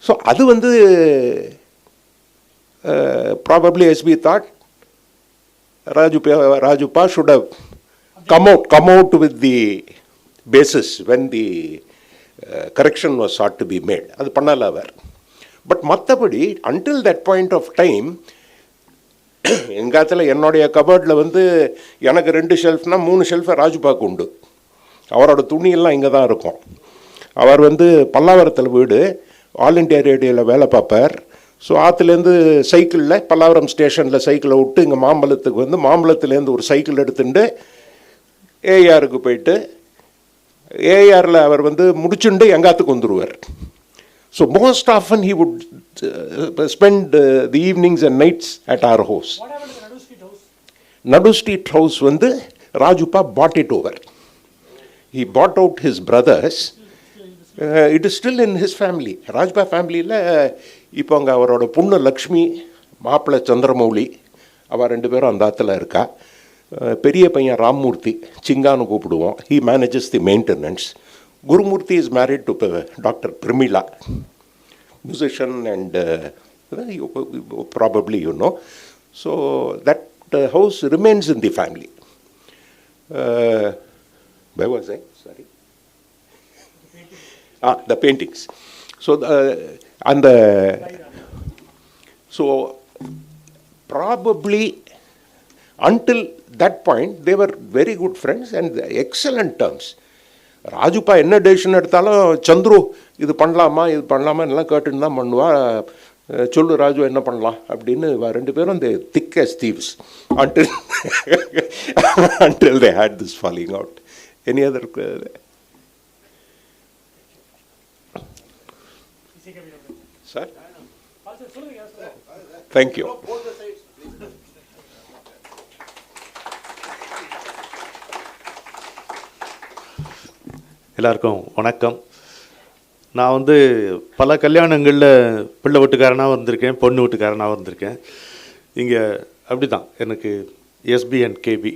So அது வந்து probably as we thought Rajupa should have come out with the basis when the correction was sought to be made. அது பண்ணல அவர். But மற்றபடி until that point of time எங்காத்தில் என்னுடைய கபர்டில் வந்து எனக்கு 2 ஷெல்ஃப்னா 3 ஷெல்ஃபை ராஜுப்பாக்கு உண்டு. அவரோட துணியெல்லாம் இங்கே தான் இருக்கும். அவர் வந்து பல்லாவரத்தில் வீடு, ஆல் இண்டியா ரேடியோவில் வேலை பார்ப்பார். ஸோ ஆற்றுலேருந்து சைக்கிளில் பல்லாவரம் ஸ்டேஷனில் சைக்கிளை விட்டு இங்கே மாம்பழத்துக்கு வந்து மாம்பழத்துலேருந்து ஒரு சைக்கிள் எடுத்துட்டு ஏஆருக்கு போயிட்டு ஏஆரில் அவர் வந்து முடிச்சுண்டு எங்காத்துக்கு வந்துடுவார். So most often he would spend the evenings and nights at our house. நடு ஸ்ட்ரீட் ஹவுஸ் வந்து Rajuppa bought it over. He bought out his brothers. It is still in his family. ராஜ்பா ஃபேமிலியில் இப்போ அங்கே அவரோட பொண்ணு லக்ஷ்மி, மாப்பிள்ளை சந்திரமௌலி, அவள் 2 பேரும் அந்த ஆற்றுல இருக்கா. பெரிய பையன் ராம்மூர்த்தி, சிங்கான்னு கூப்பிடுவோம், he manages the maintenance. Gurumurthy is married to Dr. Primila, musician and probably you know. So that house remains in the family. Where was I? Sorry. The paintings. So so probably until that point they were very good friends and excellent terms. ராஜுப்பா என்ன decision எடுத்தாலும் சந்துரு இது பண்ணலாமா எல்லாம் கேட்டுன்னு தான் பண்ணுவா. சொல்லு ராஜு என்ன பண்ணலாம் அப்படின்னு 2 பேரும் the thick as thieves until they had this falling out. Any other? Sir? Thank you. எல்லாருக்கும் வணக்கம். நான் வந்து பல கல்யாணங்களில் பிள்ளை வீட்டுக்காரனாகவும் இருந்திருக்கேன், பொண்ணு வீட்டுக்காரனாகவும் இருந்திருக்கேன். இங்கே அப்படி தான் எனக்கு எஸ்பி அண்ட் கேபி.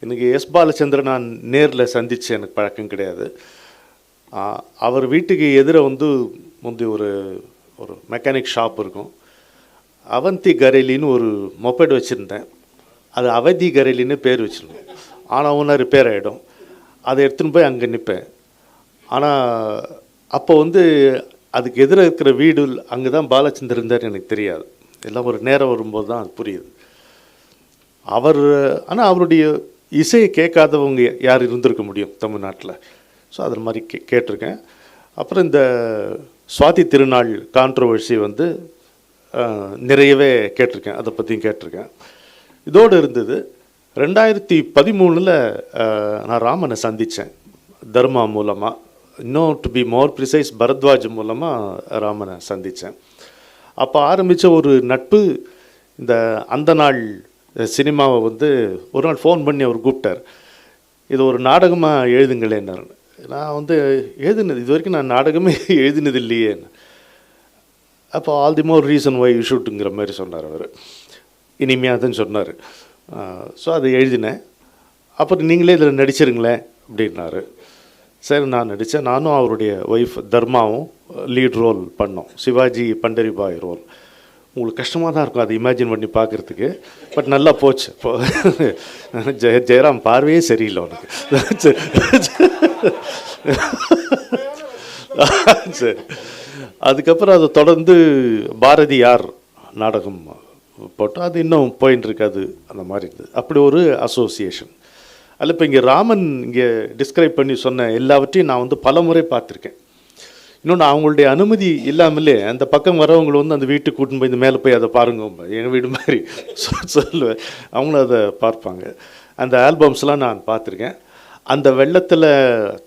எனக்கு எஸ் பாலச்சந்திரன் நான் நேரில் சந்தித்து எனக்கு பழக்கம் கிடையாது. அவர் வீட்டுக்கு எதிர வந்து முந்தி ஒரு ஒரு மெக்கானிக் ஷாப் இருக்கும். அவந்தி கரேலின்னு ஒரு மொபைட் வச்சுருந்தேன். அது அவதி கரேலின்னு பேர் வச்சுருந்தேன். ஆனால் ஒன்றா ரிப்பேர் ஆகிடும். அதை எடுத்துன்னு போய் அங்கே நிற்பேன். ஆனால் அப்போ வந்து அதுக்கு எதிராக இருக்கிற வீடு அங்கே தான் பாலச்சந்தர் இருந்தார். எனக்கு தெரியாது. எல்லாம் ஒரு நேரம் வரும்போது தான் அது புரியுது. ஆனால் அவருடைய இசையை கேட்காதவங்க யார் இருந்திருக்க முடியும் தமிழ்நாட்டில்? ஸோ அது மாதிரி கேட்டிருக்கேன். அப்புறம் இந்த சுவாதி திருநாள் கான்ட்ரவர்சி வந்து நிறையவே கேட்டிருக்கேன். அதை பற்றியும் கேட்டிருக்கேன். இதோடு இருந்தது 2013 நான் ராமனை சந்தித்தேன் தர்மா மூலமாக. இன்னும் to be more precise Bharadwaj மூலமாக ராமனை சந்தித்தேன். அப்போ ஆரம்பித்த ஒரு நட்பு இந்த அந்த நாள் சினிமாவை வந்து ஒரு நாள் ஃபோன் பண்ணி அவர் கூப்பிட்டார். இது ஒரு நாடகமாக எழுதுங்களேன்னார். நான் வந்து எழுதினது இது வரைக்கும் நான் நாடகமே எழுதினது இல்லையே. அப்போ all the more reason why you ஷூட்டுங்கிற மாதிரி சொன்னார் அவர். இனிமையாக தான் சொன்னார். ஸோ அதை எழுதினேன். அப்புறம் நீங்களே இதில் நடிச்சிருங்களேன் அப்படின்னாரு. சரி நான் நடித்தேன். நானும் அவருடைய ஒய்ஃப் தர்மாவும் லீட் ரோல் பண்ணோம். சிவாஜி பண்டரிபாய் ரோல். உங்களுக்கு கஷ்டமாக தான் இருக்கும் அதை இமேஜின் பண்ணி பார்க்குறதுக்கு. பட் நல்லா போச்சு. இப்போ ஜெயராம் பார்வையே சரியில்லை உனக்கு. சரி. அதுக்கப்புறம் அதை தொடர்ந்து பாரதியார் நாடகம் போட்டோம். அது இன்னும் போயின்னு இருக்காது. அந்த மாதிரி இருந்தது. அப்படி ஒரு அசோசியேஷன். அதில் இப்போ இங்கே ராமன் இங்கே டிஸ்கிரைப் பண்ணி சொன்ன எல்லாவற்றையும் நான் வந்து பல முறை பார்த்துருக்கேன். இன்னொன்று அவங்களுடைய அனுமதி இல்லாமலே அந்த பக்கம் வரவங்களை வந்து அந்த வீட்டுக்கு கூட்டின்னு போய் இந்த மேலே போய் அதை பாருங்க எங்கள் வீடு மாதிரி சொல்லுவேன். அவங்களும் அதை பார்ப்பாங்க. அந்த ஆல்பம்ஸ்லாம் நான் பார்த்துருக்கேன். அந்த வெள்ளத்தில்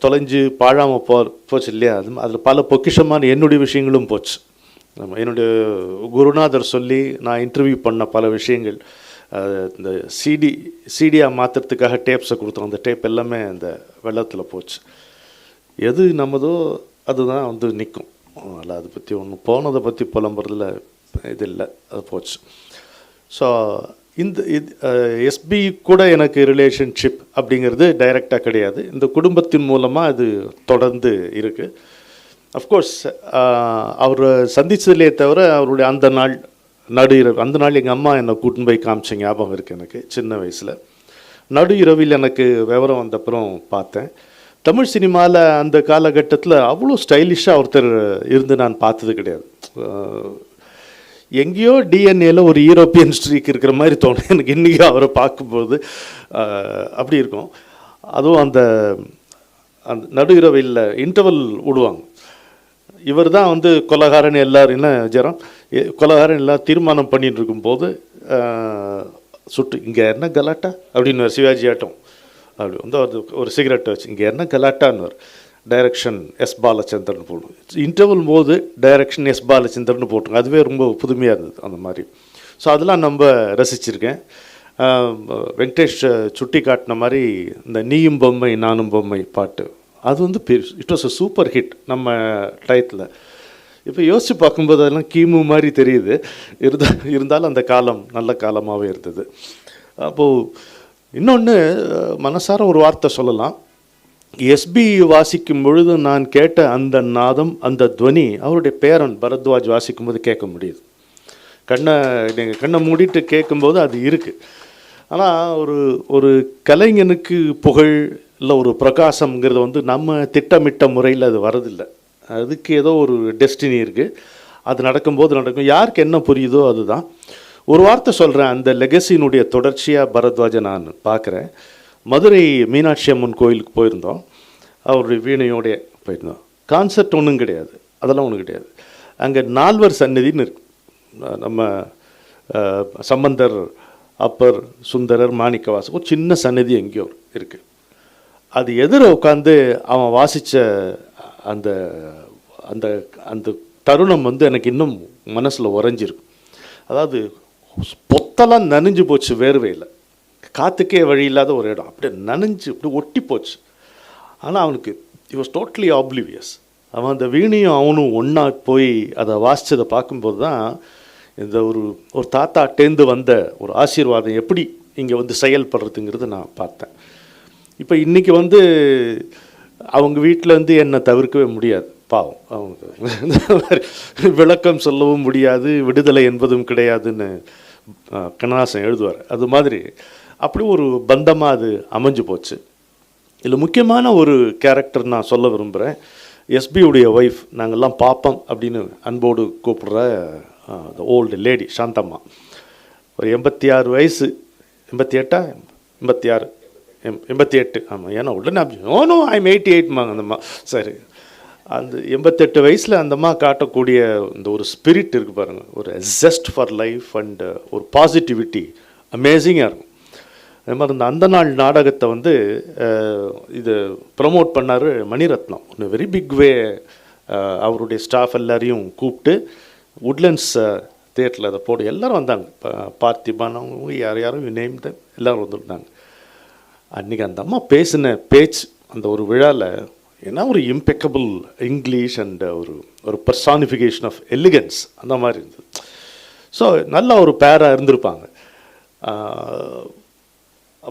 தொலைஞ்சு பாழாமல் போச்சு இல்லையா? அதில் பல பொக்கிஷமான என்னுடைய விஷயங்களும் போச்சு. என்னுடைய குருநாதர் சொல்லி நான் இன்டர்வியூ பண்ண பல விஷயங்கள் இந்த சிடியாக மாற்றுறதுக்காக டேப்ஸை கொடுத்தோம். அந்த டேப் எல்லாமே அந்த வெள்ளத்தில் போச்சு. எது நம்மதோ அதுதான் வந்து நிற்கும். அதில் அதை பற்றி ஒன்றும் போனதை பற்றி புலம்புறதுல இது இல்லை, அது போச்சு. ஸோ இந்த எஸ்பி கூட எனக்கு ரிலேஷன்ஷிப் அப்படிங்கிறது டைரெக்டாக கிடையாது. இந்த குடும்பத்தின் மூலமாக அது தொடர்ந்து இருக்குது. அஃப்கோர்ஸ் அவர் சந்தித்ததுலேயே தவிர அவருடைய அந்த நாள் நடு இரவு, அந்த நாள் எங்கள் அம்மா என்னை கூட்டின்னு போய் காமிச்ச ஞாபகம் இருக்குது எனக்கு சின்ன வயசில். நடு இரவில் எனக்கு விவரம் வந்தப்புறம் பார்த்தேன். தமிழ் சினிமாவில் அந்த காலகட்டத்தில் அவ்வளோ ஸ்டைலிஷாக ஒருத்தர் இருந்து நான் பார்த்தது கிடையாது. எங்கேயோ டிஎன்ஏல ஒரு யூரோப்பியன் ஸ்ட்ரீக் இருக்கிற மாதிரி தோணும் எனக்கு இன்றைக்கி அவரை பார்க்கும்போது. அப்படி இருக்கும். அதுவும் அந்த அந்த நடு இரவில் இன்டர்வல் விடுவாங்க. இவர் தான் வந்து கொலகாரன் எல்லாரும் என்ன ஜெரம் கொலகாரன் எல்லாம் தீர்மானம் பண்ணிட்டு இருக்கும்போது சுட்டு இங்கே என்ன கலாட்டா அப்படின்னு சிவாஜி ஆட்டம் அப்படி வந்து ஒரு சிகரெட்டை வச்சு இங்கே என்ன கலாட்டான்னு டைரக்ஷன் எஸ் பாலச்சந்தர்னு போடும். இன்டர்வல் போது டைரக்ஷன் எஸ் பாலச்சந்தர்னு போட்டுருங்க. அதுவே ரொம்ப புதுமையாக இருந்தது அந்த மாதிரி. ஸோ அதெல்லாம் நம்ம ரசிச்சிருக்கேன். வெங்கடேஷ் சுட்டி காட்டின மாதிரி இந்த நீயும் பொம்மை நானும் பொம்மை பாட்டு அது வந்து it was a super hit நம்ம டயத்தில். இப்போ யோசித்து பார்க்கும்போது அதெல்லாம் கிமு மாதிரி தெரியுது. இருந்தாலும் அந்த காலம் நல்ல காலமாகவே இருந்தது. அப்போது இன்னொன்று மனசார ஒரு வார்த்தை சொல்லலாம். எஸ்பி வாசிக்கும் பொழுது நான் கேட்ட அந்த நாதம், அந்த துவனி அவருடைய பேரன் பரத்வாஜ் வாசிக்கும்போது கேட்க முடியுது. நீங்கள் கண்ணை மூடிட்டு கேட்கும்போது அது இருக்குது. ஆனால் ஒரு கலைஞனுக்கு புகழ் இல்லை ஒரு பிரகாசம்ங்கிறது வந்து நம்ம திட்டமிட்ட முறையில் அது வரதில்லை. அதுக்கு ஏதோ ஒரு டெஸ்டினி இருக்குது. அது நடக்கும்போது நடக்கும். யாருக்கு என்ன புரியுதோ அதுதான். ஒரு வார்த்தை சொல்கிறேன். அந்த லெகசியினுடைய தொடர்ச்சியாக பரத்வாஜை நான் பார்க்குறேன். மதுரை மீனாட்சி அம்மன் கோயிலுக்கு போயிருந்தோம். அவருடைய வீணையோடைய போயிருந்தோம். கான்செப்ட் ஒன்றும் கிடையாது, அதெல்லாம் ஒன்றும் கிடையாது. அங்கே 4 சந்நிதின்னு இருக்கு. நம்ம சம்பந்தர், அப்பர், சுந்தரர், மாணிக்கவாசம் ஒரு சின்ன சந்நிதி எங்கேயோ இருக்குது. அது எதிர உட்காந்து அவன் வாசித்த அந்த அந்த அந்த தருணம் வந்து எனக்கு இன்னும் மனசில் உறைஞ்சிருக்கு. அதாவது பொத்தெல்லாம் நனைஞ்சு போச்சு வேர்வையில். காற்றுக்கே வழி இல்லாத ஒரு இடம் அப்படியே நனைஞ்சு அப்படி ஒட்டி போச்சு. ஆனால் அவனுக்கு இட் வாஸ் டோட்டலி ஆப்லிவியஸ். அவன் அந்த வீணையும் அவனும் ஒன்றா போய் அதை வாசித்ததை பார்க்கும்போது தான் இந்த ஒரு தாத்தாட்டேந்து வந்த ஒரு ஆசீர்வாதம் எப்படி இங்கே வந்து செயல்படுறதுங்கிறத நான் பார்த்தேன். இப்போ இன்றைக்கி வந்து அவங்க வீட்டிலேருந்து என்னை தவிர்க்கவே முடியாது, பாவம். அவங்க விளக்கம் சொல்லவும் முடியாது, விடுதலை என்பதும் கிடையாதுன்னு கண்ணதாசன் எழுதுவார். அது மாதிரி அப்படி ஒரு பந்தமாக அது அமைஞ்சு போச்சு. இதில் முக்கியமான ஒரு கேரக்டர் நான் சொல்ல விரும்புகிறேன். எஸ்பியுடைய ஒய்ஃப், நாங்கள்லாம் பாப்பம் அப்படின்னு அன்போடு கூப்பிடுற த ஓல்டு லேடி சாந்தம்மா. ஒரு 86 வயசு, 88 86 88, ஆமாம். ஏன்னா உடனே நோ ஐம் 88மாங்க அந்தம்மா. சரி, அந்த 88 வயசில் அந்தம்மா காட்டக்கூடிய இந்த ஒரு ஸ்பிரிட் இருக்குது பாருங்கள், ஒரு ஜெஸ்ட் ஃபார் லைஃப் அண்ட் ஒரு பாசிட்டிவிட்டி அமேசிங்காக இருக்கும். அதே மாதிரி இந்த அந்த நாள் நாடகத்தை வந்து இது ப்ரமோட் பண்ணார் மணிரத்னம். ஒன்று வெரி பிக் வே. அவருடைய ஸ்டாஃப் எல்லாரையும் கூப்பிட்டு உட்லண்ட்ஸ் தியேட்டரில் அதை போடு, எல்லோரும் வந்தாங்க. பார்த்திபான் அவங்க யாரும் நேம் தான் எல்லோரும் வந்துருந்தாங்க. அன்றைக்கி அந்த அம்மா பேசின பேச்சு அந்த ஒரு விழாவில் ஏன்னா ஒரு இம்பெக்கபிள் இங்கிலீஷ் அண்ட் ஒரு பர்சானிஃபிகேஷன் ஆஃப் எலிகன்ஸ் அந்த மாதிரி இருந்தது. ஸோ நல்ல ஒரு பேராக இருந்திருப்பாங்க.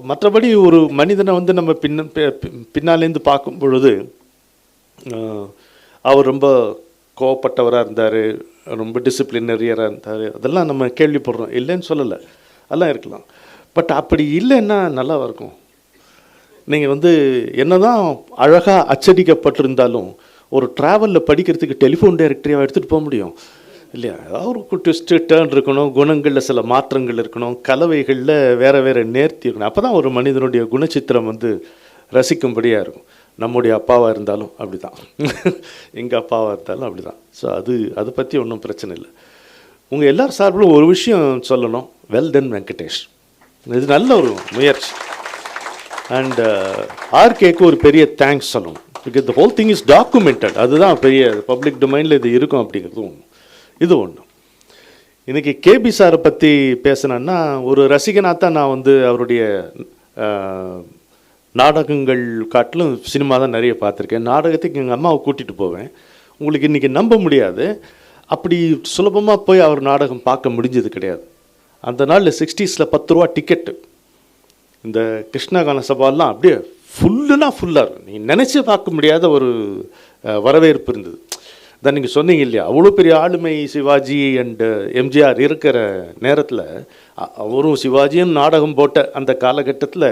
மற்றபடி ஒரு மனிதனை வந்து நம்ம பின்னாலேருந்து பார்க்கும் பொழுது அவர் ரொம்ப கோவப்பட்டவராக இருந்தார், ரொம்ப டிசிப்ளினரியராக இருந்தார், அதெல்லாம் நம்ம கேள்விப்படுறோம், இல்லைன்னு சொல்லலை, அதெல்லாம் இருக்கலாம். பட் அப்படி இல்லைன்னா நல்லா இருக்கும். நீங்கள் வந்து என்ன தான் அழகாக அச்சடிக்கப்பட்டிருந்தாலும் ஒரு ட்ராவலில் படிக்கிறதுக்கு டெலிஃபோன் டைரக்டரியாக எடுத்துகிட்டு போக முடியும் இல்லையா? ஏதாவது ஒரு ட்விஸ்ட்டு டேர்ன் இருக்கணும், குணங்களில் சில மாற்றங்கள் இருக்கணும், கலவைகளில் வேறு வேறு நேர்த்தி இருக்கணும். அப்போ தான் ஒரு மனிதனுடைய குணச்சித்திரம் வந்து ரசிக்கும்படியாக இருக்கும். நம்முடைய அப்பாவாக இருந்தாலும் அப்படி தான், எங்கள் அப்பாவாக இருந்தாலும் அப்படி தான். ஸோ அதை பற்றி ஒன்றும் பிரச்சனை இல்லை. உங்கள் எல்லார் சார்பிலும் ஒரு விஷயம் சொல்லணும், வெல் டன் வெங்கடேஷ், இது நல்ல ஒரு முயற்சி. அண்ட் ஆர்கேக்கு ஒரு பெரிய தேங்க்ஸ் சொல்லணும். Because the whole thing is documented. அதுதான் பெரிய பப்ளிக் டொமைனில் இது இருக்கும் அப்படிங்கிறது ஒன்று. இது ஒன்று. இன்றைக்கி கேபி சாரை பற்றி பேசினேன்னா ஒரு ரசிகனாக தான் நான் வந்து அவருடைய நாடகங்கள் காட்டிலும் சினிமா தான் நிறைய பார்த்துருக்கேன். நாடகத்துக்கு எங்கள் அம்மாவை கூட்டிகிட்டு போவேன். உங்களுக்கு இன்றைக்கி நம்ப முடியாது, அப்படி சுலபமாக போய் அவர் நாடகம் பார்க்க முடிஞ்சது கிடையாது. அந்த நாளில் 60s 10 ரூபா டிக்கெட்டு. இந்த கிருஷ்ணகான சபாலாம் அப்படியே ஃபுல்லுனா ஃபுல்லாக இருக்கும். நீங்கள் நினச்சி பார்க்க முடியாத ஒரு வரவேற்பு இருந்தது. தான் நீங்கள் சொன்னீங்க இல்லையா, அவ்வளோ பெரிய ஆளுமை சிவாஜி அண்டு எம்ஜிஆர் இருக்கிற நேரத்தில் அவரும் சிவாஜியும் நாடகம் போட்ட அந்த காலகட்டத்தில்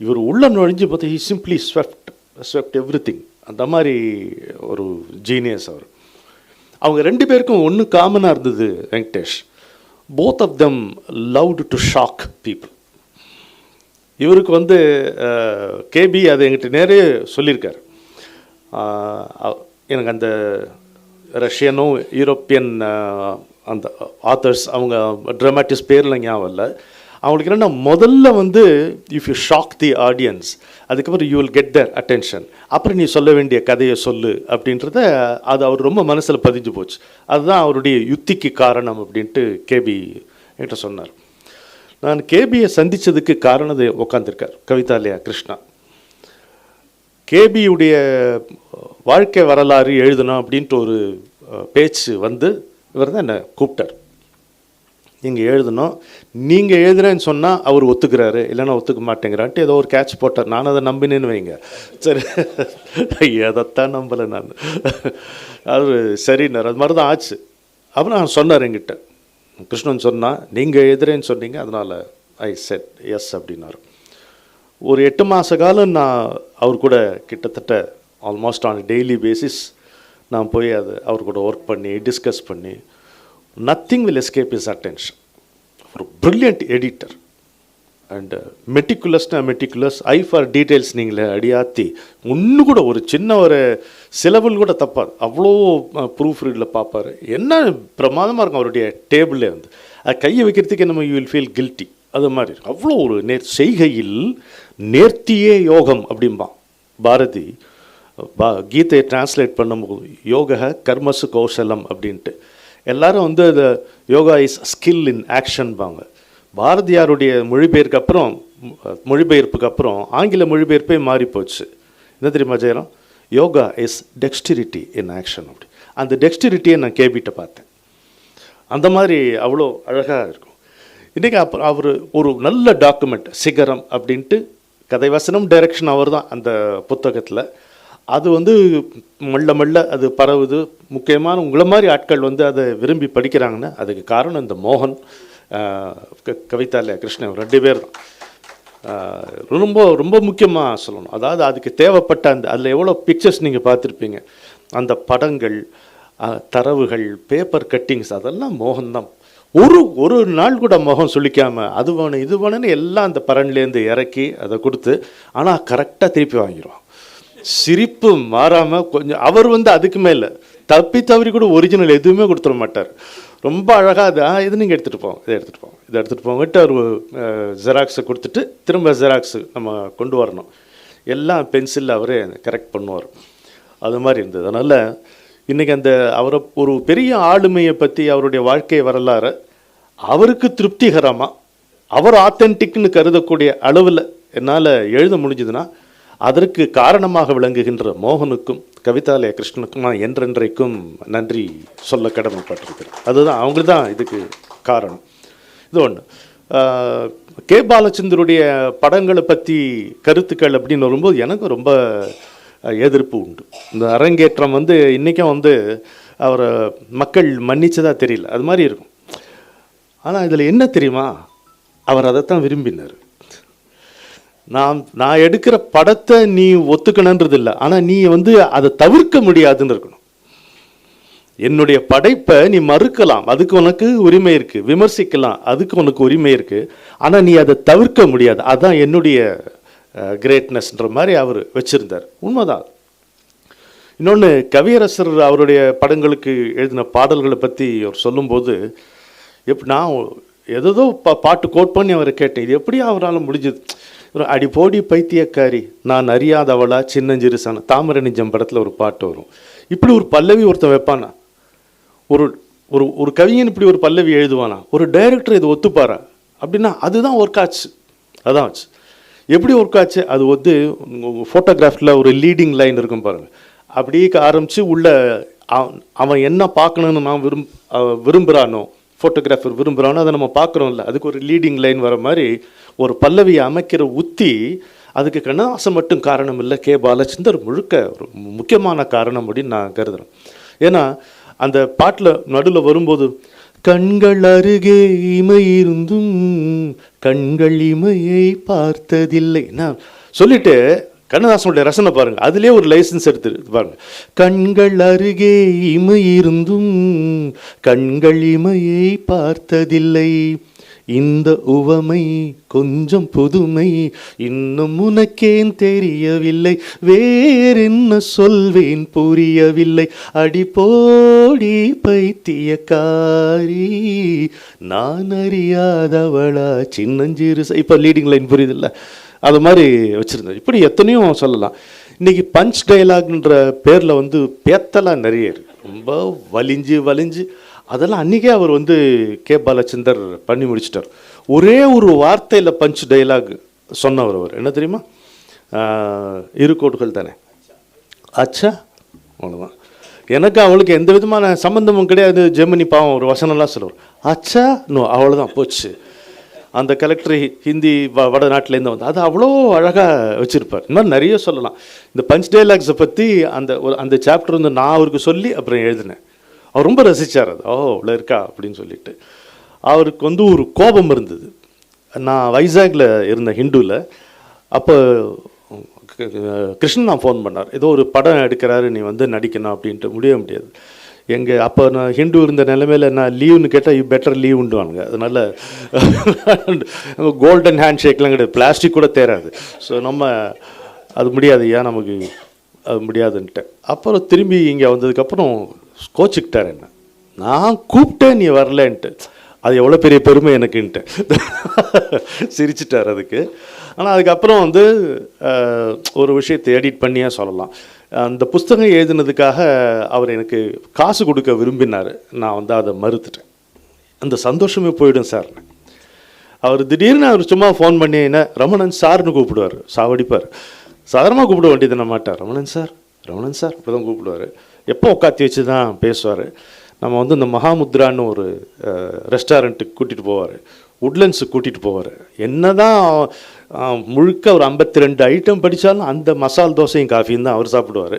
இவர் உள்ள நுழைஞ்சு பார்த்தா he simply swept every thing. அந்த மாதிரி ஒரு ஜீனியஸ் அவர். அவங்க 2 பேருக்கும் ஒன்று காமனாக இருந்தது Venkatesh. Both of them loved to shock people. இவருக்கு வந்து கேபி அதை என்கிட்ட நேரே சொல்லியிருக்கார். எனக்கு அந்த ரஷ்யனும் யூரோப்பியன் அந்த ஆத்தர்ஸ் அவங்க ட்ராமாட்டிஸ்ட் பேரில் ஞாபகம் இல்லை. அவங்களுக்கு என்னென்னா முதல்ல வந்து if you shock the audience, அதுக்கப்புறம் you will get their attention, அப்புறம் நீ சொல்ல வேண்டிய கதையை சொல்லு அப்படின்றத அது அவர் ரொம்ப மனசில் பதிஞ்சு போச்சு. அதுதான் அவருடைய யுத்திக்கு காரணம் அப்படின்ட்டு கேபி என்கிட்ட சொன்னார். நான் கேபியை சந்தித்ததுக்கு காரணத்தை உட்காந்துருக்கார் கவிதாலயா கிருஷ்ணா. கேபியுடைய வாழ்க்கை வரலாறு எழுதணும் அப்படின்ட்டு ஒரு பேச்சு வந்து இவர் தான் என்னை கூப்பிட்டார். நீங்கள் எழுதணும், நீங்கள் எழுதுறேன்னு சொன்னால் அவர் ஒத்துக்கிறாரு, இல்லைன்னா ஒத்துக்க மாட்டேங்கிறான்ட்டு ஏதோ ஒரு கேட்ச் போட்டார். நான் அதை நம்பினேன்னு வைங்க. சரி, எதைத்தான் நம்பலை நான். அது சரின்னார். அது மாதிரி தான் ஆச்சு. அப்புறம் நான் சொன்னார் என்கிட்ட, கிருஷ்ணன் சொன்னால் நீங்கள் எழுதுறேன்னு சொன்னீங்க, அதனால் ஐ செட் எஸ் அப்படின்னாரு. ஒரு 8 மாத காலம் நான் அவர் கூட கிட்டத்தட்ட ஆல்மோஸ்ட் ஆன் டெய்லி பேசிஸ் நான் போய் அவர் கூட ஒர்க் பண்ணி டிஸ்கஸ் பண்ணி nothing will escape his attention. ஒரு brilliant editor and meticulous eye for details. நீங்களே அடியாத்தி ஒன்று கூட ஒரு சின்ன ஒரு சிலபிள் கூட தப்பாது, அவ்வளோ ப்ரூஃப் ரீடில் பார்ப்பார். என்ன பிரமாதமாக இருக்கும் அவருடைய டேபிளே வந்து. அது கையை வைக்கிறதுக்கு நம்ம யூ வில் ஃபீல் கில்ட்டி. அது மாதிரி அவ்வளோ ஒரு செய்கையில் நேர்த்தியே யோகம் அப்படிம்பான் பாரதி. கீதையை டிரான்ஸ்லேட் பண்ணும்போது யோக கர்மசு கௌசலம் அப்படின்ட்டு எல்லாரும் வந்து அந்த யோகா இஸ் ஸ்கில் இன் ஆக்ஷன்பாங்க. பாரதியாருடைய மொழிபெயர்ப்புக்கு அப்புறம் ஆங்கில மொழிபெயர்ப்பே மாறிப்போச்சு. என்ன தெரியுமா Jayaram? Yoga is dexterity in action. அப்படி அந்த டெக்ஸ்டிரிட்டியை நான் கேபிட்ட பார்த்தேன். அந்த மாதிரி அவ்வளோ அழகாக இருக்கும். இன்றைக்கி அப்புறம் அவர் ஒரு நல்ல டாக்குமெண்ட் சிகரம் அப்படின்ட்டு கதை வசனம் டைரக்ஷன் அவர் தான் அந்த புத்தகத்தில். அது வந்து மெல்ல மெல்ல அது பரவுது. முக்கியமான உங்களை மாதிரி ஆட்கள் வந்து அதை விரும்பி படிக்கிறாங்கன்னா அதுக்கு காரணம் இந்த மோகன், கவிதாலயா கிருஷ்ணன் 2 பேர் தான். ரொம்ப ரொம்ப முக்கியமாக சொல்லணும். அதாவது அதுக்கு தேவைப்பட்ட அதில் எவ்வளோ பிக்சர்ஸ் நீங்கள் பார்த்துருப்பீங்க, அந்த படங்கள், தரவுகள், பேப்பர் கட்டிங்ஸ், அதெல்லாம் மோகன் தான். ஒரு நாள் கூட மோகன் சொல்லிக்காமல் அது வேணும் இது வேணும்னு எல்லாம் அந்த பரன்லேருந்து இறக்கி அதை கொடுத்து, ஆனால் கரெக்டாக திருப்பி வாங்கிடுவான். சிரிப்பு மாறாமல் கொஞ்சம் அவர் வந்து அதுக்கு மேலே தவறி கூட ஒரிஜினல் எதுவுமே கொடுத்துட மாட்டார். ரொம்ப அழகாக அது இது நீங்கள் எடுத்துகிட்டு போவோம், இதை எடுத்துகிட்டு போவோம், இதை எடுத்துகிட்டு போங்கிட்டு அவர் ஜெராக்ஸை கொடுத்துட்டு திரும்ப ஜெராக்ஸு நம்ம கொண்டு வரணும். எல்லாம் பென்சிலில் அவரே கரெக்ட் பண்ணுவார். அது மாதிரி இருந்தது. அதனால் இன்றைக்கி அந்த அவரை ஒரு பெரிய ஆளுமையை பற்றி அவருடைய வாழ்க்கை வரலாறு அவருக்கு திருப்திகரமாக அவர் ஆத்தென்டிக்னு கருதக்கூடிய அளவில் என்னால் எழுத முடிஞ்சதுன்னா அதற்கு காரணமாக விளங்குகின்ற மோகனுக்கும் கவிதாலயா கிருஷ்ணனுக்கும் நான் என்றென்றைக்கும் நன்றி சொல்ல கடமைப்பட்டிருக்கிறேன். அதுதான் அவங்க தான் இதுக்கு காரணம். இது ஒன்று. கே பாலச்சந்தருடைய படங்களை பற்றி கருத்துக்கள் அப்படின்னு வரும்போது எனக்கு ரொம்ப எதிர்ப்பு உண்டு. இந்த அரங்கேற்றம் வந்து இன்றைக்கும் வந்து அவரை மக்கள் மன்னிச்சதா தெரியல, அது மாதிரி இருக்கும். ஆனால் இதில் என்ன தெரியுமா, அவர் அதைத்தான் விரும்பினார். நான் எடுக்கிற படத்தை நீ ஒத்துக்கணுன்றது இல்லை, ஆனால் நீ வந்து அதை தவிர்க்க முடியாதுன்னு இருக்கணும். என்னுடைய படைப்பை நீ மறுக்கலாம், அதுக்கு உனக்கு உரிமை இருக்குது, விமர்சிக்கலாம், அதுக்கு உனக்கு உரிமை இருக்குது, ஆனால் நீ அதை தவிர்க்க முடியாது. அதுதான் என்னுடைய கிரேட்னஸ்ன்ற மாதிரி அவர் வச்சுருந்தார். உண்மைதான். இன்னொன்று, கவியரசர் அவருடைய படங்களுக்கு எழுதின பாடல்களை பற்றி அவர் சொல்லும்போது நான் ஏதோ பாட்டு கோட் பண்ணி அவரை கேட்டேன், இது எப்படி அவரால் முடிஞ்சது. ஒரு அடி போடி பைத்தியக்காரி நான் அறியாதவளா சின்னஞ்சிறுசான தாமரை நெஞ்சம் படத்தில் ஒரு பாட்டு வரும். இப்படி ஒரு பல்லவி ஒருத்தன் வைப்பானா? ஒரு ஒரு ஒரு கவிஞன் இப்படி ஒரு பல்லவி எழுதுவானா? ஒரு டைரக்டர் இது ஒத்துப்பாரா? அப்படின்னா அதுதான் ஒர்க் ஆச்சு. அதான் ஆச்சு. எப்படி ஒர்க் ஆச்சு? அது வந்து ஃபோட்டோகிராஃபில் ஒரு லீடிங் லைன் இருக்கும் பாருங்கள், அப்படியே ஆரம்பித்து உள்ள அவன் என்ன பார்க்கணுன்னு நான் விரும்புகிறானோ, ஃபோட்டோகிராஃபர் விரும்புகிறானோ அதை நம்ம பார்க்குறோம்ல, அதுக்கு ஒரு லீடிங் லைன் வர மாதிரி ஒரு பல்லவியை அமைக்கிற உத்தி. அதுக்கு கண்ணதாசன் மட்டும் காரணம் இல்லை, கே பாலச்சந்தர் முழுக்க ஒரு முக்கியமான காரணம் அப்படின்னு நான் கருதுகிறேன். ஏன்னா அந்த பாட்டில் நடுவில் வரும்போது கண்கள் அருகே இமை இருந்தும் கண்கள் இமையை பார்த்ததில்லை நான் சொல்லிட்டு கண்ணதாசனுடைய ரசனை பாருங்கள், அதுலேயே ஒரு லைசன்ஸ் எடுத்து பாருங்க. கண்கள் அருகே இமை இருந்தும் கண்கள் இமையை பார்த்ததில்லை, இந்த உவமை கொஞ்சம் புதுமை, இன்னும் உனக்கேன் தெரியவில்லை, வேறென்ன சொல்வேன் புரியவில்லை, அடிப்போடி பைத்தியக்காரி நான் அறியாதவளா சின்னஞ்சிறு. இப்போ லீடிங் லைன் புரியுதில்ல, அது மாதிரி வச்சுருந்தேன். இப்படி எத்தனையோ சொல்லலாம். இன்றைக்கி பஞ்ச் டைலாக்ன்ற பேரில் வந்து பேத்தலாம் நிறைய இருக்குது, ரொம்ப வலிஞ்சு அதெல்லாம் அன்றைக்கே அவர் வந்து கே பாலச்சந்தர் பண்ணி முடிச்சிட்டார். ஒரே ஒரு வார்த்தையில் பஞ்ச் டைலாக் சொன்னவர் அவர் என்ன தெரியுமா? இரு கோடுகள் தானே, அச்சா, அவ்வளோதான். எனக்கு அவளுக்கு எந்த விதமான சம்மந்தமும் கிடையாது. ஜெமினி பாவம் ஒரு வசனம்லாம் சொல்லுவார், அச்சா நோ, அவ்வளோதான் போச்சு. அந்த கலெக்டர் ஹிந்தி வடநாட்டிலேருந்து வந்து அது அவ்வளோ அழகாக வச்சுருப்பார். இந்த மாதிரி நிறைய சொல்லலாம். இந்த பஞ்ச் டைலாக்ஸை பற்றி அந்த சாப்டர் வந்து நான் அவருக்கு சொல்லி அப்புறம் எழுதினேன். அவர் ரொம்ப ரசித்தார். அது இவ்வளோ இருக்கா அப்படின்னு சொல்லிட்டு. அவருக்கு வந்து ஒரு கோபம் இருந்தது. நான் வைசாகில் இருந்த ஹிந்துவில், அப்போ கிருஷ்ணன் நான் ஃபோன் பண்ணார், ஏதோ ஒரு படம் எடுக்கிறாரு, நீ வந்து நடிக்கணும் அப்படின்ட்டு. முடியாது. அப்போ நான் ஹிந்து இருந்த நிலைமையில் நான் லீவுன்னு கேட்டால் யூ பெட்டர் லீவ் உண்டுவானுங்க. அதனால் கோல்டன் ஹேண்ட் ஷேக்லாம் கிடையாது, பிளாஸ்டிக் கூட தேராது. ஸோ நம்ம அது முடியாது, ஏன் நமக்கு அது முடியாதுன்ட்டு. அப்புறம் திரும்பி இங்கே வந்ததுக்கப்புறம் கோச்சிக்கிட்டார் என்ன, நான் கூப்பிட்டேன் நீ வரலன்ட்டு. அது எவ்வளோ பெரிய பெருமை எனக்குன்ட்டு சிரிச்சிட்டார் அதுக்கு. ஆனால் அதுக்கப்புறம் வந்து ஒரு விஷயத்தை எடிட் பண்ணியே சொல்லலாம். அந்த புஸ்தகம் எழுதினதுக்காக அவர் எனக்கு காசு கொடுக்க விரும்பினார். நான் வந்து அதை மறுத்துட்டேன். அந்த சந்தோஷமே போயிடும் சார். அவர் திடீர்னு அவர் சும்மா ஃபோன் பண்ணி என்ன ரமணன் சார்னு கூப்பிடுவார், சாவடிப்பார். சாதாரணமாக கூப்பிட வேண்டியது நம்ம மாட்டார், ரமணன் சார் அப்படி தான் கூப்பிடுவார். எப்போ உட்காத்தி வச்சு தான் பேசுவார். நம்ம வந்து இந்த மகாமுத்ரான்னு ஒரு ரெஸ்டாரண்ட்டுக்கு கூட்டிகிட்டு போவார். உட்லண்ட்ஸுக்கு கூட்டிகிட்டு போவார். என்ன தான் முழுக்க ஒரு 52 ஐட்டம் படித்தாலும் அந்த மசால் தோசையும் காஃபியும் தான் அவர் சாப்பிடுவார்.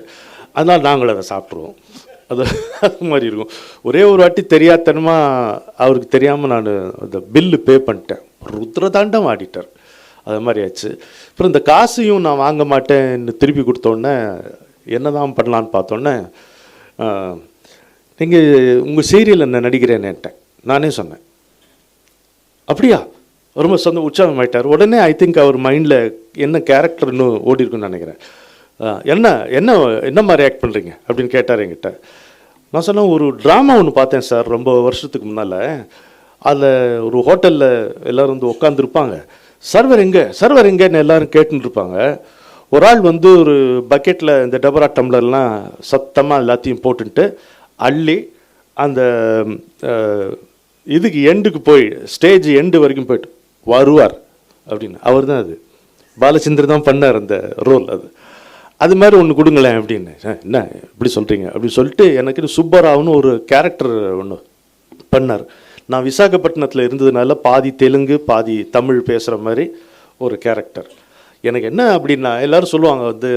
அதனால் நாங்கள் அதை சாப்பிட்ருவோம். அது அது மாதிரி இருக்கும். ஒரே ஒரு வாட்டி தெரியாதனமாக அவருக்கு தெரியாமல் நான் அந்த பில்லு பே பண்ணிட்டேன். ருத்ரதாண்டம் ஆடிட்டார். அது மாதிரி ஆச்சு. அப்புறம் இந்த காசையும் நான் வாங்க மாட்டேன்னு திருப்பி கொடுத்தோன்னே என்ன தான் பண்ணலான்னு பார்த்தோன்னே, நீங்கள் உங்கள் சீரியல் என்ன நடிக்கிறேன்னுட்டேன். நானே சொன்னேன். அப்படியா, ரொம்ப உற்சாகமாயிட்டார். உடனே ஐ திங்க் அவர் மைண்டில் என்ன கேரக்டர்னு ஓடி இருக்குன்னு நினைக்கிறேன். என்ன என்ன என்ன மாதிரி ஆக்ட் பண்ணுறீங்க அப்படின்னு கேட்டார் என்கிட்ட. நான் சொன்னேன், ஒரு ட்ராமா ஒன்று பார்த்தேன் சார் ரொம்ப வருஷத்துக்கு முன்னால். அதில் ஒரு ஹோட்டலில் எல்லோரும் வந்து உட்காந்துருப்பாங்க. சர்வர் எங்கேன்னு எல்லோரும் கேட்டுன்னு இருப்பாங்க. ஒரு ஆள் வந்து ஒரு பக்கெட்டில் இந்த டபரா டம்ளர்லாம் சத்தமாக எல்லாத்தையும் போட்டுன்ட்டு அள்ளி அந்த இதுக்கு எண்டுக்கு போய் ஸ்டேஜ் எண்டு வரைக்கும் போய்ட்டு வருவார் அப்படின்னு. அவர் தான் அது பாலச்சந்தர் தான் பண்ணார் அந்த ரோல். அது மாதிரி ஒன்று கொடுங்களேன் அப்படின்னு. என்ன இப்படி சொல்கிறீங்க அப்படின்னு சொல்லிட்டு எனக்கு சுப்பராவ்னு ஒரு கேரக்டர் ஒன்று பண்ணார். நான் விசாகப்பட்டினத்தில் இருந்ததுனால பாதி தெலுங்கு பாதி தமிழ் பேசுகிற மாதிரி ஒரு கேரக்டர். எனக்கு என்ன அப்படின்னா, எல்லோரும் சொல்லுவாங்க வந்து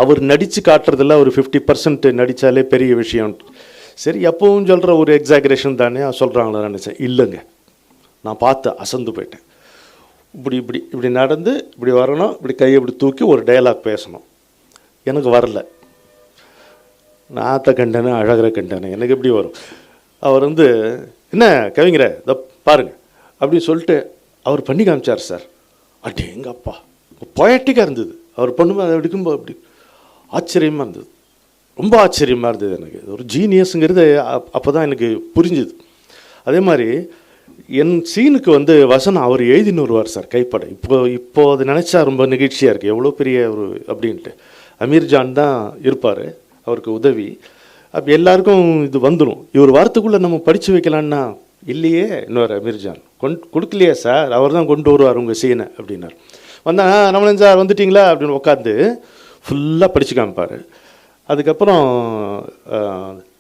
அவர் நடித்து காட்டுறதில்ல ஒரு 50% நடித்தாலே பெரிய விஷயம். சரி, எப்பவும் சொல்கிற ஒரு எக்ஸாகரேஷன் தானே சொல்கிறாங்களா நினச்சேன். இல்லைங்க, நான் பார்த்து அசந்து போயிட்டேன். இப்படி இப்படி இப்படி நடந்து இப்படி வரணும், இப்படி கையை இப்படி தூக்கி ஒரு டயலாக் பேசணும். எனக்கு வரல. நான் ஆத்த கண்டனே அழகிற கண்டனே எனக்கு எப்படி வரும்? அவர் வந்து என்ன கவிஞரை இதை பாருங்க அப்படின்னு சொல்லிட்டு அவர் பண்ணி காமிச்சார் சார். அட்டே எங்கள் அப்பா பொயட்டிக்காக இருந்தது. அவர் பண்ணும்போது அதை எடுக்கும்போது அப்படி ஆச்சரியமாக இருந்தது. ரொம்ப ஆச்சரியமாக இருந்தது எனக்கு. ஒரு ஜீனியஸுங்கிறது அப்போ தான் எனக்கு புரிஞ்சுது. அதே மாதிரி என் சீனுக்கு வந்து வசனம் அவர் எழுதின்னு வருவார் சார் கைப்பட. இப்போ அதை நினச்சா ரொம்ப நிகழ்ச்சியாக இருக்குது. எவ்வளோ பெரிய ஒரு அப்படின்ட்டு அமீர்ஜான் தான் இருப்பார் அவருக்கு உதவி. அப்போ எல்லாருக்கும் இது வந்துடும். இவர் வாரத்துக்குள்ளே நம்ம படித்து வைக்கலான்னா, இல்லையே இன்னொரு அமீர்ஜான் கொடுக்கலையே சார், அவர் தான் கொண்டு வருவார் உங்கள் சீனை அப்படின்னார். வந்தாங்க, நம்மளும் சார் வந்துட்டிங்களா அப்படின்னு உட்காந்து ஃபுல்லாக படித்து காமிப்பார். அதுக்கப்புறம்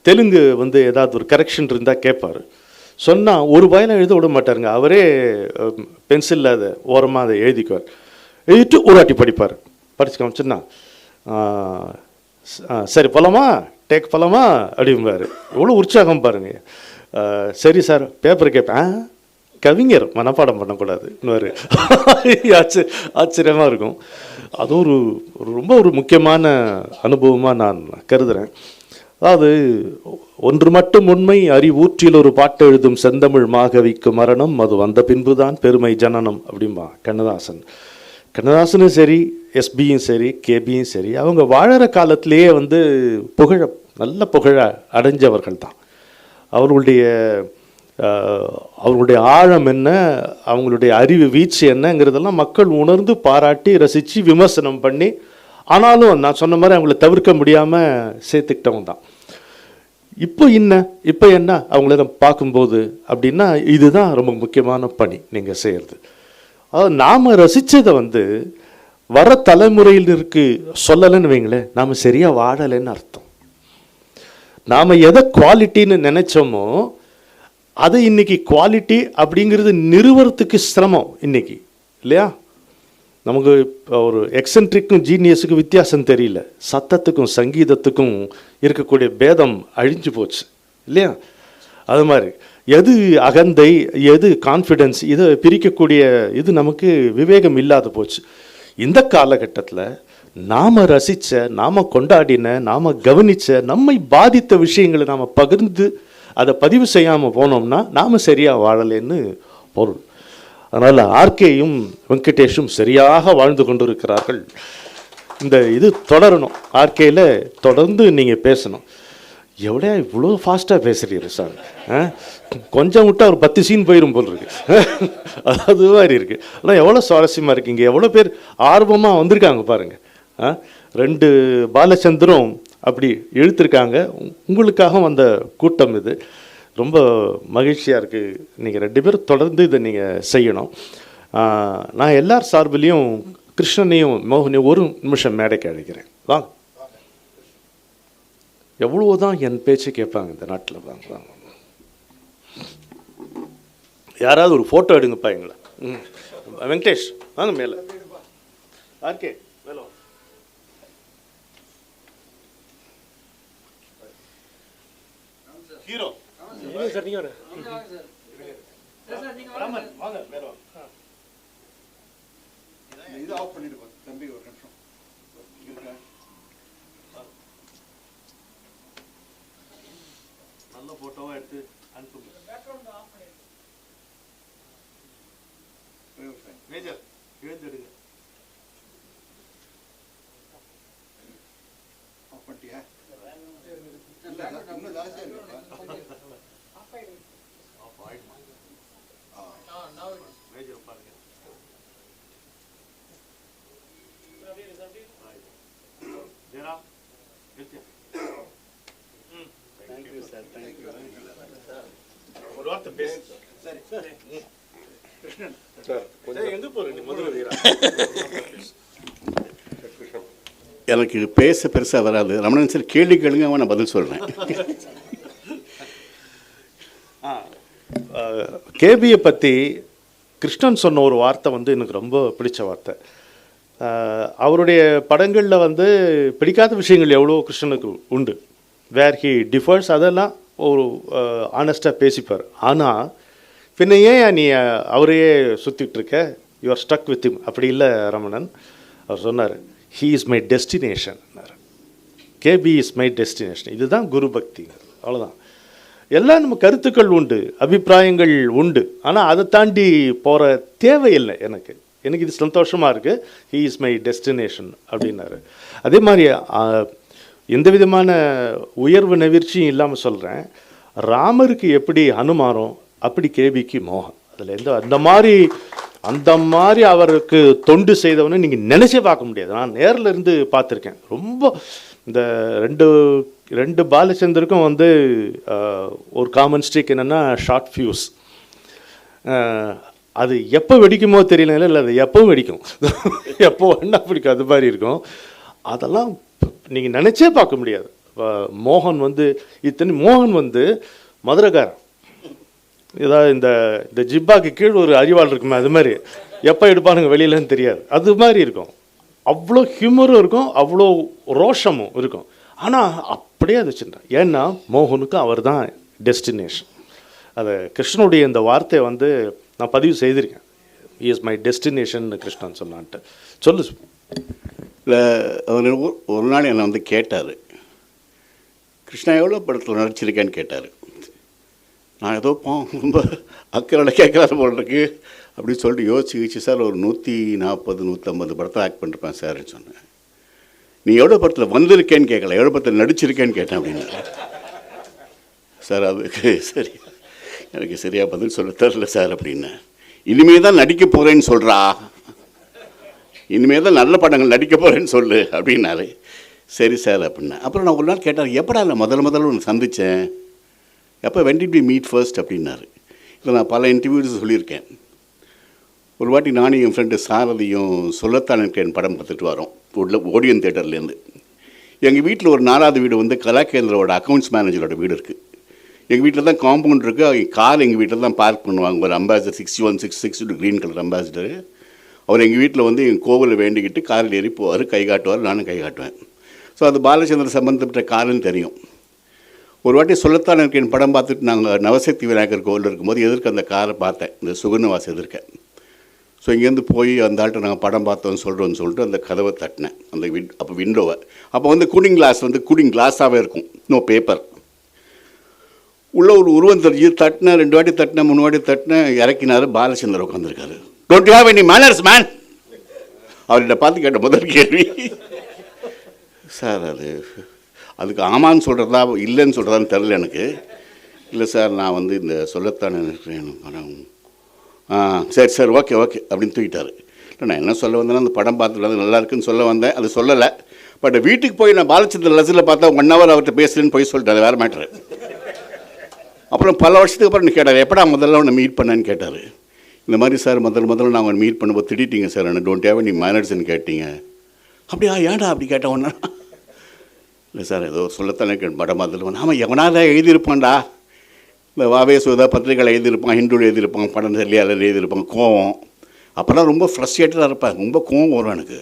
தெலுங்கு வந்து ஏதாவது ஒரு கரெக்ஷன் இருந்தால் கேட்பார். சொன்னால் ஒரு பயனை எழுத விட மாட்டாருங்க. அவரே பென்சிலில் அதை ஓரமாக அதை எழுதிக்குவார். எழுதிட்டு ஒரு வாட்டி படிப்பார். படித்து காமிச்சுன்னா சரி போலாமா, டேக் போலாமா அப்படிம்பார். எவ்வளோ உற்சாகம் பாருங்க. சரி சார் பேப்பர் கேட்பேன். கவிஞர் மனப்பாடம் பண்ணக்கூடாது இன்னொரு ஆச்சரியமாக இருக்கும். அது ஒரு ரொம்ப ஒரு முக்கியமான அனுபவமாக நான் கருதுகிறேன். அதாவது ஒன்று மட்டும் உண்மை அறிவூற்றில் ஒரு பாட்டு எழுதும் செந்தமிழ் மாகவிக்கு மரணம் அது வந்த பின்புதான் பெருமை ஜனனம் அப்படிம்பா கண்ணதாசன். கண்ணதாசனும் சரி, எஸ்பியும் சரி, கேபியும் சரி, அவங்க வாழற காலத்திலேயே வந்து நல்ல புகழ அடைஞ்சவர்கள் தான். அவர்களுடைய ஆழம் என்ன, அவங்களுடைய அறிவு வீச்சு என்னங்கிறதெல்லாம் மக்கள் உணர்ந்து பாராட்டி ரசித்து விமர்சனம் பண்ணி, ஆனாலும் நான் சொன்ன மாதிரி அவங்கள தவிர்க்க முடியாமல் சேர்த்துக்கிட்டவங்க தான். இப்போ என்ன அவங்கள பார்க்கும்போது அப்படின்னா, இதுதான் ரொம்ப முக்கியமான பணி நீங்கள் செய்கிறது. அதாவது நாம் ரசித்ததை வந்து வர தலைமுறையினருக்கு சொல்லலைன்னு வைங்களேன், நாம் சரியாக வாழலைன்னு அர்த்தம். நாம் எதை குவாலிட்டின்னு நினைச்சோமோ அது இன்னைக்கு குவாலிட்டி அப்படிங்கிறது நிறுவனத்துக்கு சிரமம் இன்னைக்கு இல்லையா? நமக்கு ஒரு எக்ஸென்ட்ரிக்கும் ஜீனியஸுக்கும் வித்தியாசம் தெரியல. சத்தத்துக்கும் சங்கீதத்துக்கும் இருக்கக்கூடிய பேதம் அழிஞ்சு போச்சு இல்லையா? அது மாதிரி எது அகந்தை எது கான்ஃபிடென்ஸ் இதை பிரிக்கக்கூடிய இது நமக்கு விவேகம் இல்லாத போச்சு. இந்த காலகட்டத்தில் நாம் ரசித்த, நாம் கொண்டாடின, நாம் கவனித்த, நம்மை பாதித்த விஷயங்களை நாம் பகிர்ந்து அதை பதிவு செய்யாமல் போனோம்னா நாம் சரியாக வாழலைன்னு பொருள். அதனால் ஆர்கேயும் வெங்கடேஷும் சரியாக வாழ்ந்து கொண்டிருக்கிறார்கள். இந்த இது தொடரணும். ஆர்கேயில் தொடர்ந்து நீங்கள் பேசணும். எவ்வளோ இவ்வளோ ஃபாஸ்ட்டாக பேசுகிறீரு சார், கொஞ்சம் விட்டால் ஒரு 10 சீன் போயிடும் போல் இருக்கு. அது மாதிரி இருக்குது. ஆனால் எவ்வளோ சுவாரஸ்யமாக இருக்குங்க. எவ்வளோ பேர் ஆர்வமாக வந்திருக்காங்க பாருங்கள். 2 பாலச்சந்தரும் அப்படி இழுத்துருக்காங்க. உங்களுக்காக வந்த கூட்டம் இது. ரொம்ப மகிழ்ச்சியாக இருக்குது. நீங்கள் 2 பேரும் தொடர்ந்து இதை நீங்கள் செய்யணும். நான் எல்லார் சார்பிலையும் கிருஷ்ணனையும் மோகனையும் ஒரு நிமிஷம் மேடைக்கு அழைக்கிறேன். வாங்க. எவ்வளோதான் என் பேச்சு கேட்பாங்க இந்த நாட்டில். வாங்க வாங்க. யாராவது ஒரு ஃபோட்டோ எடுங்கப்பா எங்களை. வெங்கடேஷ் வாங்க மேலே. ஆர்கே மேலே. ஹீரோ சார் நீங்கள் ராமன் வாங்க மேலே வாங்க. இது ஆஃப் பண்ணிட்டு தம்பி ஒரு நிமிஷம். நல்ல ஃபோட்டோவாக எடுத்து அனுப்புங்க. மேஜர் எழுந்துடுங்க. ஆஃப் பண்ணிட்டியா? இல்லை இன்னும் ஜாஸ்தியாக இருக்குப்பா. மேஜர் பாருங்க. Jayaram thank you sir. தேங்க்யூ. ஒரு வார்த்தை பேசு. சரி சரி கிருஷ்ணன் சார் எங்கே போகிறீங்க? மதுரை எனக்கு பேச பெருசாக வராது. ரமணன் சார் கேள்வி கேளுங்க, நான் பதில் சொல்கிறேன். கேபியை பற்றி கிருஷ்ணன் சொன்ன ஒரு வார்த்தை வந்து எனக்கு ரொம்ப பிடிச்ச வார்த்தை. அவருடைய படங்களில் வந்து பிடிக்காத விஷயங்கள் எவ்வளோ கிருஷ்ணனுக்கு உண்டு. வேர் ஹி டிஃபர்ஸ் அதெல்லாம் ஒரு ஆனஸ்டாக பேசிப்பார். ஆனால் பின்ன ஏன் நீ அவரையே சுற்றிட்டு இருக்க, யூஆர் ஸ்டக் வித் ஹிம்? அப்படி இல்லை ரமணன். அவர் சொன்னார், he is my destination. KB is my destination. இதுதான் குரு பக்தி. அவ்வளோதான். எல்லாம் நம்ம கருத்துக்கள் உண்டு, அபிப்பிராயங்கள் உண்டு. ஆனால் அதை தாண்டி போகிற தேவையில்லை எனக்கு. எனக்கு இது சந்தோஷமாக இருக்குது. ஹீ இஸ் மை டெஸ்டினேஷன் அப்படின்னாரு. அதே மாதிரி எந்த விதமான உயர்வு நெவிர்ச்சியும் இல்லாமல் சொல்கிறேன், ராமருக்கு எப்படி அனுமானம் அப்படி கேபிக்கு மோகன். அதில் அந்த மாதிரி அவருக்கு தொண்டு செய்தவனை நீங்கள் நினச்சே பார்க்க முடியாது. நான் நேரில் இருந்து பார்த்துருக்கேன். ரொம்ப இந்த ரெண்டு பாலச்சந்தருக்கும் வந்து ஒரு காமன் ஸ்ட்ரீக் என்னென்னா ஷார்ட் ஃபியூஸ். அது எப்போ வெடிக்குமோ தெரியல, இல்லை அது எப்பவும் வெடிக்கும், எப்போ ஒன்றா பிடிக்கும், அது மாதிரி இருக்கும். அதெல்லாம் நீங்கள் நினச்சே பார்க்க முடியாது. மோகன் வந்து மோகன் வந்து மதுரைக்காரன். ஏதாவது இந்த ஜிப்பாக்கு கீழ் ஒரு அறிவாள் இருக்குமே, அது மாதிரி எப்போ எடுப்பானுங்க வெளியிலன்னு தெரியாது, அது மாதிரி இருக்கும். அவ்வளோ ஹியூமரும் இருக்கும், அவ்வளோ ரோஷமும் இருக்கும். ஆனால் அப்படியே அது சின்ன, ஏன்னா மோகனுக்கு அவர் தான் டெஸ்டினேஷன். அதை கிருஷ்ணனுடைய இந்த வார்த்தையை வந்து நான் பதிவு செய்திருக்கேன். He is my destination Krishnan சொன்னான்ட்டு. சொல்லு. இல்லை, அவர் ஒரு நாள் என்னை வந்து கேட்டார், கிருஷ்ணா எவ்வளோ படத்தில் நடிச்சிருக்கேன்னு கேட்டார். நான் ஏதோ ரொம்ப அக்கறையில் கேட்குறாரு போல் இருக்கு அப்படின்னு சொல்லிட்டு யோசிச்சு, சார் ஒரு 140-150 படத்தில் ஆக்ட் பண்ணிருப்பேன் சார்ன்னு சொன்னேன். நீ எவ்வளோ படத்தில் வந்திருக்கேன்னு கேட்கல, எவ்வளோ படத்தில் நடிச்சிருக்கேன்னு கேட்டேன் அப்படின்னு. சார் அதுக்கு சரி, எனக்கு சரியாக பதில் சொல்ல தரல சார் அப்படின்னு. இனிமே தான் நடிக்க போகிறேன்னு சொல்கிறா, இனிமேல் தான் நல்ல படங்கள் நடிக்க போகிறேன்னு சொல்லு அப்படின்னாரு. சரி சார் அப்படின்னா. அப்புறம் நான் ஒரு நாள் கேட்டார், எப்படா இல்லை முதல்ல ஒன்று சந்தித்தேன், எப்போ when did we meet first அப்படின்னாரு. இதை நான் பல இன்டர்வியூஸ் சொல்லியிருக்கேன். ஒரு வாட்டி நானும் என் ஃப்ரெண்டு சாரதியும் சொல்லத்தான் இருக்கேன் படம் பார்த்துட்டு வரோம் ஓடியன் தேட்டர்லேருந்து. எங்கள் வீட்டில் ஒரு 4வது வீடு வந்து கலாகேந்திரோட அக்கௌண்ட்ஸ் மேனேஜரோட வீடு இருக்குது. எங்கள் வீட்டில் தான் காம்பவுண்ட் இருக்குது. கார் எங்கள் வீட்டில் தான் பார்க் பண்ணுவாங்க. ஒரு அம்பாசிடர் 6166 க்ரீன் கலர் அம்பாசிடர். அவர் எங்கள் வீட்டில் வந்து எங்கள் கோவிலில் வேண்டிக்கிட்டு காரில் ஏறி போவார், கை காட்டுவார், நானும் கை காட்டுவேன். ஸோ அது பாலச்சந்திர சம்பந்தப்பட்ட காருன்னு தெரியும். ஒரு வாட்டி சொல்லத்தான் இருக்கேன் படம் பார்த்துட்டு நாங்கள் நவசக்தி விநாயகர் கோவில் இருக்கும்போது எதிர்க்க அந்த காரை பார்த்தேன், இந்த சுகுணவாஸ் எதிர்க்க. ஸோ இங்கேருந்து போய் அந்த ஆள்கிட்ட நாங்கள் படம் பார்த்தோன்னு சொல்கிறோன்னு சொல்லிட்டு அந்த கதவை தட்டினேன், அந்த அப்போ விண்டோவை. அப்போ வந்து கூலிங் கிளாஸாகவே இருக்கும், நோ பேப்பர். உள்ளே ஒரு உருவம் தெரிஞ்சு தட்டினேன், 2 வாட்டி தட்டினேன், 3 வாட்டி தட்டினேன், இறக்கினார். பாலச்சந்தர் உட்காந்துருக்காரு. Don't you have any manners man? அவர்கிட்ட பார்த்து கேட்ட முதல் கேள்வி. சார் அதுக்கு ஆமான்னு சொல்கிறதா இல்லைன்னு சொல்கிறதான்னு தெரில எனக்கு. இல்லை சார், நான் வந்து இந்த சொல்லத்தானே இருக்கிறேன் படம். சரி சார், ஓகே அப்படின்னு தூக்கிட்டார். இல்லை, நான் என்ன சொல்ல வந்தேன்னா அந்த படம் பார்த்துட்டு வந்து நல்லா இருக்குன்னு சொல்ல வந்தேன், அது சொல்லலை. பட் வீட்டுக்கு போய் நான் பாலச்சந்திர லசில் பார்த்தா 1 hour அவர்கிட்ட பேசுகிறேன்னு போய் சொல்லிட்டு அது வேறு மேட்ரு. அப்புறம் பல வருஷத்துக்கு அப்புறம் நீ கேட்டார், எப்படா முதல்ல அவனை மீட் பண்ணேன்னு கேட்டார். இந்த மாதிரி சார் முதல்ல நான் அவனை மீட் பண்ணும்போது திட்டிட்டீங்க சார், என்ன டோன்ட் ஹேவ் எனி மேனர்ஸ்ன்னு கேட்டீங்க. அப்படியா, ஏன்டா அப்படி கேட்டேன் ஒன்றா? இல்லை சார், ஏதோ சொல்லத்தானே படம் பார்த்துட்டு ஆமாம், எவனாதான் எழுதியிருப்பான்டா, இந்த வாவே சுதா பத்திரிகைகள் எழுதியிருப்பான், ஹிந்துவில் எழுதியிருப்பான், படம் சரியாளர் எழுதியிருப்பான், கோவம். அப்போல்லாம் ரொம்ப ஃப்ரஸ்ட்ரேட்டடாக இருப்பேன், ரொம்ப கோவம் வரும் எனக்கு.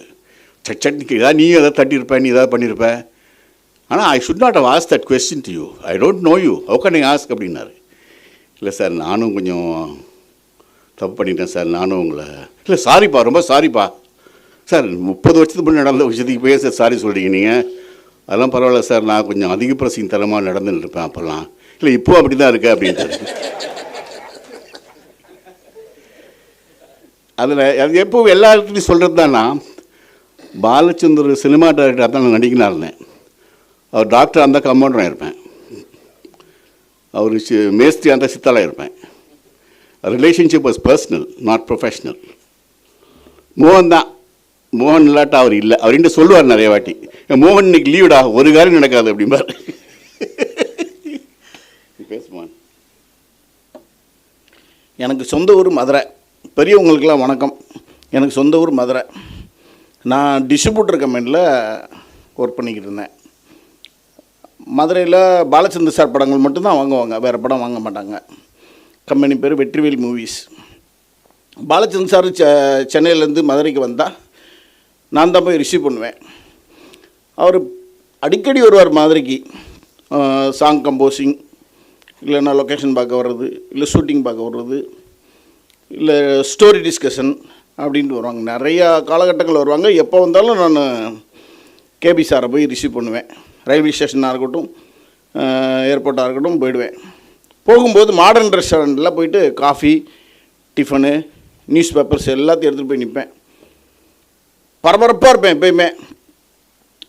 சட்னிக்கு ஏதாவது நீ எதாவது தட்டியிருப்பேன், நீ ஏதாவது பண்ணியிருப்ப. ஆனால் I should not have ask that question to you, I don't know you, how can I ask அப்படின்னாரு. இல்லை சார் நானும் கொஞ்சம் தப்பு பண்ணிட்டேன் சார், நானும் உங்களை இல்லை சாரிப்பா, ரொம்ப சாரிப்பா சார், 30 வருஷத்துக்கு முன்னாடி நடந்த விஷயத்துக்கு போய் சார் சாரி சொல்கிறீங்க நீங்கள். அதெல்லாம் பரவாயில்ல சார், நான் கொஞ்சம் அதிக பிரசிங் தரமாக நடந்துன்னு இருப்பேன் அப்போல்லாம். இல்லை இப்போ அப்படி தான் இருக்கு அப்படின்ட்டு. அதில் அது எப்போ எல்லா இடத்துலையும் சொல்கிறது தானா, பாலச்சந்தர் சினிமா டைரக்டராக தான் நான் நடிகனாக இருந்தேன். அவர் டாக்டர் அந்த கம்பவுண்டராக இருப்பேன், அவர் மேஸ்திரி அந்த சித்தாலாக இருப்பேன். Relationship was personal, not professional. மோகன் தான், மோகன் இல்லாட்டா அவர் இல்லை. அவர் என்ன சொல்லுவார் நிறைய வாட்டி, மோகன் இன்னைக்கு லீவுடா, ஒரு காரியம் நடக்காது அப்படிம்பார். பேசுவான். எனக்கு சொந்த ஊர் மதுரை. பெரியவங்களுக்கெல்லாம் வணக்கம். எனக்கு சொந்த ஊர் மதுரை. நான் டிஸ்ட்ரிபியூட்டர் கம்பெனியில் ஒர்க் பண்ணிக்கிட்டு இருந்தேன். மதுரையில் பாலச்சந்தர் சார் படங்கள் மட்டும்தான் வாங்குவாங்க, வேறு படம் வாங்க மாட்டாங்க. கம்பெனி பேர் வெற்றிவேல் மூவிஸ். பாலச்சந்தர் சார் சென்னையிலேருந்து மதுரைக்கு வந்தால் நான் தான் போய் ரிசீவ் பண்ணுவேன். அவர் அடிக்கடி வருவார் மதுரைக்கு, சாங் கம்போசிங், இல்லைன்னா லொக்கேஷன் பார்க்க வர்றது, இல்லை ஷூட்டிங் பார்க்க வர்றது, இல்லை ஸ்டோரி டிஸ்கஷன் அப்படின்ட்டு வருவாங்க. நிறையா காலகட்டங்கள் வருவாங்க. எப்போ வந்தாலும் நான் கேபி சாரை போய் ரிசீவ் பண்ணுவேன். ரயில்வே ஸ்டேஷனாக இருக்கட்டும், ஏர்போர்ட்டாக இருக்கட்டும் போயிடுவேன். போகும்போது மாடர்ன் ரெஸ்டாரண்ட்டில் போயிட்டு காஃபி, டிஃபனு, நியூஸ் பேப்பர்ஸ் எல்லாத்தையும் எடுத்துகிட்டு போய் நிற்பேன். பரபரப்பாக இருப்பேன் எப்பயுமே.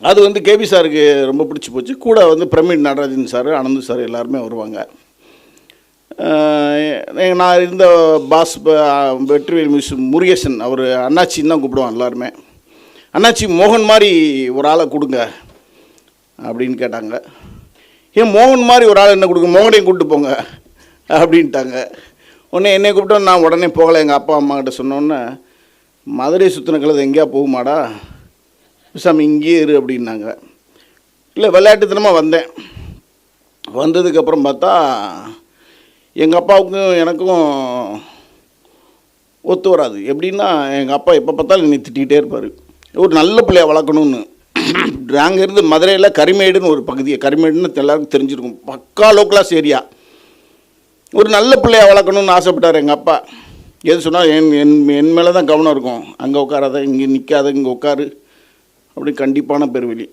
அது கேபி சாருக்கு ரொம்ப பிடிச்சி போச்சு. கூட pyramid Natarajan sir, Anand sir எல்லாருமே வருவாங்க. நான் இருந்த பாஸ் வெற்றிவேல் மியூஸ் முருகேசன், அவர் அண்ணாச்சின்னு தான் கூப்பிடுவான் எல்லாருமே. அண்ணாச்சி மோகன் மாதிரி ஒரு ஆளை கொடுங்க அப்படின்னு கேட்டாங்க. ஏன் மோகன் மாதிரி ஒரு ஆள் என்ன கொடுங்க, மோகனையும் கூப்பிட்டு போங்க அப்படின்ட்டாங்க. உடனே என்னை கூப்பிட்டோம், நான் உடனே போகலை. எங்கள் அப்பா அம்மா கிட்ட சொன்னோன்னே, மதுரை சுற்றின கழுது எங்கேயா போகுமாடா, சாமி இங்கேயே இரு அப்படின்னாங்க. இல்லை விளையாட்டுத்தனமாக வந்தேன். வந்ததுக்கப்புறம் பார்த்தா எங்கள் அப்பாவுக்கும் எனக்கும் ஒத்து வராது. எப்படின்னா, எங்கள் அப்பா எப்போ பார்த்தாலும் என்னை திட்டிகிட்டே இருப்பார், ஒரு நல்ல பிள்ளையை வளர்க்கணும்னு. நாங்கள் இருந்து மதுரையில் கரிமேடுன்னு ஒரு பகுதியை, கரிமேடுன்னு எல்லாருக்கும் தெரிஞ்சிருக்கும், பக்கா லோ கிளாஸ் ஏரியா. ஒரு நல்ல பிள்ளையை வளர்க்கணும்னு ஆசைப்பட்டார் எங்கள் அப்பா. எது சொன்னால் என் மேலே தான் கவனம் இருக்கும், அங்கே உட்காராத, இங்கே நிற்காத, இங்கே உட்காரு அப்படி கண்டிப்பான பெருவெளி.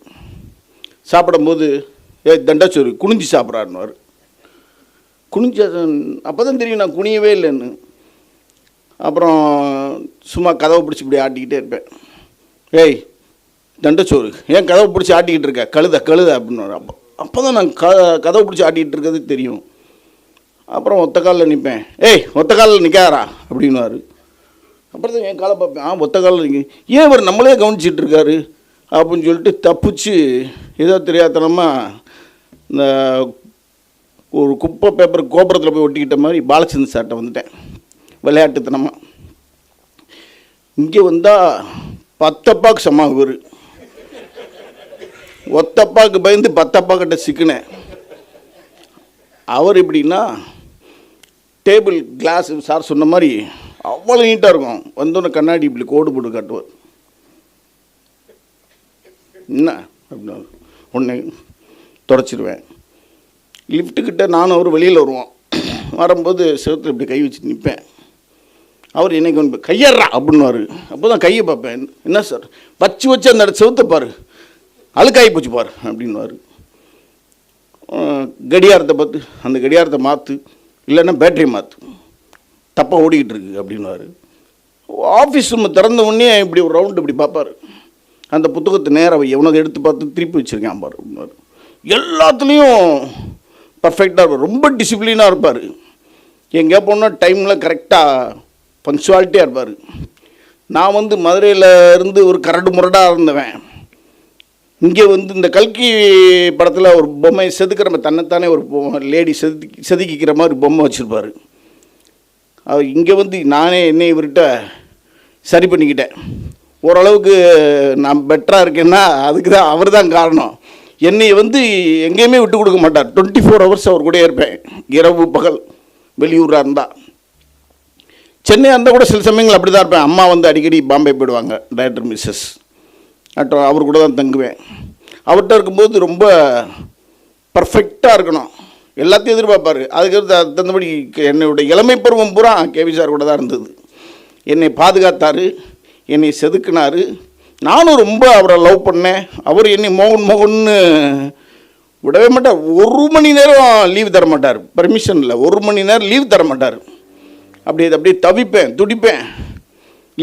சாப்பிடும்போது தண்டாச்சோறு குனிஞ்சு சாப்பிட்றாருன்னுவார். குனிஞ்ச அப்போ தான் தெரியும் நான் குனியவே இல்லைன்னு. அப்புறம் சும்மா கதவை பிடிச்சி இப்படி ஆட்டிக்கிட்டே இருப்பேன். ஏய் தண்டச்சோறு, ஏன் கதவை பிடிச்சி ஆட்டிக்கிட்டு இருக்க, கழுத அப்படின்னுவார். அப்போ தான் நான் கதவை பிடிச்சி ஆட்டிக்கிட்டு இருக்கிறது தெரியும். அப்புறம் ஒத்த காலில் நிற்பேன். ஏய் ஒத்த காலில் நிற்காரா அப்படின்னுவார். அப்புறம் தான் என் காலை பார்ப்பேன், ஒத்த காலில் நிற்க, ஏன் இவர் நம்மளே கவனிச்சிட்டு இருக்காரு அப்படின்னு சொல்லிட்டு தப்பிச்சு ஏதோ தெரியாதனமாக இந்த ஒரு குப்பை பேப்பர் கோபுரத்தில் போய் ஒட்டிக்கிட்ட மாதிரி பாலச்சந்தர் சார்ட்ட வந்துட்டேன் விளையாட்டுத்தனமாக. இங்கே வந்தால் 10 அப்பாவுக்கு சம இவர், ஒத்தப்பாவுக்கு பயந்து 10 அப்பா கிட்ட சிக்கினேன். அவர் எப்படின்னா, டேபிள் கிளாஸ் சார் சொன்ன மாதிரி அவ்வளோ நீட்டாக இருக்கும். வந்தோடனே கண்ணாடி இப்படி கோடு போட்டு காட்டுவார். என்ன அப்படின்னா உடனே தொடச்சிடுவேன். லிஃப்ட்டுக்கிட்ட நானும் அவர் வெளியில் வருவோம். வரும்போது செவத்தில் இப்படி கை வச்சு நிற்பேன். அவர் என்னைக்கு வந்து கையறா அப்படின்னுவார். அப்போ தான் கையை பார்ப்பேன். என்ன சார் வச்சு அந்த செவத்தை பாரு, அழுக்காகி போச்சு பாரு அப்படின்வார். கடியாரத்தை பார்த்து அந்த கடியாரத்தை மாற்று, இல்லைன்னா பேட்டரி மாற்று, தப்பாக ஓடிக்கிட்டு இருக்கு அப்படின்வார். ஆஃபீஸ் ரூம் திறந்த உடனே இப்படி ஒரு ரவுண்டு இப்படி பார்ப்பார். அந்த புத்தகத்தை நேராக எவனதை எடுத்து பார்த்து திருப்பி வச்சுருக்கேன் பாரு அப்படின்வார். எல்லாத்துலேயும் பர்ஃபெக்டாக இருப்பார், ரொம்ப டிசிப்ளினாக இருப்பார். எங்கே போனால் டைமில் கரெக்டாக பங்க்சுவாலிட்டியாக இருப்பார். நான் மதுரையில் இருந்து ஒரு கரடு முரடாக இருந்தவன். இங்கே இந்த கல்கி படத்தில் ஒரு பொம்மை செதுக்கிற மாதிரி தன்னைத்தானே ஒரு லேடி செதுக்கிக்கிற மாதிரி பொம்மை வச்சுருப்பார். அவர் இங்கே நானே என்னை இவர்கிட்ட சரி பண்ணிக்கிட்டேன். ஓரளவுக்கு நான் பெட்டராக இருக்கேன்னா அதுக்கு தான் அவர் தான் காரணம். என்னை வந்து எங்கேயுமே விட்டு கொடுக்க மாட்டார். 24 hours அவர் கூட இருப்பேன், இரவு பகல். வெளியூராக இருந்தால், சென்னையாக இருந்தால் கூட சில சமயங்கள் அப்படி தான் இருப்பேன். அம்மா வந்து அடிக்கடி பாம்பே போயிடுவாங்க, டைரக்டர் மிஸ்ஸஸ். அவர் கூட தான் தங்குவேன். அவர்கிட்ட இருக்கும்போது ரொம்ப பர்ஃபெக்டாக இருக்கணும், எல்லாத்தையும் எதிர்பார்ப்பார். அதுக்கு தகுந்தபடி என்னுடைய இளமை பருவம் பூரா கேவி சார் கூட தான் இருந்தது. என்னை பாதுகாத்தார், என்னை செதுக்கினார். நானும் ரொம்ப அவரை லவ் பண்ணேன். அவர் என்னை மோகன் மோகன்னு விடவே மாட்டார். 1 மணி நேரம் லீவ் தர மாட்டார், பர்மிஷன் இல்லை, 1 மணி நேரம் லீவ் தர மாட்டார். அப்படியே தவிப்பேன், துடிப்பேன்.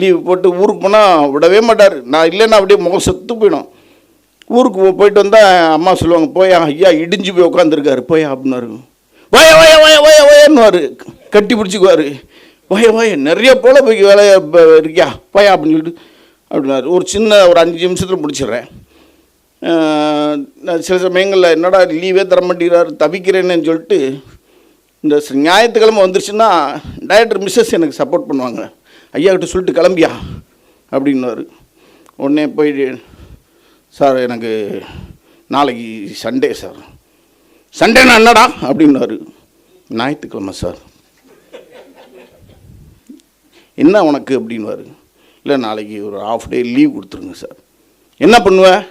லீவ் போட்டு ஊருக்கு போனால் விடவே மாட்டார். நான் இல்லைன்னா அப்படியே முகம் செத்து போயிடும். ஊருக்கு போயிட்டு வந்தால் அம்மா சொல்லுவாங்க, போயா ஐயா இடிஞ்சு போய் உட்காந்துருக்காரு, போயா அப்படின்னாரு. வய வய வய வய வயன்னுவார், கட்டி பிடிச்சிக்குவார். வய வய நிறைய போல போய் வேலையை இருக்கியா போயா அப்படின்னு சொல்லிட்டு அப்படின்னாரு. ஒரு சின்ன ஒரு 5 நிமிஷத்தில் முடிச்சிடுறேன். சில சமயங்களில் என்னடா லீவே தர மாட்டேங்கிறாரு, தவிக்கிறேன்னு சொல்லிட்டு இந்த ஞாயிற்றுக்கிழமை வந்துருச்சுன்னா டைரக்டர் மிஸ்ஸஸ் எனக்கு சப்போர்ட் பண்ணுவாங்க. ஐயா கிட்ட சொல்லிட்டு கிளம்பியா அப்படின்னாரு. உடனே போய், சார் எனக்கு நாளைக்கு சண்டே சார். சண்டேனா என்னடா அப்படின்னாரு. ஞாயிற்றுக்கிழமை சார். என்ன உனக்கு அப்படின்வார். இல்லை நாளைக்கு ஒரு ½ டே லீவ் கொடுத்துருங்க சார். என்ன பண்ணுவேன்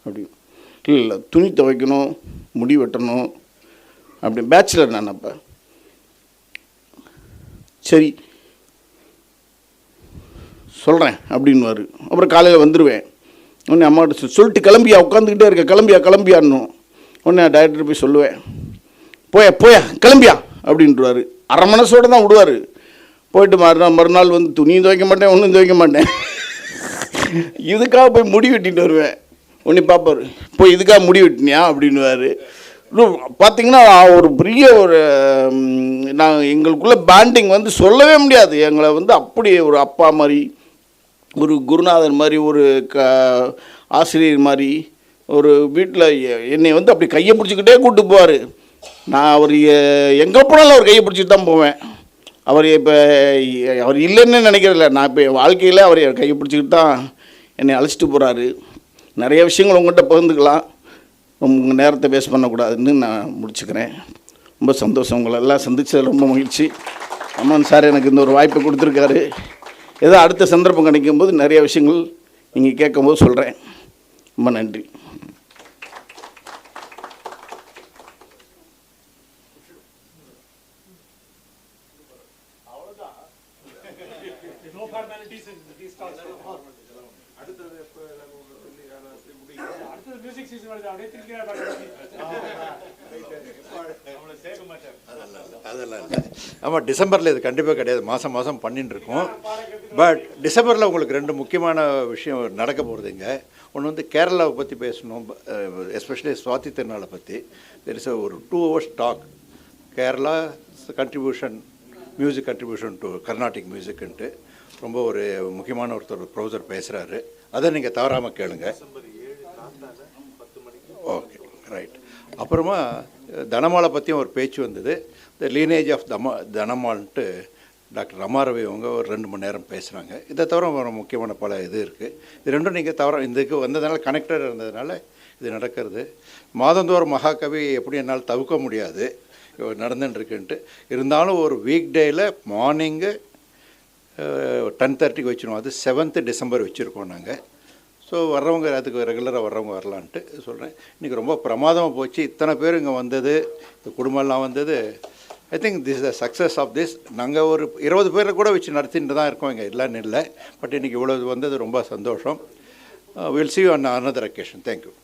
அப்படின்னு. இல்லை துணி துவைக்கணும், முடி வெட்டணும் அப்படி. பேச்சுலர் நான் அப்போ. சரி சொல்கிறேன் அப்படின்வார். அப்புறம் காலையில் வந்துடுவேன். உடனே அம்மாட்ட சொல்லிட்டு கிளம்பியா, உட்காந்துக்கிட்டே இருக்க, கிளம்பியான்னும். உடனே டைரக்டர் போய் சொல்லுவேன், போயா கிளம்பியா அப்படின்ட்டுருவார். அரை மனசோடு தான் விடுவார். போயிட்டு மறுநாள் வந்து துணியும் துவைக்க மாட்டேன், ஒன்றும் துவைக்க மாட்டேன். இதுக்காக போய் முடி வெட்டிட்டு வருவேன். உடனே பார்ப்பார், போய் இதுக்காக முடி வெட்டினியா அப்படின்வார். பார்த்திங்கன்னா ஒரு பெரிய ஒரு நான் எங்களுக்குள்ளே பேண்டிங் வந்து சொல்லவே முடியாது. எங்களை வந்து அப்படி ஒரு அப்பா மாதிரி, ஒரு குருநாதர் மாதிரி, ஒரு ஆசிரியர் மாதிரி, ஒரு வீட்டில் என்னை வந்து அப்படி கையை பிடிச்சிக்கிட்டே கூப்பிட்டு போவார். நான் அவர் எங்கே போனாலும் அவர் கையை பிடிச்சிட்டு தான் போவேன். அவர் அவர் இல்லைன்னு நினைக்கிறதில்ல, நான் இப்போ வாழ்க்கையில் அவர் கையை பிடிச்சிக்கிட்டு தான் என்னை அழைச்சிட்டு போகிறாரு. நிறைய விஷயங்கள் உங்கள்கிட்ட பகிர்ந்துக்கலாம், உங்கள் நேரத்தை வேஸ்ட் பண்ணக்கூடாதுன்னு நான் முடிச்சுக்கிறேன். ரொம்ப சந்தோஷம், உங்களை எல்லாம் சந்தித்தது ரொம்ப மகிழ்ச்சி. அம்மன் சார் எனக்கு இந்த ஒரு வாய்ப்பை கொடுத்துருக்காரு. ஏதோ அடுத்த சந்தர்ப்பம் கிடைக்கும்போது நிறைய விஷயங்கள் நீங்கள் கேட்கும்போது சொல்கிறேன். ரொம்ப நன்றி. அதெல்லாம் இல்லை. ஆமாம், டிசம்பரில் இது கண்டிப்பாக கிடையாது, மாதம் மாதம் பண்ணிட்டுருக்கோம். பட் டிசம்பரில் உங்களுக்கு 2 முக்கியமான விஷயம் நடக்க போகிறதுங்க. ஒன்று வந்து கேரளாவை பற்றி பேசணும், எஸ்பெஷலி சுவாதி திருநாளை பற்றி. தெர் இஸ் ஒரு 2 hours talk, Kerala contribution, music contribution to Carnatic மியூசிக்குன்ட்டு ரொம்ப ஒரு முக்கியமான ஒருத்தர் ப்ரொஃபஸர் பேசுகிறாரு. அதை நீங்கள் தவறாமல் கேளுங்க. Okay, right. அப்புறமா தனமாலை பற்றியும் ஒரு பேச்சு வந்தது. த லீனேஜ் ஆஃப் தனமால்ன்ட்டு டாக்டர் ரமாரவி அவங்க ஒரு 2 மணி நேரம் பேசுகிறாங்க. இதை தவிர ஒரு முக்கியமான பல இது இருக்குது. இது ரெண்டும் நீங்கள் தவிர இதுக்கு வந்ததுனால கனெக்டட் இருந்ததுனால இது நடக்கிறது. மாதந்தோறும் மகாகவி எப்படி என்னால் தவிர்க்க முடியாது, நடந்துட்டுருக்குன்ட்டு. இருந்தாலும் ஒரு வீக் டேயில் மார்னிங்கு 10:30 வச்சுருவோம். அது 7th December வச்சுருக்கோம் நாங்கள். ஸோ வர்றவங்க அதுக்கு ரெகுலராக வர்றவங்க வரலான்ட்டு சொல்கிறேன். இன்றைக்கி ரொம்ப பிரமாதமாக போச்சு. இத்தனை பேர் இங்கே வந்தது, இந்த குடும்பம்லாம் வந்தது. I think this is the success of this. நாங்கள் ஒரு 20 பேரை கூட வச்சு நடத்திட்டு தான் இருக்கோம், இங்கே இல்லைன்னு இல்லை. பட் இன்றைக்கி இவ்வளோ வந்தது ரொம்ப சந்தோஷம். Will see you on another occasion. Thank you.